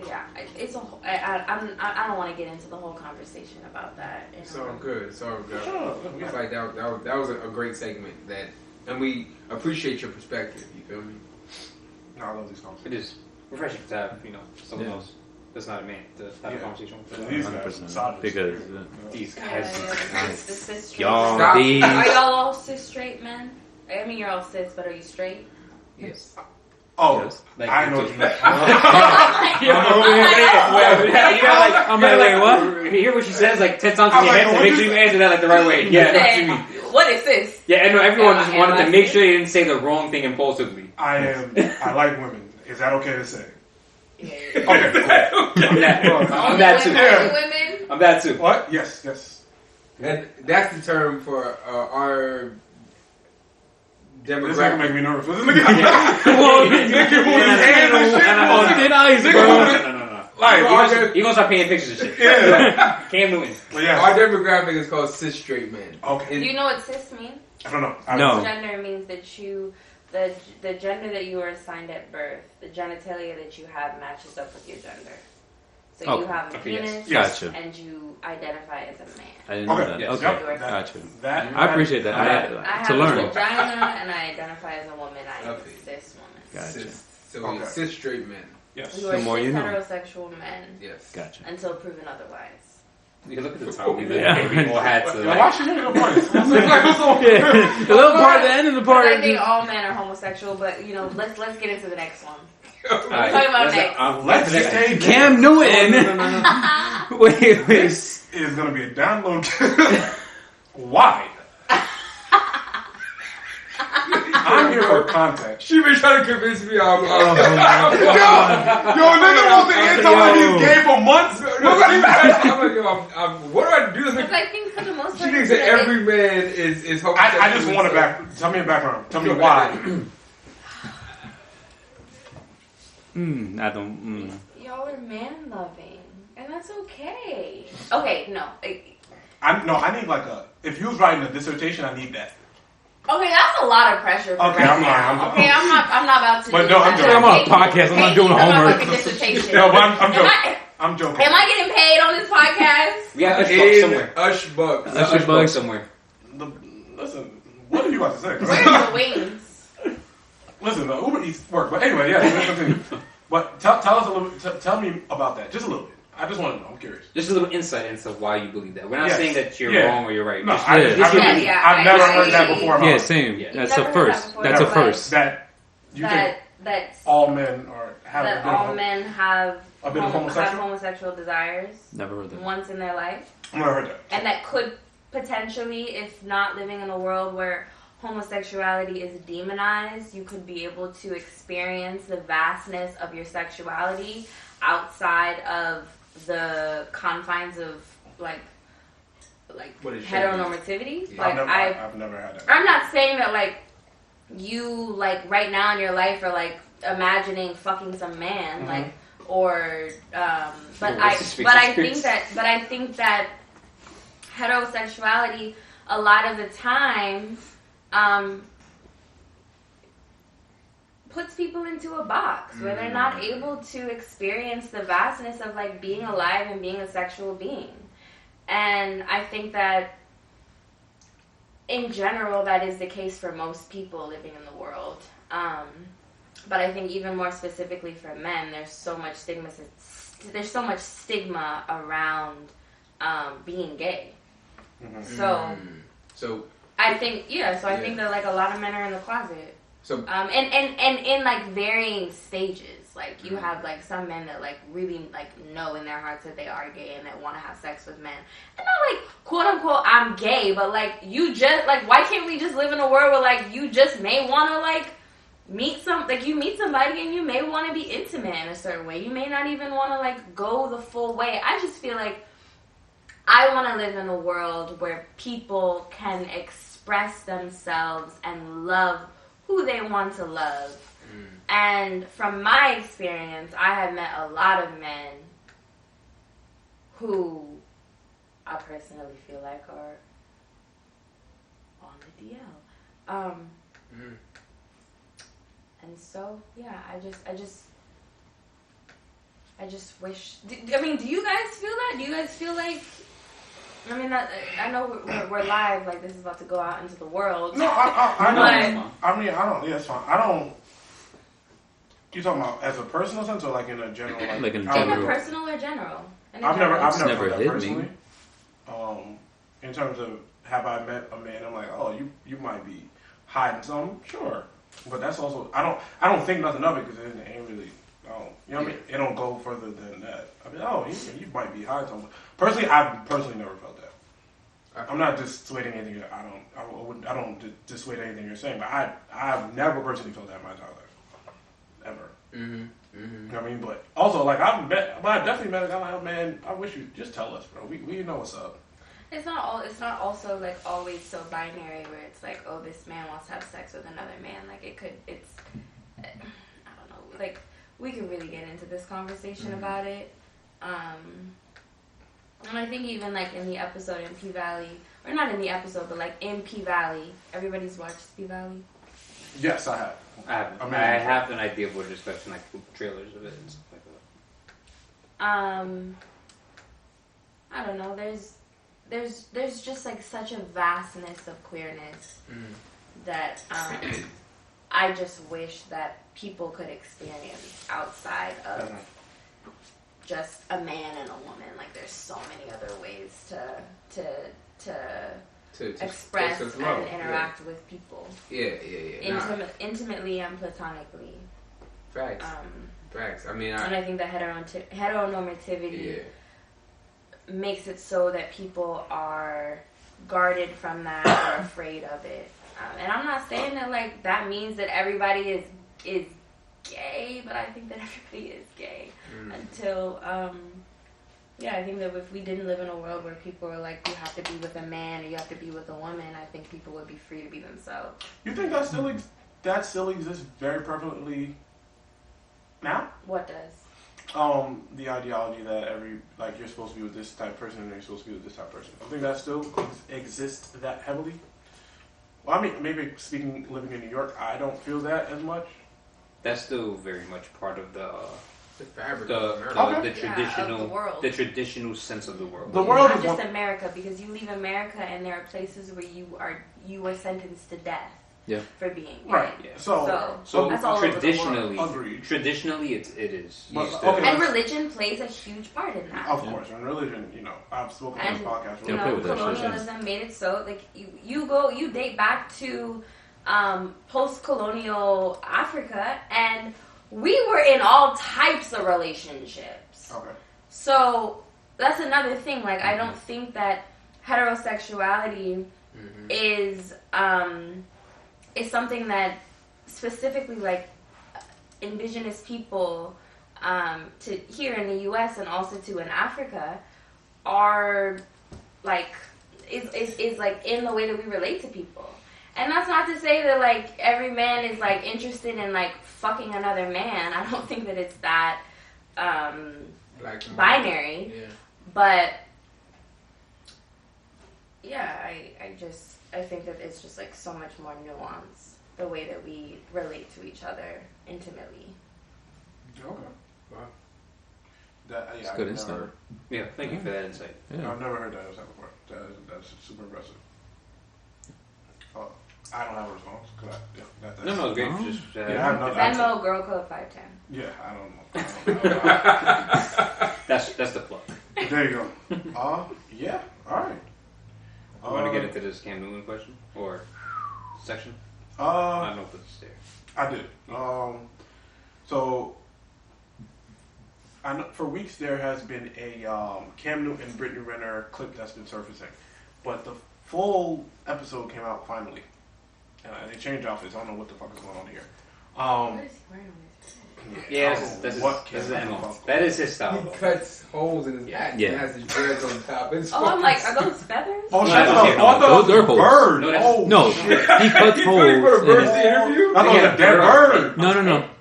C: Yeah, it's a. I don't want to get into the whole conversation about that.
B: It's all good. It's like that was a great segment and we appreciate your perspective. You feel me?
A: No, I love these conversations.
E: It is refreshing to have someone else that's not a man to have a conversation with.
A: These guys,
D: because
E: these guys,
D: y'all
C: are y'all all cis straight men? I mean, you're all cis, but are you straight?
E: Yes.
A: Oh, yes. I know what you mean.
E: I'm like, what? You hear what she says like 10 times in your head to make sure you answer that like the right way. Yeah,
C: what is this?
E: Yeah, I know everyone just wanted to make sure you didn't say the wrong thing impulsively.
A: I like women. Is that okay to say?
C: Yeah.
A: Okay, cool.
E: I'm that too.
C: Women?
E: I'm that too.
A: What? Yes.
B: And that's the term for our demographic.
A: This nigga make me nervous. This
E: No. Like, you gonna start painting pictures and shit.
A: Yeah.
E: Cam Newton.
A: Yeah.
B: Our demographic is called cis straight men.
A: Okay.
C: Do you know what cis means?
A: I don't know.
D: No.
C: Gender means that the gender that you were assigned at birth, the genitalia that you have matches up with your gender. So you have a penis,
D: Gotcha.
C: and you identify as a man.
D: I didn't know that.
E: Yes.
D: Okay, gotcha.
A: That
D: I appreciate that.
C: I have
D: learn.
C: a vagina, and I identify as a woman. I am a cis woman.
D: Gotcha.
B: So cis straight men.
A: Yes.
C: You are cis heterosexual men.
B: Yes.
D: Gotcha.
C: Until proven otherwise.
E: You look at the top. We
D: Yeah.
E: all had to.
A: Why should you make a voice?
D: The little part at the end of the part.
C: I think all men are homosexual, but let's get into the next one.
E: All
C: right, talking about
A: Let's stay
D: Cam Newton. Wait.
A: This is gonna be a download. Why? I'm here for content.
B: She been trying to convince me.
A: Yo, nigga wants to answer what he's gay for months.
B: I'm like, what do I do?
C: Because I think for the most part,
B: she thinks that every man is homosexual.
A: I just want to tell me a background. Tell me why.
D: I don't.
C: Y'all are man loving, and that's okay. Okay, no.
A: I need like a. If you was writing a dissertation, I need that.
C: Okay, that's a lot of pressure. For
A: okay, I'm not
C: about to.
A: But no, I'm joking.
D: I'm on a podcast. I'm not doing homework.
A: No, but I'm joking. I'm joking.
C: Am I getting paid on this podcast?
E: Yeah, Ush Bucks somewhere.
B: Ush Bucks
E: somewhere.
A: Listen, what are you about to say?
C: Where's the wings?
A: Listen, Uber Eats work, but anyway, yeah. Let's continue. But tell us a little. Tell me about that, just a little bit. I just want to know. I'm curious.
E: Just a little insight into why you believe that. We're not saying that you're wrong or you're right.
A: No,
E: I've
A: never heard that before.
D: Yeah, same.
E: Yeah.
D: That's a first. That's a first.
A: That you think all men have a bit of
C: homosexual desires.
D: Never heard that.
C: Once in their life.
A: I've never heard that.
C: And that could potentially, if not living in a world where homosexuality is demonized, you could be able to experience the vastness of your sexuality outside of the confines of like heteronormativity.
A: Yeah.
C: Like
A: I've never had that.
C: I'm not saying that like you like right now in your life are like imagining fucking some man like or but I think that heterosexuality a lot of the time puts people into a box where they're not able to experience the vastness of like being alive and being a sexual being. And I think that in general that is the case for most people living in the world. But I think even more specifically for men, there's so much stigma around being gay. So I think I think that like a lot of men are in the closet. So and in like varying stages. Like you have like some men that like really like know in their hearts that they are gay and that want to have sex with men. And not like quote unquote I'm gay, but like you just like why can't we just live in a world where like you just may want to like meet somebody and you may want to be intimate in a certain way. You may not even want to like go the full way. I just feel like I want to live in a world where people can express themselves and love who they want to love. And from my experience, I have met a lot of men who I personally feel like are on the DL. And so, yeah, I just wish. I mean, do you guys feel that? Do you guys feel like? I mean, I know we're live. Like this is about to go out into the world.
A: No, I know. I mean, I don't. Yeah, it's fine. I don't. You talking about as a personal sense or like in a general?
C: Like in general. Personal or general?
A: I've never heard that personally. In terms of have I met a man? I'm like, oh, you might be hiding something. Sure. But that's also I don't think nothing of it because it ain't really you know what I mean? It don't go further than that. I mean, you might be hiding something. Personally, I've never felt that. I'm not dissuading anything. I don't dissuade anything you're saying, but I've never personally felt that in my entire life, ever. You know what I mean? But also, like I definitely met a guy like, man, I wish you just tell us, bro. We know what's up.
C: It's not also like always so binary where it's like, oh, this man wants to have sex with another man. Like it's I don't know. Like we can really get into this conversation about it. And I think even like in the episode in P-Valley, or not in the episode, but like in P-Valley, everybody's watched P-Valley?
A: Yes, I have.
E: I have an idea of what it is, especially like trailers of it and stuff like that.
C: I don't know. There's just like such a vastness of queerness that I just wish that people could experience outside of just a man and a woman. Like there's so many other ways to express and interact with people. Intimately and platonically.
B: Facts. I mean,
C: and I think that heteronormativity makes it so that people are guarded from that or afraid of it. And I'm not saying that like that means that everybody is gay, but I think that everybody is gay until I think that if we didn't live in a world where people were like you have to be with a man or you have to be with a woman, I think people would be free to be themselves.
A: You think that still exists very prevalently now?
C: What does?
A: The ideology that you're supposed to be with this type of person and you're supposed to be with this type of person. I think that still exists that heavily. Well, I mean, maybe living in New York, I don't feel that as much.
E: That's still very much part of the
B: The fabric
E: the
B: of America.
E: the traditional
C: of the world.
E: the traditional sense of the world.
A: The world
C: Not
A: is
C: just
A: one.
C: America, because you leave America and there are places where you are sentenced to death for being gay.
A: Right.
E: Yeah.
A: So
C: that's all over the
E: traditionally,
A: world. Agreed.
E: traditionally it is.
A: But,
E: used
A: okay.
E: to,
C: And religion plays a huge part in that.
A: Of course, and religion, I've spoken on this podcast.
C: You know, colonialism made it so like you date back to post-colonial Africa, and we were in all types of relationships.
A: Okay.
C: So that's another thing. Like, I don't think that heterosexuality is something that specifically like indigenous people to here in the U.S. and also to in Africa are like is like in the way that we relate to people. And that's not to say that like every man is like interested in like fucking another man. I don't think that it's that binary.
B: Yeah.
C: But yeah, I think that it's just like so much more nuanced the way that we relate to each other intimately.
A: Okay.
B: Wow.
A: That's
D: good insight.
E: yeah, thank you for that insight.
D: Yeah.
A: I've never heard that before. That's super impressive. I don't have a response. That's
E: No, it's great.
D: Oh.
E: Just
A: Yeah, I have nothing.
C: Venmo girl code 510.
A: Yeah, I don't know.
E: that's the plug.
A: There you go. Yeah. All right.
E: You want to get into this Cam Newton question or section? I don't know if it's there.
A: I did. So, I know for weeks there has been a Cam Newton and Brittany Renner clip that's been surfacing, but the full episode came out finally, and they changed outfits. I don't know what the fuck is going on here.
C: What is he wearing on his head?
E: Yeah, that's his MO. That is his style.
B: He cuts holes in his hat and has his dreads on top. It's
C: I'm like, are those feathers?
A: Oh,
E: No,
A: shit!
E: that's
A: I
E: him.
A: thought that
D: Those are
A: was a
D: holes.
A: bird.
E: No, that's-
D: No, he cuts holes.
B: for a bird's
D: in-
B: interview?
A: I thought it was a dead bird.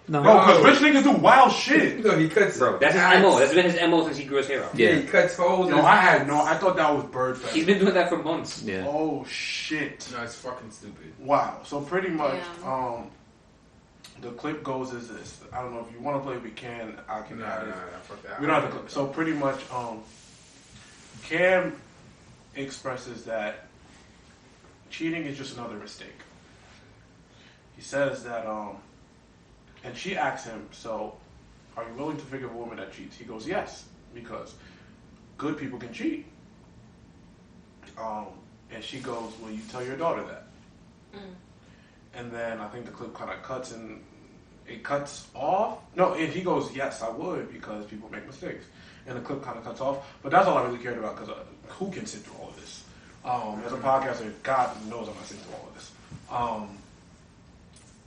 D: No.
A: Bro, because rich niggas do wild shit.
B: No, he cuts.
E: Bro, that's his
B: hats.
E: MO. That's been his MO since he grew his hair out.
B: Yeah, he cuts holes. in
A: No,
B: his
A: I
B: hats.
A: had no. I thought that was bird feathers.
E: He's been doing that for months.
D: Yeah.
A: Oh shit!
B: No, it's fucking stupid.
A: Wow. So pretty much,
C: Yeah.
A: the clip goes is this. I don't know if you want to play. We can. I can
B: Nah,
A: add it.
B: fuck that.
A: We don't have to clip. So pretty much, Cam expresses that cheating is just another mistake. He says that, and she asks him, so are you willing to forgive a woman that cheats? He goes, yes, because good people can cheat. And she goes, will you tell your daughter that? And then I think the clip kind of cuts and it cuts off. No, and he goes, yes, I would, because people make mistakes. And the clip kind of cuts off. But that's all I really cared about, because who can sit through all of this? As a podcaster, God knows I'm not sitting through all of this.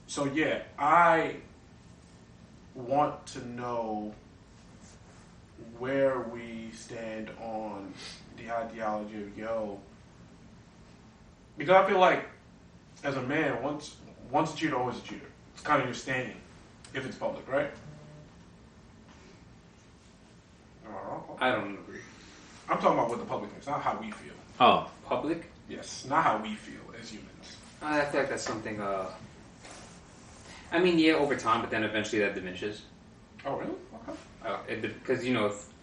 A: So yeah, I want to know where we stand on the ideology of because I feel like as a man, once a cheater, always a cheater. It's kind of your standing if it's public, right? Am I wrong?
E: I don't agree.
A: I'm talking about what the public thinks, not how we feel.
D: Oh,
E: Public?
A: Yes, not how we feel as humans.
E: I feel like that's something. I mean, yeah, over time, but then eventually that diminishes.
A: Oh, really? Okay.
E: Because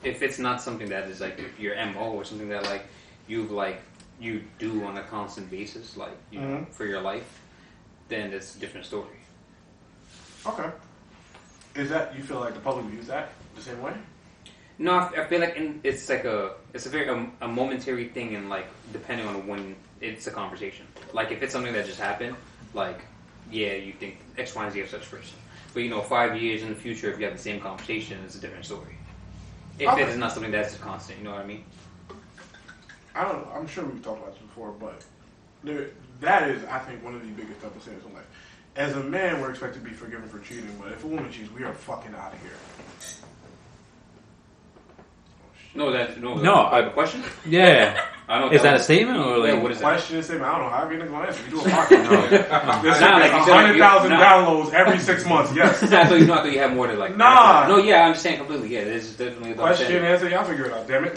E: if it's not something that is like your MO or something that like you do on a constant basis, like know, for your life, then it's a different story.
A: Okay. Is that you feel like the public views that the same way?
E: No, I feel like it's a very a momentary thing, and like depending on when it's a conversation. Like if it's something that just happened, like yeah, you think X, Y, and Z of such person. But 5 years in the future, if you have the same conversation, it's a different story. If it is not something that's constant, you know what I mean?
A: I don't know. I'm sure we've talked about this before, but that is, I think, one of the biggest double standards in life. As a man, we're expected to be forgiven for cheating, but if a woman cheats, we are fucking out of here.
E: No.
D: No,
E: I have a question.
D: yeah.
E: I don't.
D: Is that a statement or like?
E: Yeah, what is that?
A: Question and statement. I don't know. However you're going to answer. We do a podcast. There's
E: Nah, like you said,
A: 100,000
E: nah.
A: downloads every 6 months. Yes.
E: I thought you had more to like.
A: Nah.
E: No, yeah, I'm just saying completely. Yeah, there's definitely a double
A: Question and
E: standard.
A: answer. Y'all figure it out. Damn it.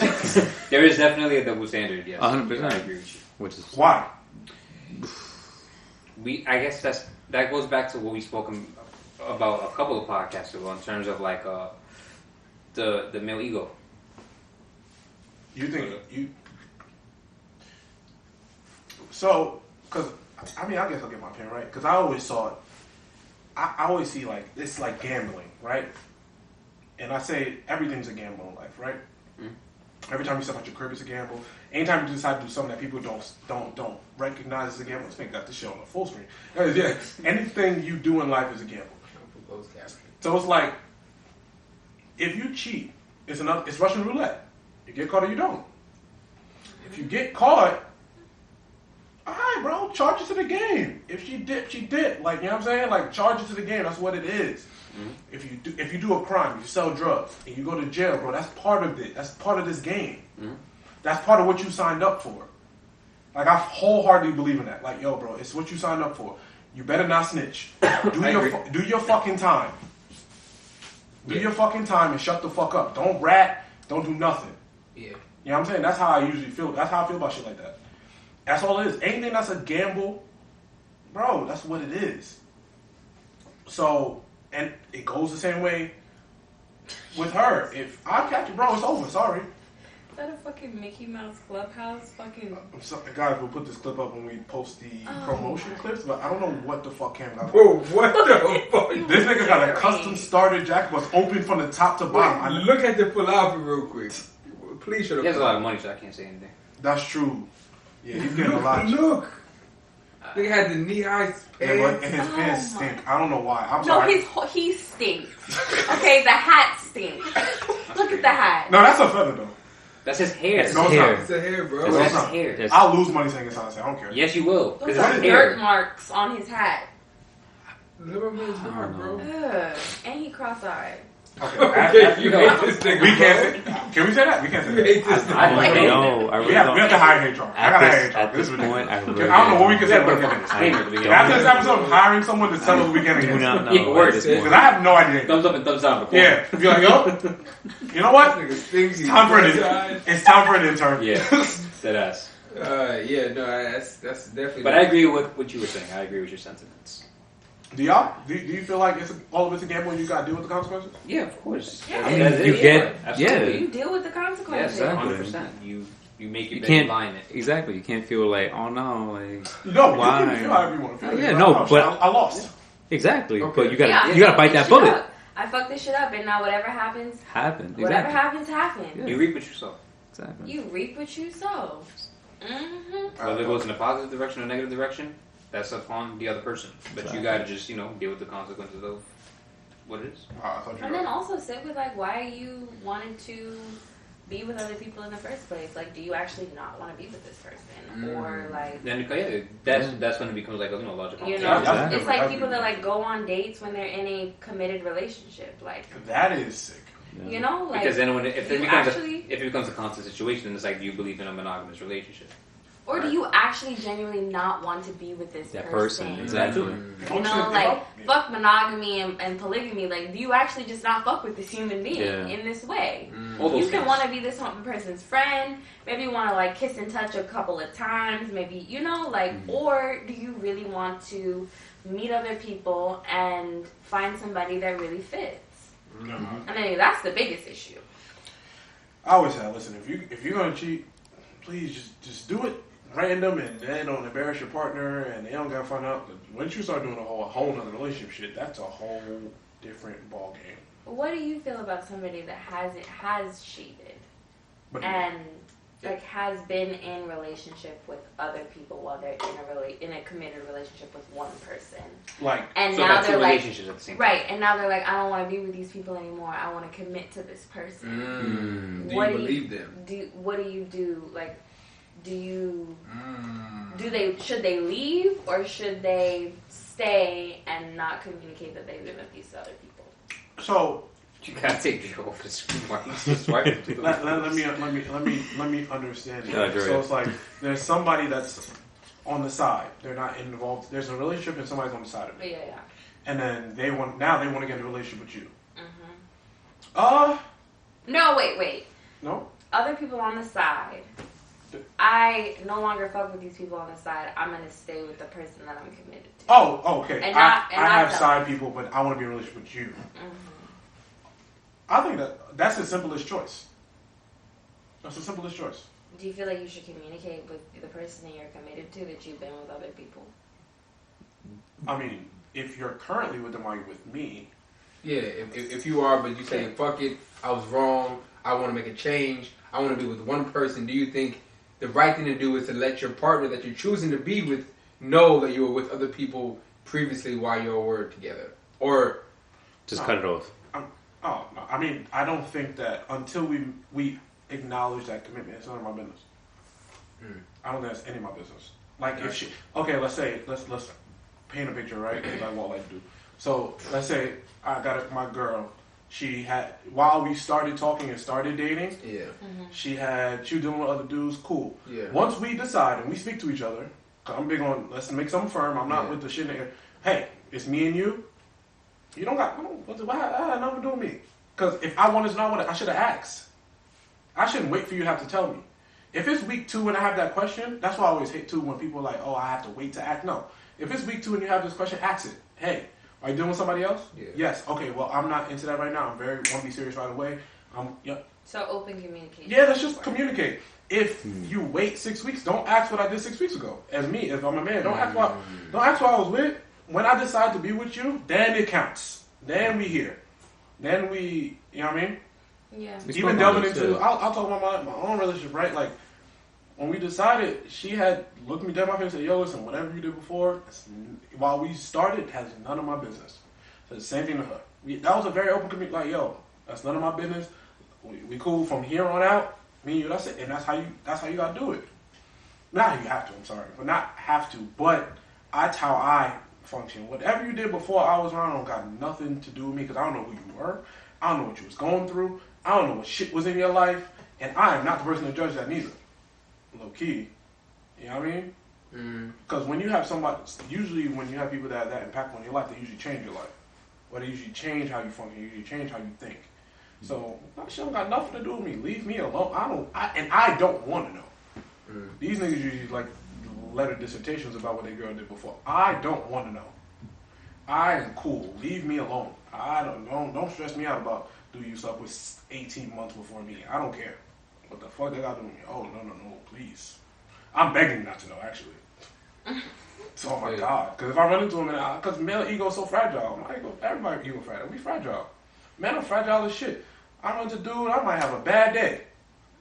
E: There is definitely a double standard. Yes,
D: 100%.
E: I agree with you.
D: Which is
A: Why?
E: I guess that goes back to what we spoke about a couple of podcasts ago in terms of like the male ego.
A: You think you? So, because I mean, I guess I'll get my opinion right. Because I always saw it. I always see like it's like gambling, right? And I say everything's a gamble in life, right? Mm-hmm. Every time you step out your crib, it's a gamble. Anytime you decide to do something that people don't recognize as a gamble, let's make that the show on the full screen. Yeah, anything you do in life is a gamble. So it's like if you cheat, it's Russian roulette. You get caught or you don't. If you get caught, all right, bro, charge it to the game. If she did, she did. Like, you know what I'm saying? Like, charge it to the game. That's what it is. Mm-hmm. If you do a crime, you sell drugs, and you go to jail, bro, that's part of it. That's part of this game. Mm-hmm. That's part of what you signed up for. Like, I wholeheartedly believe in that. Like, yo, bro, it's what you signed up for. You better not snitch. Do your fucking time. Do your fucking time and shut the fuck up. Don't rat. Don't do nothing.
B: Yeah.
A: You know what I'm saying? That's how I usually feel. That's how I feel about shit like that. That's all it is. Anything that's a gamble, bro, that's what it is. So, and it goes the same way with her. If I catch you, bro, it's over. Sorry.
C: Is that a fucking Mickey Mouse Clubhouse? Fucking.
A: I'm sorry, guys, we'll put this clip up when we post the promotion clips, but I don't know what the fuck Cam got.
B: Bro, what the fuck?
A: This nigga got a custom starter jacket, was open from the top to bottom.
B: Wait, look at the full outfit real quick. Please show the.
E: He has a lot of money, so I can't say anything.
A: That's true. Yeah, he's getting a lot.
B: Look. They had the knee-high pants.
A: Yeah, and his pants stink. I don't know why. I'm sorry.
C: No, he stinks. Okay, the hat stinks. Look at the hat.
A: No, that's a feather, though.
E: That's his hair.
A: No, it's not.
B: It's a hair, bro.
E: That's his hair.
A: I'll lose money saying it's on. I don't care.
E: Yes, you will.
C: Those are dirt marks on his hat.
B: Look at his heart, bro.
C: Ugh. And he cross-eyed.
A: Okay,
B: you hate this nigga.
A: We can't say. Can we say that? We can't say that.
B: You hate this nigga.
D: I really don't.
A: We have to hire HR. I gotta hire HR.
D: At this point, I don't
A: know what we can say. After this episode, I'm hiring someone to tell us we can't.
D: Do not know.
E: It works.
A: Because I have no idea.
E: Thumbs up and thumbs down.
A: Yeah. Be like, yo, you know what? It's time for an intern.
E: Yeah. Dead ass.
B: Yeah, no, that's definitely.
E: But I agree with what you were saying. I agree with your sentiments.
A: Do y'all? Do you feel like all of it's a gamble and you gotta deal with the consequences?
E: Yeah, of course.
C: Yeah.
D: I mean, you get
C: You deal with the consequences.
E: Yes, 100%. You make your bed line it.
D: Exactly. You can't feel like, oh no, like
A: no,
D: why?
A: You can feel however you want to feel.
D: Yeah, no, but
A: I lost.
D: Exactly.
B: Okay.
D: But you gotta bite that bullet.
C: I fucked this shit up, and now whatever happens.
D: Exactly.
C: Whatever happens, happens.
D: Yeah.
E: You reap what you sow.
D: Exactly.
C: You reap what you sow. Mm-hmm.
E: Whether it goes in a positive direction or negative direction, that's upon the other person. But you gotta just, deal with the consequences of what it is.
C: And then also sit with like why you wanted to be with other people in the first place. Like, do you actually not want to be with this person, or like?
E: Then that's when it becomes like logical.
C: Exactly. It's like people that like go on dates when they're in a committed relationship. Like
A: that is sick.
C: You know, like
E: because then if it becomes a constant situation, then it's like, do you believe in a monogamous relationship?
C: Or do you actually genuinely not want to be with this person?
D: Exactly.
C: You know, like, fuck monogamy and polygamy. Like, do you actually just not fuck with this human being in this way? You can want to be this one person's friend. Maybe you want to, like, kiss and touch a couple of times. Maybe, or do you really want to meet other people and find somebody that really fits? Mm-hmm. I mean, that's the biggest issue.
A: I always say, listen, if you're going to cheat, please just do it random, and then don't embarrass your partner, and they don't gotta find out. Once you start doing a whole other relationship shit, that's a whole different ball game.
C: What do you feel about somebody that has cheated and like has been in relationship with other people while they're in a committed relationship with one person?
A: Like,
C: and
E: so
C: now they're like,
E: relationships at the same time.
C: right? And now they're like, I don't want to be with these people anymore. I want to commit to this person.
B: Do you believe them?
C: What do you do? Like, should they leave or should they stay and not communicate that they've been with these other people?
A: So
E: you gotta take the off the
A: let me understand it. So it's like there's somebody that's on the side. They're not involved. There's a relationship and somebody's on the side of it.
C: Yeah.
A: And then they want to get in a relationship with you.
C: No, wait.
A: No.
C: Other people on the side. I no longer fuck with these people on the side. I'm gonna stay with the person that I'm committed to.
A: Oh, okay.
C: And
A: I have side people, but I want to be in a relationship with you. I think that's the simplest choice. That's the simplest choice.
C: Do you feel like you should communicate with the person that you're committed to that you've been with other people?
A: I mean, if you're currently with them, are you with me?
B: Yeah, if you are, but you say, fuck it, I was wrong, I want to make a change, I want to be with one person, do you think the right thing to do is to let your partner that you're choosing to be with know that you were with other people previously while you were together? Or
D: just cut it off?
A: No. I mean, I don't think that until we acknowledge that commitment, it's none of my business. I don't think that's any of my business. Like if she, okay, let's paint a picture, right? Like what I like to do. So let's say I got my girl. She had, while we started talking and started dating, she was dealing with other dudes. Cool. Yeah. Once we decide and we speak to each other, cause I'm big on let's make something firm. I'm not with the shit. Hey, it's me and you. You don't got what nothing to do with me. Cause if I wanted to know what I should have asked. I shouldn't wait for you to have to tell me. If it's week 2 and I have that question, that's why I always hate too when people are like, oh, I have to wait to act. No. If it's week 2 and you have this question, ask it. Hey, are you dealing with somebody else? Yeah. Yes. Okay, well, I'm not into that right now. I want to be serious right away.
C: So open communication.
A: Yeah, let's just communicate. If you wait 6 weeks, don't ask what I did 6 weeks ago. As me, if I'm a man, don't ask what I was with. When I decide to be with you, then it counts. Then we here. Then we, you know what I mean?
C: Yeah.
A: Even delving into, I'll talk about my own relationship, right? Like, when we decided, she had looked me down my face and said, yo, listen, whatever you did before, while we started, has none of my business. So the same thing to her. That was a very open community, like, yo, that's none of my business. We cool from here on out. Me and you, that's it. And that's how you gotta do it. Not how you have to, I'm sorry. But not have to, but that's how I function. Whatever you did before I was around don't got nothing to do with me because I don't know who you were. I don't know what you was going through. I don't know what shit was in your life, and I am not the person to judge that neither. Low key, you know what I mean? Because when you have somebody, usually when you have people that have that impactful in your life, they usually change your life. Or they usually change how you function. They usually change how you think. So that shit don't got nothing to do with me. Leave me alone. I don't want to know. These niggas usually like letter dissertations about what their girl did before. I don't want to know. I am cool. Leave me alone. I don't stress me out about do you stuff with 18 months before me. I don't care. What the fuck they got to do with me? Oh, no, please. I'm begging not to know, actually. So, oh my God. Because if I run into him, because male ego is so fragile. Everybody's ego fragile. We fragile. Men are fragile as shit. I run into dude, I might have a bad day.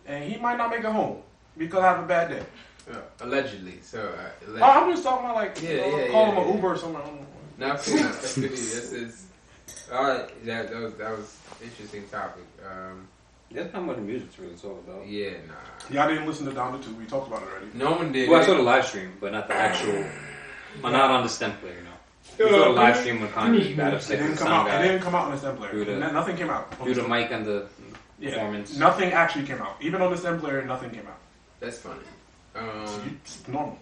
A: And he might not make it home because I have a bad day.
B: Yeah, allegedly. So,
A: I'm just talking about like, call him an Uber or something.
B: No, cool. That's good. This is... All right, that was interesting topic.
E: That's not what the music's really all about.
B: Yeah, nah.
A: Y'all didn't listen to Down to 2. We talked about it already.
B: No one did.
E: Well, I saw the live stream, but not the actual. Well, not on the stem player, We saw the live stream when Kanye got upset. It didn't come
A: out on the stem player. Nothing came out.
E: Through the mic and the performance.
A: Nothing actually came out. Even on the stem player, nothing came out.
B: That's funny.
A: It's normal.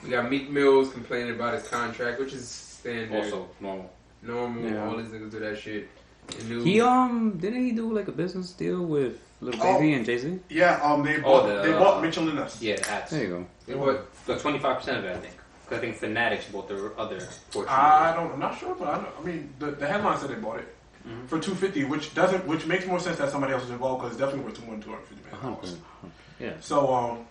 B: We got Meek Mills complaining about his contract, which is standard.
E: Also normal.
B: Yeah. All these niggas do that shit. He
D: didn't he do like a business deal with Lil Baby and Jay-Z?
A: Yeah, they bought Mitchell and Us.
E: Yeah, the hats.
D: There you
E: go. They bought 25% of it, I think. Because I think Fanatics bought the other portion.
A: I'm not sure, but I mean, the headline said they bought it for $250, which makes more sense that somebody else is involved because it's definitely worth more than $250 million.
D: Yeah.
A: So,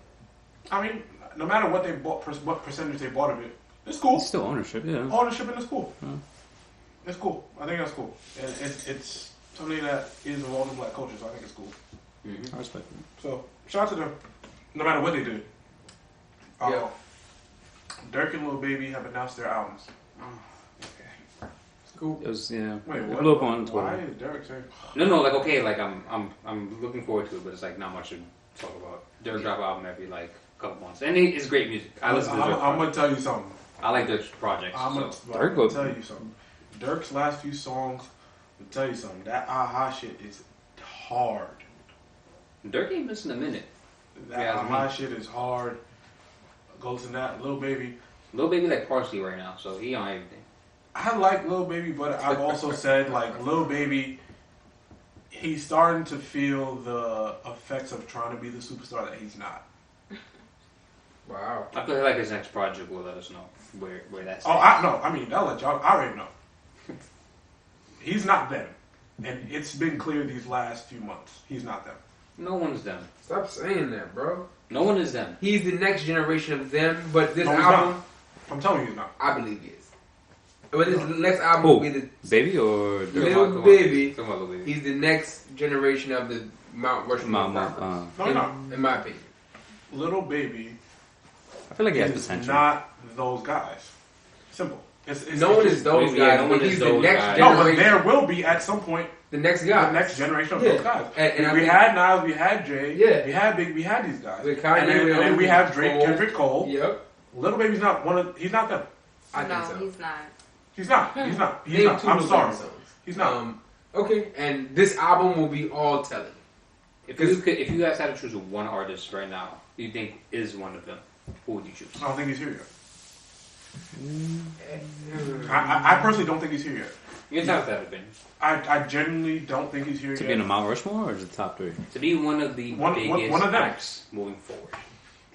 A: I mean, no matter what they bought, what percentage they bought of it, it's cool.
D: It's still ownership, yeah.
A: Ownership and it's cool. It's cool. I think that's cool. And it's something that is involved in black culture, so I think it's cool.
D: I respect it.
A: So, shout out to them. No matter what they did. Dirk and Lil Baby have announced their albums. Okay. It's cool.
D: It was, yeah.
A: Wait, what?
D: Look on Twitter.
A: Why is Dirk saying?
E: No, like, okay, like, I'm looking forward to it, but it's, like, not much to talk about. Dirk drop album every, like, couple months. And it's great music. I listen to Dirk.
A: I'm going to tell you something.
E: I like Dirk's projects.
A: I'm going to tell you something. Dirk's last few songs, I'll tell you something. That aha shit is hard.
E: Dirk ain't missing a minute.
A: That aha shit is hard. Goes to that. Lil Baby
E: like Parsley right now, so he on everything.
A: I like Lil Baby, but I've also said like Lil Baby, he's starting to feel the effects of trying to be the superstar that he's not.
B: Wow.
E: I feel like his next project will let us know where that's.
A: I mean, I'll let y'all. I already know. He's not them. and it's been clear these last few months, he's not them.
E: No one's them.
B: Stop saying that, bro.
E: No one is them.
B: He's the next generation of them, but this
A: No, he's
B: album,
A: not. I'm telling you, he's not.
B: I believe he is. But this next album
D: Who?
B: will be the
D: Baby or
B: Lil Baby.
E: Come on, Lil Baby.
B: He's the next generation of the Mount Rushmore.
A: No, he's not.
B: In my opinion.
A: Little Baby
D: I feel like he has
A: is
D: potential.
A: not those guys. Simple.
B: No one is those
E: Yeah,
B: guys.
E: no one
B: He's
E: is
B: the
E: those
B: next
E: guys.
A: No, but
B: generation.
A: there will be at some point
B: The next guy.
A: the next generation of
B: Yeah.
A: those guys.
B: And I
A: we
B: think-
A: had Nas, we had Jay,
B: Yeah.
A: we had Big, we had these guys.
B: With Kanye,
A: and then we have Drake, Kendrick Cole.
B: Yep.
A: Little Baby's not one of. He's not them.
B: I
C: no,
B: think so.
C: he's not.
A: He's not. He's not. He's
B: Name
A: not.
B: two
A: I'm
B: Lil
A: sorry.
B: Baby songs.
A: He's not.
B: Okay, and this album will be all telling.
E: If you guys had to choose one artist right now, you think is one of them, who would you choose?
A: I don't think he's here yet. I personally don't think he's here yet.
E: You can have that opinion.
A: I genuinely don't think he's here
D: To
A: yet.
D: be in a Mount Rushmore or is it top 3?
E: To be one of the biggest
A: one of them.
E: acts moving forward.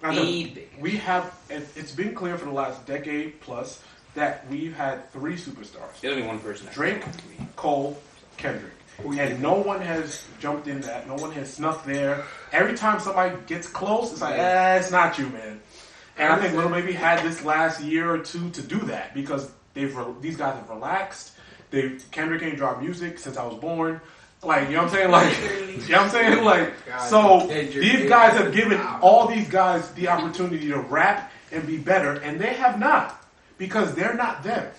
A: Now,
E: The biggest.
A: we have. It's been clear for the last decade plus that we've had 3 superstars:
E: There's only one person. that
A: Drake,
E: can be.
A: Cole, Kendrick. And no one has jumped in that. No one has snuck there. Every time somebody gets close, it's like, it's not you, man. And I think Lil Baby had this last year or two to do that because these guys have relaxed. Kendrick ain't dropped music since I was born. Like, you know what I'm saying? Like, you know what I'm saying? Like, so these guys have given all these guys the opportunity to rap and be better, and they have not because they're not them.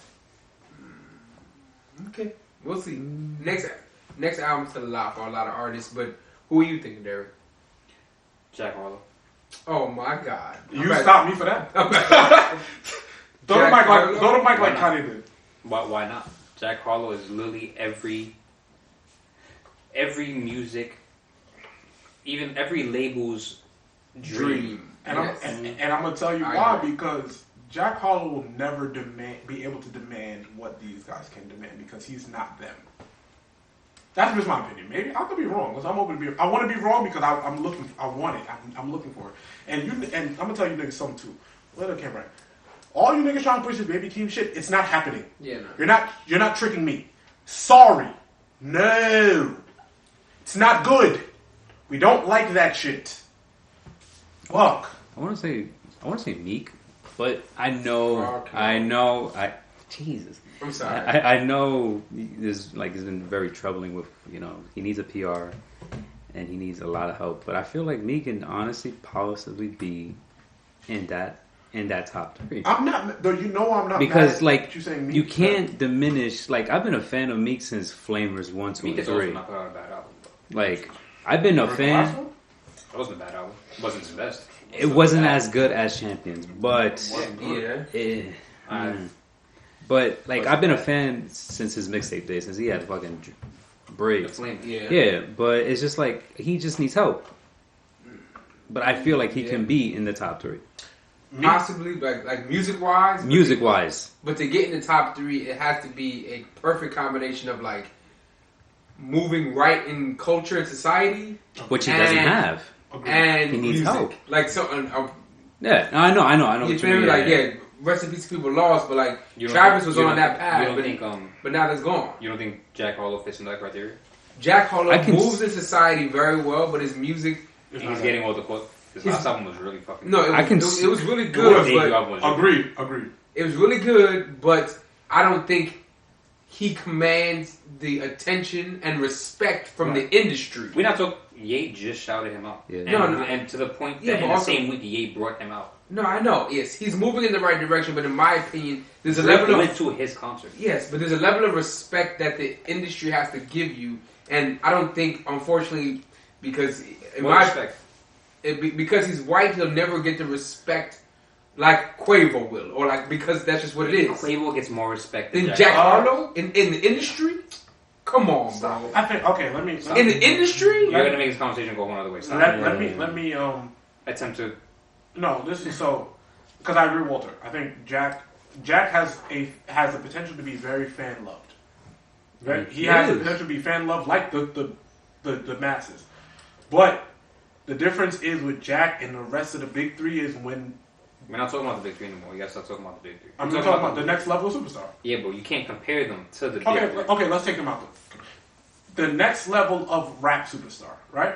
B: Okay, we'll see. Next album's still a lot for a lot of artists, but who are you thinking, Derek?
E: Jack Harlow.
B: Oh my God!
A: You stopped me for that. Throw the mic like Kanye did.
E: Why not? Jack Harlow is literally every music, even every label's dream.
A: And
B: Yes.
A: I'm gonna tell you
B: I
A: why,
B: agree.
A: because Jack Harlow will never be able to demand what these guys can demand because he's not them. That's just my opinion. Maybe I could be wrong because I'm open to be. I want to be wrong because I'm looking. I want it. I'm looking for it. And I'm gonna tell you niggas something too. Let the camera. All you niggas trying to push this Baby Keem shit. It's not happening.
B: Yeah, no.
A: You're not tricking me. Sorry. No. It's not good. We don't like that shit. Fuck.
D: I want to say Meek, but I know, Jesus.
B: I'm sorry.
D: I know this it's been very troubling with, he needs a PR and he needs a lot of help, but I feel like Meek can honestly possibly be in that top 3.
A: I'm not, though. I'm not.
D: Because
A: mad at you saying Meek,
D: you can't diminish. I've been a fan of Meek since Flamers 1, 2,
E: Meek
D: and
E: is also
D: 3.
E: not a bad album.
D: I've been a
A: The
D: fan.
A: last one?
E: It wasn't a bad album. It wasn't his best.
D: It wasn't as good as Champions, but
B: Yeah.
D: but I've been a fan since his mixtape days, since he had fucking
E: The
D: braids.
E: Flame.
D: Yeah, but it's just he just needs help. But I feel like he can be in the top 3,
B: Possibly, like music wise.
D: music wise.
B: But to get in the top 3, it has to be a perfect combination of moving right in culture and society,
D: Which he doesn't have.
B: and
D: He needs
B: music.
D: help.
B: Yeah,
D: I know.
B: you
D: what you
B: feel me?
D: mean.
B: Rest in peace, people lost, but
E: You don't
B: Travis
E: think-
B: was
E: you
B: on
E: don't
B: that
E: think-
B: path,
E: You don't
B: but,
E: think
B: but now that's gone.
E: you don't think Jack Harlow fits in that criteria?
B: Jack Harlow
D: I can
B: moves in society very well, but his music,
E: He's getting all the quotes. His last album was really fucking.
B: no,
D: I can
B: it was really
E: His
B: good,
E: debut
B: but
E: album was
A: Agreed.
B: it was really good, but I don't think he commands the attention and respect from the industry.
E: We're not talking. Ye just shouted him out.
D: Yeah.
E: And to the point
B: Yeah,
E: that
B: but
E: in the
B: also-
E: same week Ye brought him out.
B: No, I know. Yes, he's moving in the right direction, but in my opinion, there's a
E: Drake
B: level
E: went
B: of
E: to his concert.
B: yes, but there's a level of respect that the industry has to give you, and I don't think, unfortunately, because in
E: What
B: my
E: respect?
B: because he's white, he'll never get the respect like Quavo will, or because that's just what it is.
E: Quavo gets more respect
B: Then
E: than
B: Jack Harlow in the industry. Come on, bro.
A: I think. Okay, let me.
B: In the industry,
E: You're gonna make this conversation go one other way. Stop.
A: Let me.
E: Attempt to.
A: No, this is so. Because I agree, with Walter. I think Jack has the potential to be very fan loved. He has the potential to be fan loved like the masses. But the difference is with Jack and the rest of the big 3 is when
E: We're not talking about the big 3 anymore. You gotta start talking about the big 3.
A: I'm talking about the next level of superstar.
E: Yeah, but you can't compare them to the big
A: Okay,
E: 3.
A: okay, let's take them out. the next level of rap superstar, right?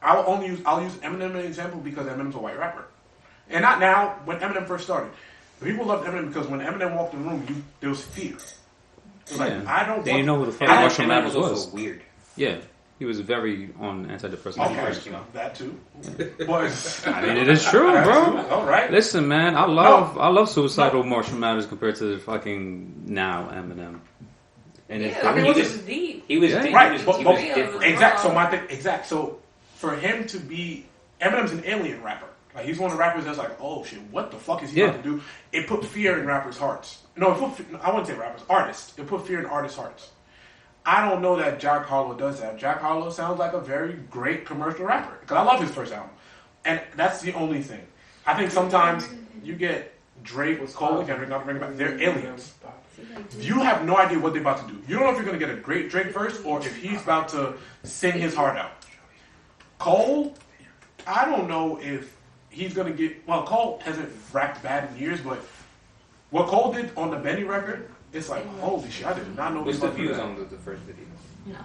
A: I'll use Eminem as an example because Eminem's a white rapper. And not now, when Eminem first started. People loved Eminem because when Eminem walked in the room, there was fear. It was like, I don't
D: They didn't know who the fuck Marshall Mathers was.
E: Weird.
D: Yeah. He was very on antidepressants.
A: Okay, that too. But
D: I mean, it is true, bro.
A: All right.
D: Listen, man, I love suicidal Marshall Mathers compared to the fucking now Eminem. And
C: he was deep.
E: He was deep.
A: Right.
E: He was different.
A: Exact. So my thing. Exact. So for him to be, Eminem's an alien rapper. Like he's one of the rappers that's like, oh shit, what the fuck is he about to do? It put fear in rappers' hearts. No, I wouldn't say rappers, artists. It put fear in artists' hearts. I don't know that Jack Harlow does that. Jack Harlow sounds like a very great commercial rapper because I love his first album, and that's the only thing. I think sometimes you get Drake, Cole, and Kendrick, not to bring it back. They're aliens. You have no idea what they're about to do. You don't know if you're going to get a great Drake verse or if he's about to sing his heart out. Cole, I don't know if he's going to get... Well, Cole hasn't rapped bad in years, but what Cole did on the Benny record, it's like, holy shit, I did not know.
E: What's the views on the first video?
C: No.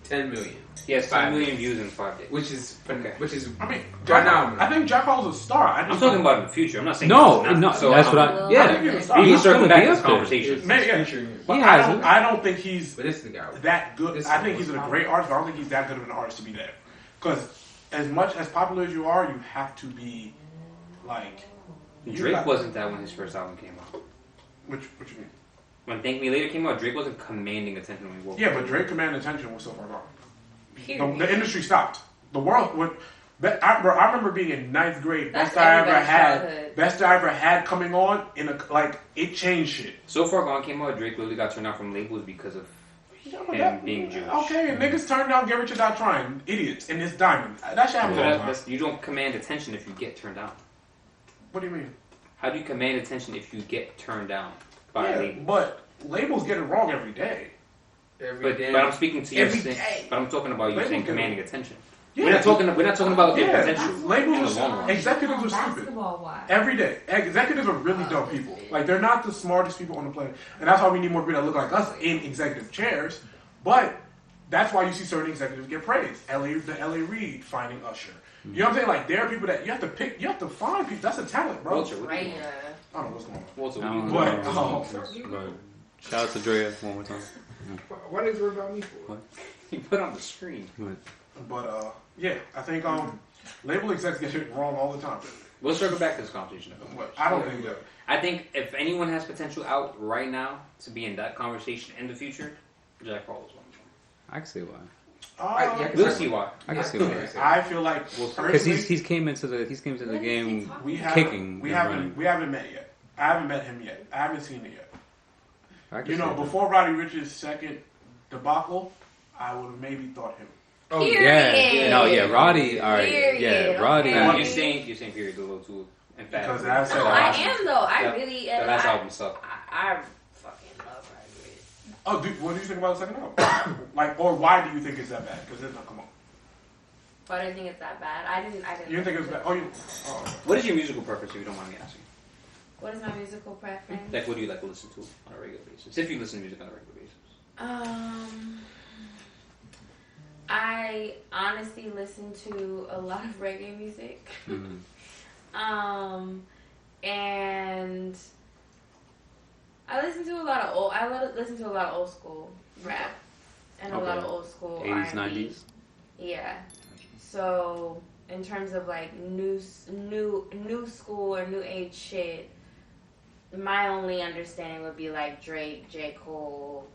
B: 10 million.
E: Yes, 10 million views in 5 days.
B: Which is,
A: I mean,
B: I
A: think Jack Harlow's a star.
E: I'm talking about in the future. I'm not saying
D: no.
E: So
D: that's what I. Yeah,
E: he's circling back to this conversation.
A: But I don't think he's
B: that
A: good. I think he's a great artist, but I don't think he's that good of an artist to be there. Because as much as popular as you are, you have to be like.
E: Drake wasn't that when his first album came out.
A: What you mean?
E: When Thank Me Later came out, Drake wasn't commanding attention when he woke up.
A: Yeah, but Drake commanded attention was so far gone. The industry stopped. The world went. I remember being in 9th grade. Best I ever had coming on it changed shit.
E: So Far Gone came out. Drake literally got turned out from labels because of him being Jewish.
A: Okay, and niggas turned down Get Rich or Die Trying. Idiots. And it's Diamond. That shit happens all the time.
E: You don't command attention if you get turned down.
A: What do you mean?
E: How do you command attention if you get turned down by a label?
A: But labels get it wrong every day.
E: But I'm speaking to you. But I'm talking about you saying commanding attention.
A: Yeah.
E: We're not talking about the potential.
A: Labels, executives are stupid.
C: Basketball-wise.
A: Every day. Executives are really dumb people. Like, they're not the smartest people on the planet. And that's why we need more people that look like us in executive chairs. But that's why you see certain executives get praised. The L.A. Reid finding Usher. You know what I'm saying? Like, there are people that you have to pick. You have to find people. That's a talent, bro.
E: Walter,
C: Right.
A: I don't know what's going on.
E: Walter,
D: shout out to Drea one more time.
B: What is it about me for?
E: You put on the screen.
A: But yeah, I think label execs get it wrong all the time.
E: We'll circle back to this conversation.
A: I don't think that.
E: I think if anyone has potential out right now to be in that conversation in the future, Jack Harlow's one.
D: I can see why.
E: We'll see why.
D: I can see why.
A: I feel like
D: because he's came into the game kicking.
A: We haven't met yet. I haven't met him yet. I haven't seen it yet. Before Roddy Ricch's second debacle, I would have maybe thought him.
D: Oh yeah, no, yeah, Roddy. All right, yeah, Roddy.
E: You're saying period a little too emphatic.
A: Because
C: I am though. I really.
E: The last album sucked.
C: I fucking love Roddy Ricch.
A: Oh, what do you think about the second album? Or why do you think it's that bad? Because it's not. Come on.
C: Why do you think it's that bad? I didn't.
A: You didn't think it was bad?
E: What is your musical preference, if you don't mind me asking?
C: What is my musical preference?
E: Like, what do you like to listen to on a regular basis? If you listen to music on a regular basis.
C: I honestly listen to a lot of reggae music.
D: Mm-hmm.
C: And I listen to a lot of old school rap and a lot of old school
D: 80s,
C: R&B.
D: 90s.
C: Yeah. So in terms of like new school or new age shit, my only understanding would be like Drake, J. Cole,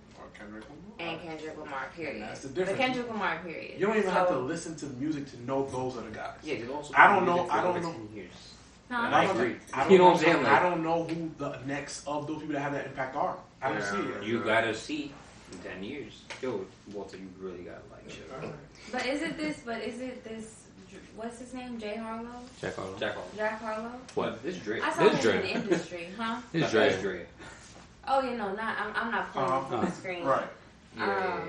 C: and Kendrick Lamar, period.
A: That's the difference.
C: The Kendrick Lamar, period.
A: You don't even have to listen to music to know those are the guys.
E: Yeah, also
A: I don't know.
C: No,
E: I agree.
A: You know what I'm saying? I don't know who the next of those people that have that impact are. I don't see it.
E: You gotta see in 10 years. Yo, Walter, you really gotta like shit.
C: But is it this? What's his name? Jack Harlow. Jack Harlow.
D: What?
E: This Drake.
C: I saw him in the industry, huh?
D: This Drake.
C: Oh, I'm not pulling from the screen.
A: Right.
E: Yeah.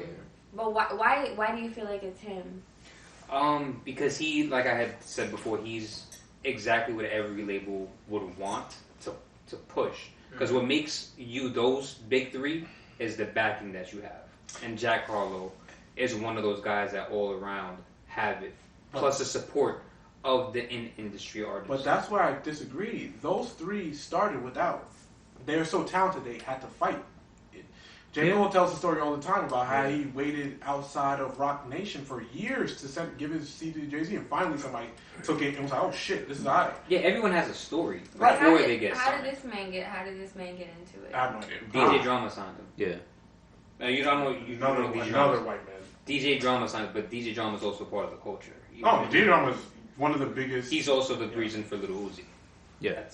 C: But why do you feel like it's him?
E: Because he, like I had said before, he's exactly what every label would want to push. Because what makes you those big three is the backing that you have. And Jack Harlow is one of those guys that all around have it. Plus the support of the industry artists.
A: But that's where I disagree. Those three started without. They're so talented they had to fight. J. Cole tells the story all the time about how he waited outside of Rock Nation for years to give his CD to Jay-Z, and finally somebody took it and was like, "Oh shit, this is alright."
E: Yeah, everyone has a story
A: right.
E: before they get
C: How
E: signed.
C: did this man get into it?
A: I have no idea.
E: DJ Drama signed him.
D: Yeah.
E: Now, you don't know. You don't know DJ
A: Another
E: Drama.
A: white man.
E: DJ Drama signed, but DJ Drama is also part of the culture.
A: DJ Drama is one of the biggest.
E: He's also the reason for Little Uzi.
D: Yeah.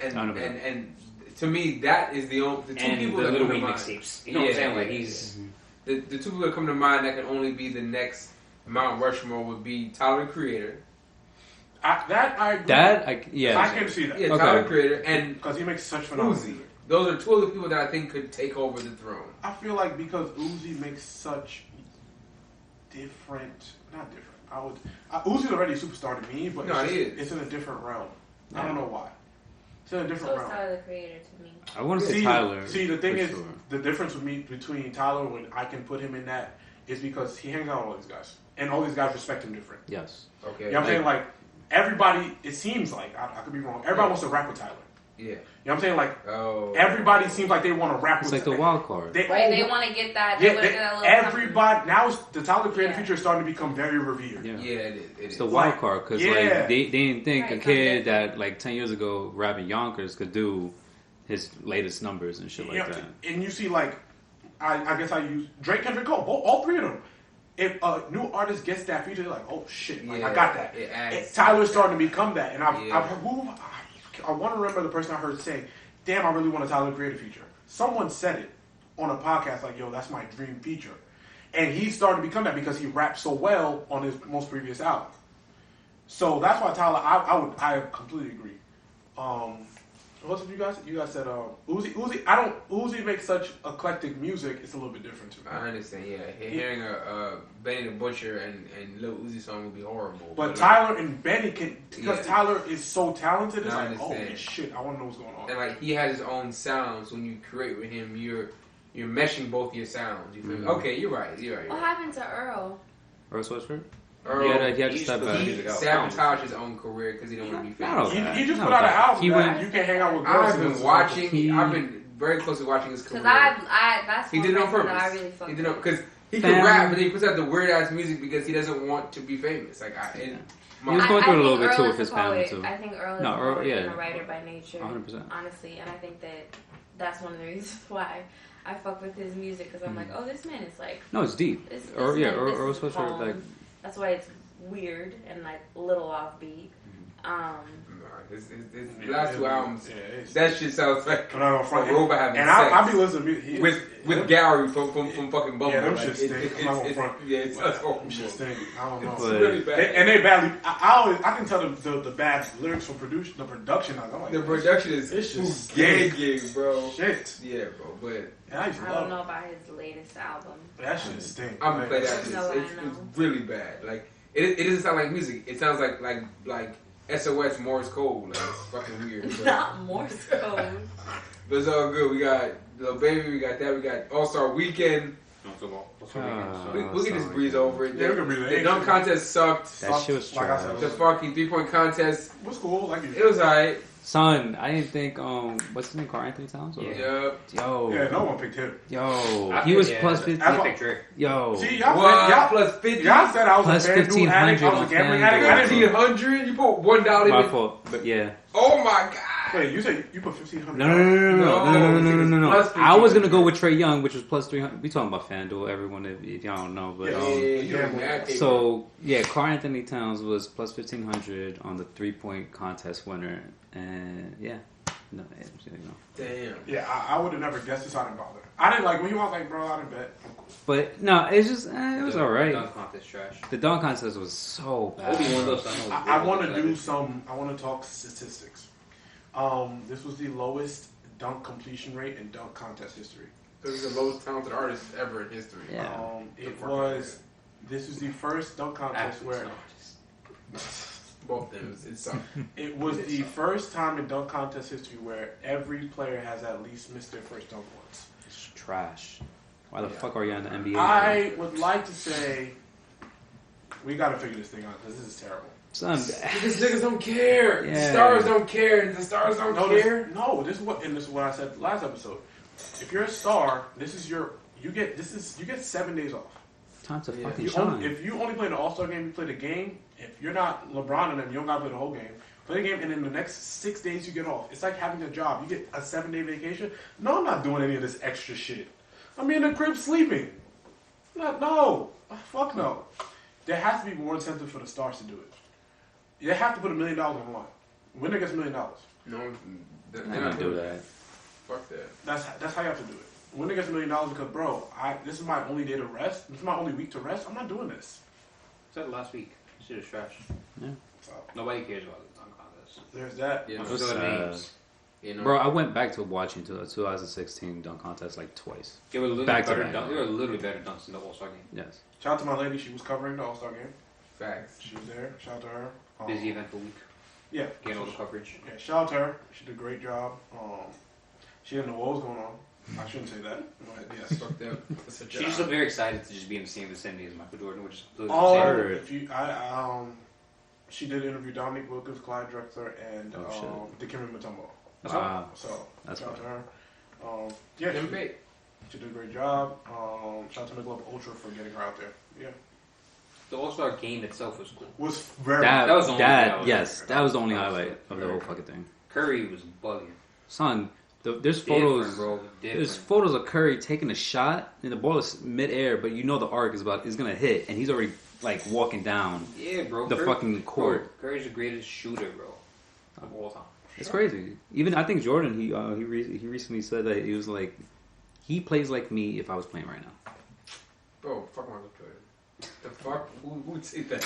B: And to me, that is the two people
E: the
B: that
E: Little
B: come to
E: Wayne
B: mind.
E: mixtapes. You know what I'm saying? Like he's
B: the two people that come to mind that can only be the next Mount Rushmore would be Tyler the Creator.
A: I agree. I can see that.
B: Yeah, Tyler the Creator and
A: because he makes such phenomenal
B: Uzi.
A: music.
B: Those are two of the people that I think could take over the throne.
A: I feel like because Uzi makes such not different. Uzi's already a superstar to me, but it's in a different realm. I don't know why. It's in a different realm.
C: Tyler the Creator to me.
D: I want to say Tyler.
A: See, the thing is, the difference with me between Tyler when I can put him in that is because he hangs out with all these guys, and all these guys respect him different.
D: Yes.
A: You
B: Okay.
A: know what I'm saying? Like everybody, it seems like I could be wrong. Everybody wants to rap with Tyler.
B: Yeah.
A: You know what I'm saying? Like everybody seems like they want to rap
D: it's
A: with.
D: It's like the wild card.
C: They want to get that.
A: Everybody now, the Tyler Creator feature is starting to become very revered.
B: Yeah, it is.
D: It's the wild card because like they didn't think a kid that like 10 years ago rapping Yonkers could do his latest numbers and shit like that.
A: And you see, like, I guess I use Drake, Kendrick Cole, all three of them. If a new artist gets that feature, they're like, oh shit, like, I got that. Tyler's starting to become that, and I want to remember the person I heard say, damn, I really want a Tyler Creator feature. Someone said it on a podcast like, yo, that's my dream feature. And he started to become that because he rapped so well on his most previous album. So that's why Tyler, I completely agree. What's up, you guys? You guys said Uzi. Uzi makes such eclectic music. It's a little bit different to me.
B: I understand. Yeah, hearing a Benny the Butcher and Lil Uzi song would be horrible.
A: But Tyler and Benny because Tyler is so talented. It's like, holy shit, I want to know what's going on.
B: And like he has his own sounds. When you create with him, you're meshing both your sounds. You feel me? Okay, you're right.
C: What happened to Earl?
D: Earl Sweatshirt?
B: He
D: had to step back.
B: He sabotaged his own career because he didn't want to be famous.
A: He just put out an album you can't hang out with girls.
B: I've been very closely watching his career.
C: Because that's
B: he did it on purpose.
C: I really fucked
B: he did it because he can rap, but he puts out the weird ass music because he doesn't want to be famous. Like he
D: was going through it a little bit too with his family too.
C: I think Earl is a writer by nature, 100%. Honestly, and I think that's one of the reasons why I fuck with his music because I'm like, oh, this man is like
D: it's deep. Earl Sweatshirt like.
C: That's why it's weird and like a little offbeat.
B: His last two albums, that shit sounds like a robot having
A: sex.
B: I
A: be listening
B: with Gary from fucking Bumble.
A: Yeah, them shit stink.
B: It's horrible.
A: I don't know.
B: It's really bad.
A: And they badly. I can tell the bad lyrics from the production. I'm like,
B: the production is
A: just
B: gay, bro.
A: Shit.
B: Yeah, bro. But
C: I don't know about his latest album.
A: That shit stink.
B: I'm gonna play that. It's really bad. Like it doesn't sound like music. It sounds like SOS Morse code. Like it's fucking weird.
C: Not Morse code.
B: But it's all good. We got Lil Baby. We got that. We got All-Star Weekend. We can just breeze over it.
A: Yeah, we can breeze it.
B: The dunk contest sucked.
D: That shit was trash.
B: The fucking 3-point contest
A: was cool.
B: It was alright.
D: Son, I didn't think what's his name? Carl Anthony Towns?
B: Yeah.
D: Yo.
A: Yeah, no one picked him.
D: Yo. He was plus 50.
E: I picked Drake.
D: Yo.
A: See, y'all
B: plus 50.
A: Y'all said I was
D: plus
A: a FanDuel addict. I was a gambling addict.
B: 1,500? You put $1 in.
D: My fault. But yeah.
B: Oh my god.
A: Wait, you said you put $1,500?
D: No. I was gonna go with Trae Young, which was plus 300. We talking about FanDuel, everyone if y'all don't know, but so yeah, Carl Anthony Towns was plus 1,500 on the 3-point contest winner, and yeah, no.
B: Damn.
A: Yeah, I would have never guessed this. I didn't bother. I didn't like when you was like, bro, I didn't bet.
D: But no, it's just it was alright.
E: The dunk contest trash.
D: The dunk contest was so bad.
A: I want to do some. I want to talk statistics. This was the lowest dunk completion rate in dunk contest history.
B: This is the lowest talented artist ever in history.
D: Yeah.
A: This was the first dunk contest where.
B: Both of them. It sucked.
A: It was the first time in dunk contest history where every player has at least missed their first dunk once.
D: trash. Why the fuck are you on the NBA?
A: I would like to say we got to figure this thing out because this is terrible.
D: Son,
B: because niggas don't care.
D: Yeah.
B: The stars don't care. The stars don't care.
A: This is what I said last episode. If you're a star, you get 7 days off.
D: Time to fucking shine.
A: If you only play the All-Star game, you play the game. If you're not LeBron and them, you don't gotta play the whole game. Play the game, and then the next 6 days you get off. It's like having a job. You get a 7-day vacation. No, I'm not doing any of this extra shit. I'm in the crib sleeping. No. Fuck no. There has to be more incentive for the stars to do it. They have to put $1 million on the line. Winner gets $1 million.
B: No, they're
D: not
B: not
D: do that.
B: Fuck that.
A: That's how you have to do it. Winner gets $1 million because, bro, this is my only day to rest. This is my only week to rest. I'm not doing this.
E: Said last week. Shit is trash.
D: Yeah.
A: So,
E: Nobody cares about the dunk contest.
A: there's that.
B: Yeah,
E: I'm
B: no,
E: still names.
B: you know.
D: Bro, I went back to watching the 2016 dunk contest like twice.
E: They were literally
D: Back to
E: better
D: back.
E: dunks. They were literally better dunks in the All-Star game.
D: Yes.
A: Shout out to my lady. She was covering the All-Star game.
B: Facts.
A: She was there. Shout out to her.
E: Busy eventful week.
A: Yeah.
E: Getting all the coverage.
A: Yeah, shout out to her. She did a great job. She didn't know what was going on. I shouldn't say that. But yes.
B: Fuck that. That's a
E: She
B: job.
E: just looked very excited to just be in the same vicinity as Michael Jordan, which is completely
A: She did interview Dominique Wilkins, Clyde Drexler, and Dikembe Mutombo.
D: Wow.
A: So
D: That's
A: shout out
D: right.
A: to her. She did a great job. Shout out to Michelob Ultra for getting her out there. Yeah.
E: The All-Star game itself was cool.
A: Was very
E: That was the only thing I was
D: that was the only
E: That was
D: highlight of the whole fucking thing.
E: Curry was bugging.
D: Son, there's
E: Different,
D: photos.
E: bro.
D: There's
E: Different.
D: photos of Curry taking a shot, and the ball is mid-air, but you know the arc is gonna hit, and he's already like walking down
E: Yeah, bro.
D: the fucking court.
E: Bro, Curry's the greatest shooter, bro, of all time.
D: It's crazy. Even I think Jordan, he recently said that he was like, he plays like me if I was playing right now.
B: Bro, fuck Michael Jordan. The fuck? Who would say that?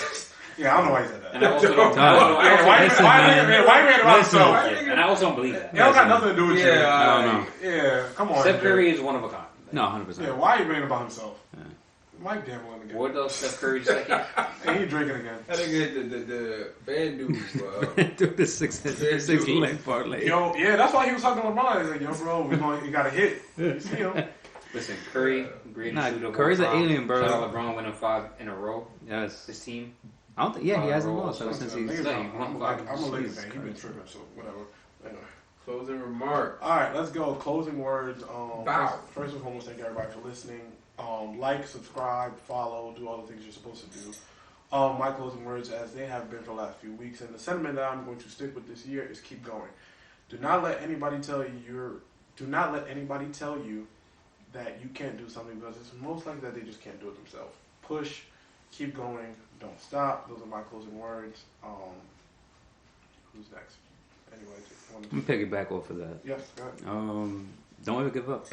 A: Yeah, I don't know why he said that.
E: And I also don't.
A: White man about himself.
E: And I also don't believe that.
A: It don't got nothing to do with you.
D: No.
A: Yeah, come on.
E: Steph Curry is one of a kind.
D: No, 100%.
A: Yeah, why are you bragging about himself?
D: Yeah.
A: Mike gambling again.
E: What does Steph Curry just like?
A: And he drinking again.
B: I think the fan dude.
D: Do the six leg parlay.
A: Yo, yeah, that's why he was talking to LeBron. He's like, yo, bro, you got to hit. You see him.
E: Listen, Curry, greatest shooter of all
D: Curry's an
E: time.
D: alien, bro.
E: Shout out LeBron winning 5 in a row.
D: Yes.
E: His team.
D: I don't think. Yeah, he hasn't
E: Roll,
D: lost ever
E: so
D: since
E: it's
D: he's.
A: I'm a Lakers
D: Jesus
A: fan. He's been
D: Christ.
A: tripping, so whatever. Anyway.
B: Closing remark.
A: All right, let's go. Closing words.
B: Bow.
A: First and foremost, thank everybody for listening. Like, subscribe, follow, do all the things you're supposed to do. My closing words, as they have been for the last few weeks, and the sentiment that I'm going to stick with this year is keep going. Do not let anybody tell you that you can't do something, because it's most likely that they just can't do it themselves. Push, keep going, don't stop. Those are my closing words. Who's next? Anyway,
D: I'm gonna piggyback off of that.
A: yes, go ahead.
D: Don't ever give up.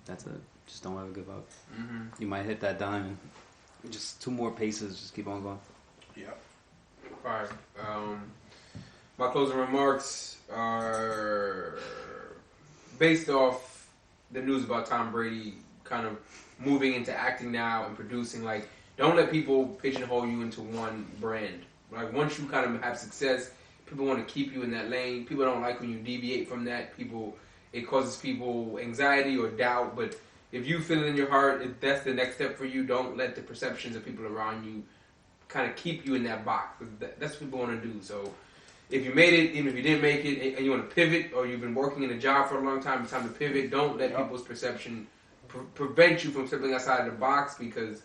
D: That's it. Just don't ever give up.
B: Mm-hmm.
D: You might hit that diamond. Just 2 more paces. Just keep on going.
A: Yeah.
B: Fire. My closing remarks are based off the news about Tom Brady kind of moving into acting now and producing. Like, don't let people pigeonhole you into one brand. Like, once you kind of have success, people want to keep you in that lane. People don't like when you deviate from that. It causes people anxiety or doubt. But if you feel it in your heart, if that's the next step for you, don't let the perceptions of people around you kind of keep you in that box. That's what people want to do. So if you made it, even if you didn't make it, and you want to pivot, or you've been working in a job for a long time, it's time to pivot. Don't let people's perception prevent you from stepping outside the box, because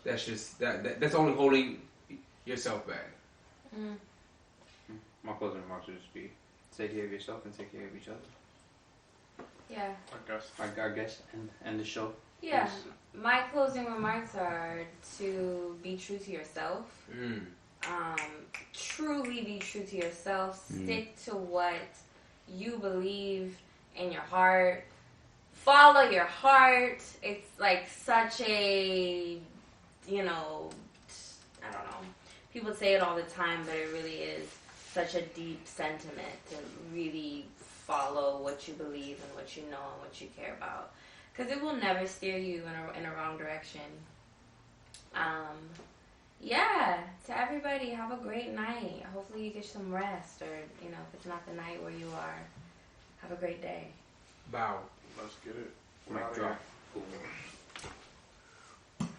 B: that's just that's only holding yourself back.
C: Mm.
E: My closing remarks would just be take care of yourself and take care of each other.
C: Yeah.
E: I guess, and the show.
C: Yeah. My closing remarks are to be true to yourself.
B: Mm.
C: Truly be true to yourself. Stick to what you believe in your heart. Follow your heart. It's like such a, I don't know. People say it all the time, but it really is such a deep sentiment to really follow what you believe and what you know and what you care about. Because it will never steer you in a wrong direction. Yeah, to everybody, have a great night. Hopefully you get some rest, or, if it's not the night where you are, have a great day.
B: Bow.
A: Let's get it.
E: Mic drop.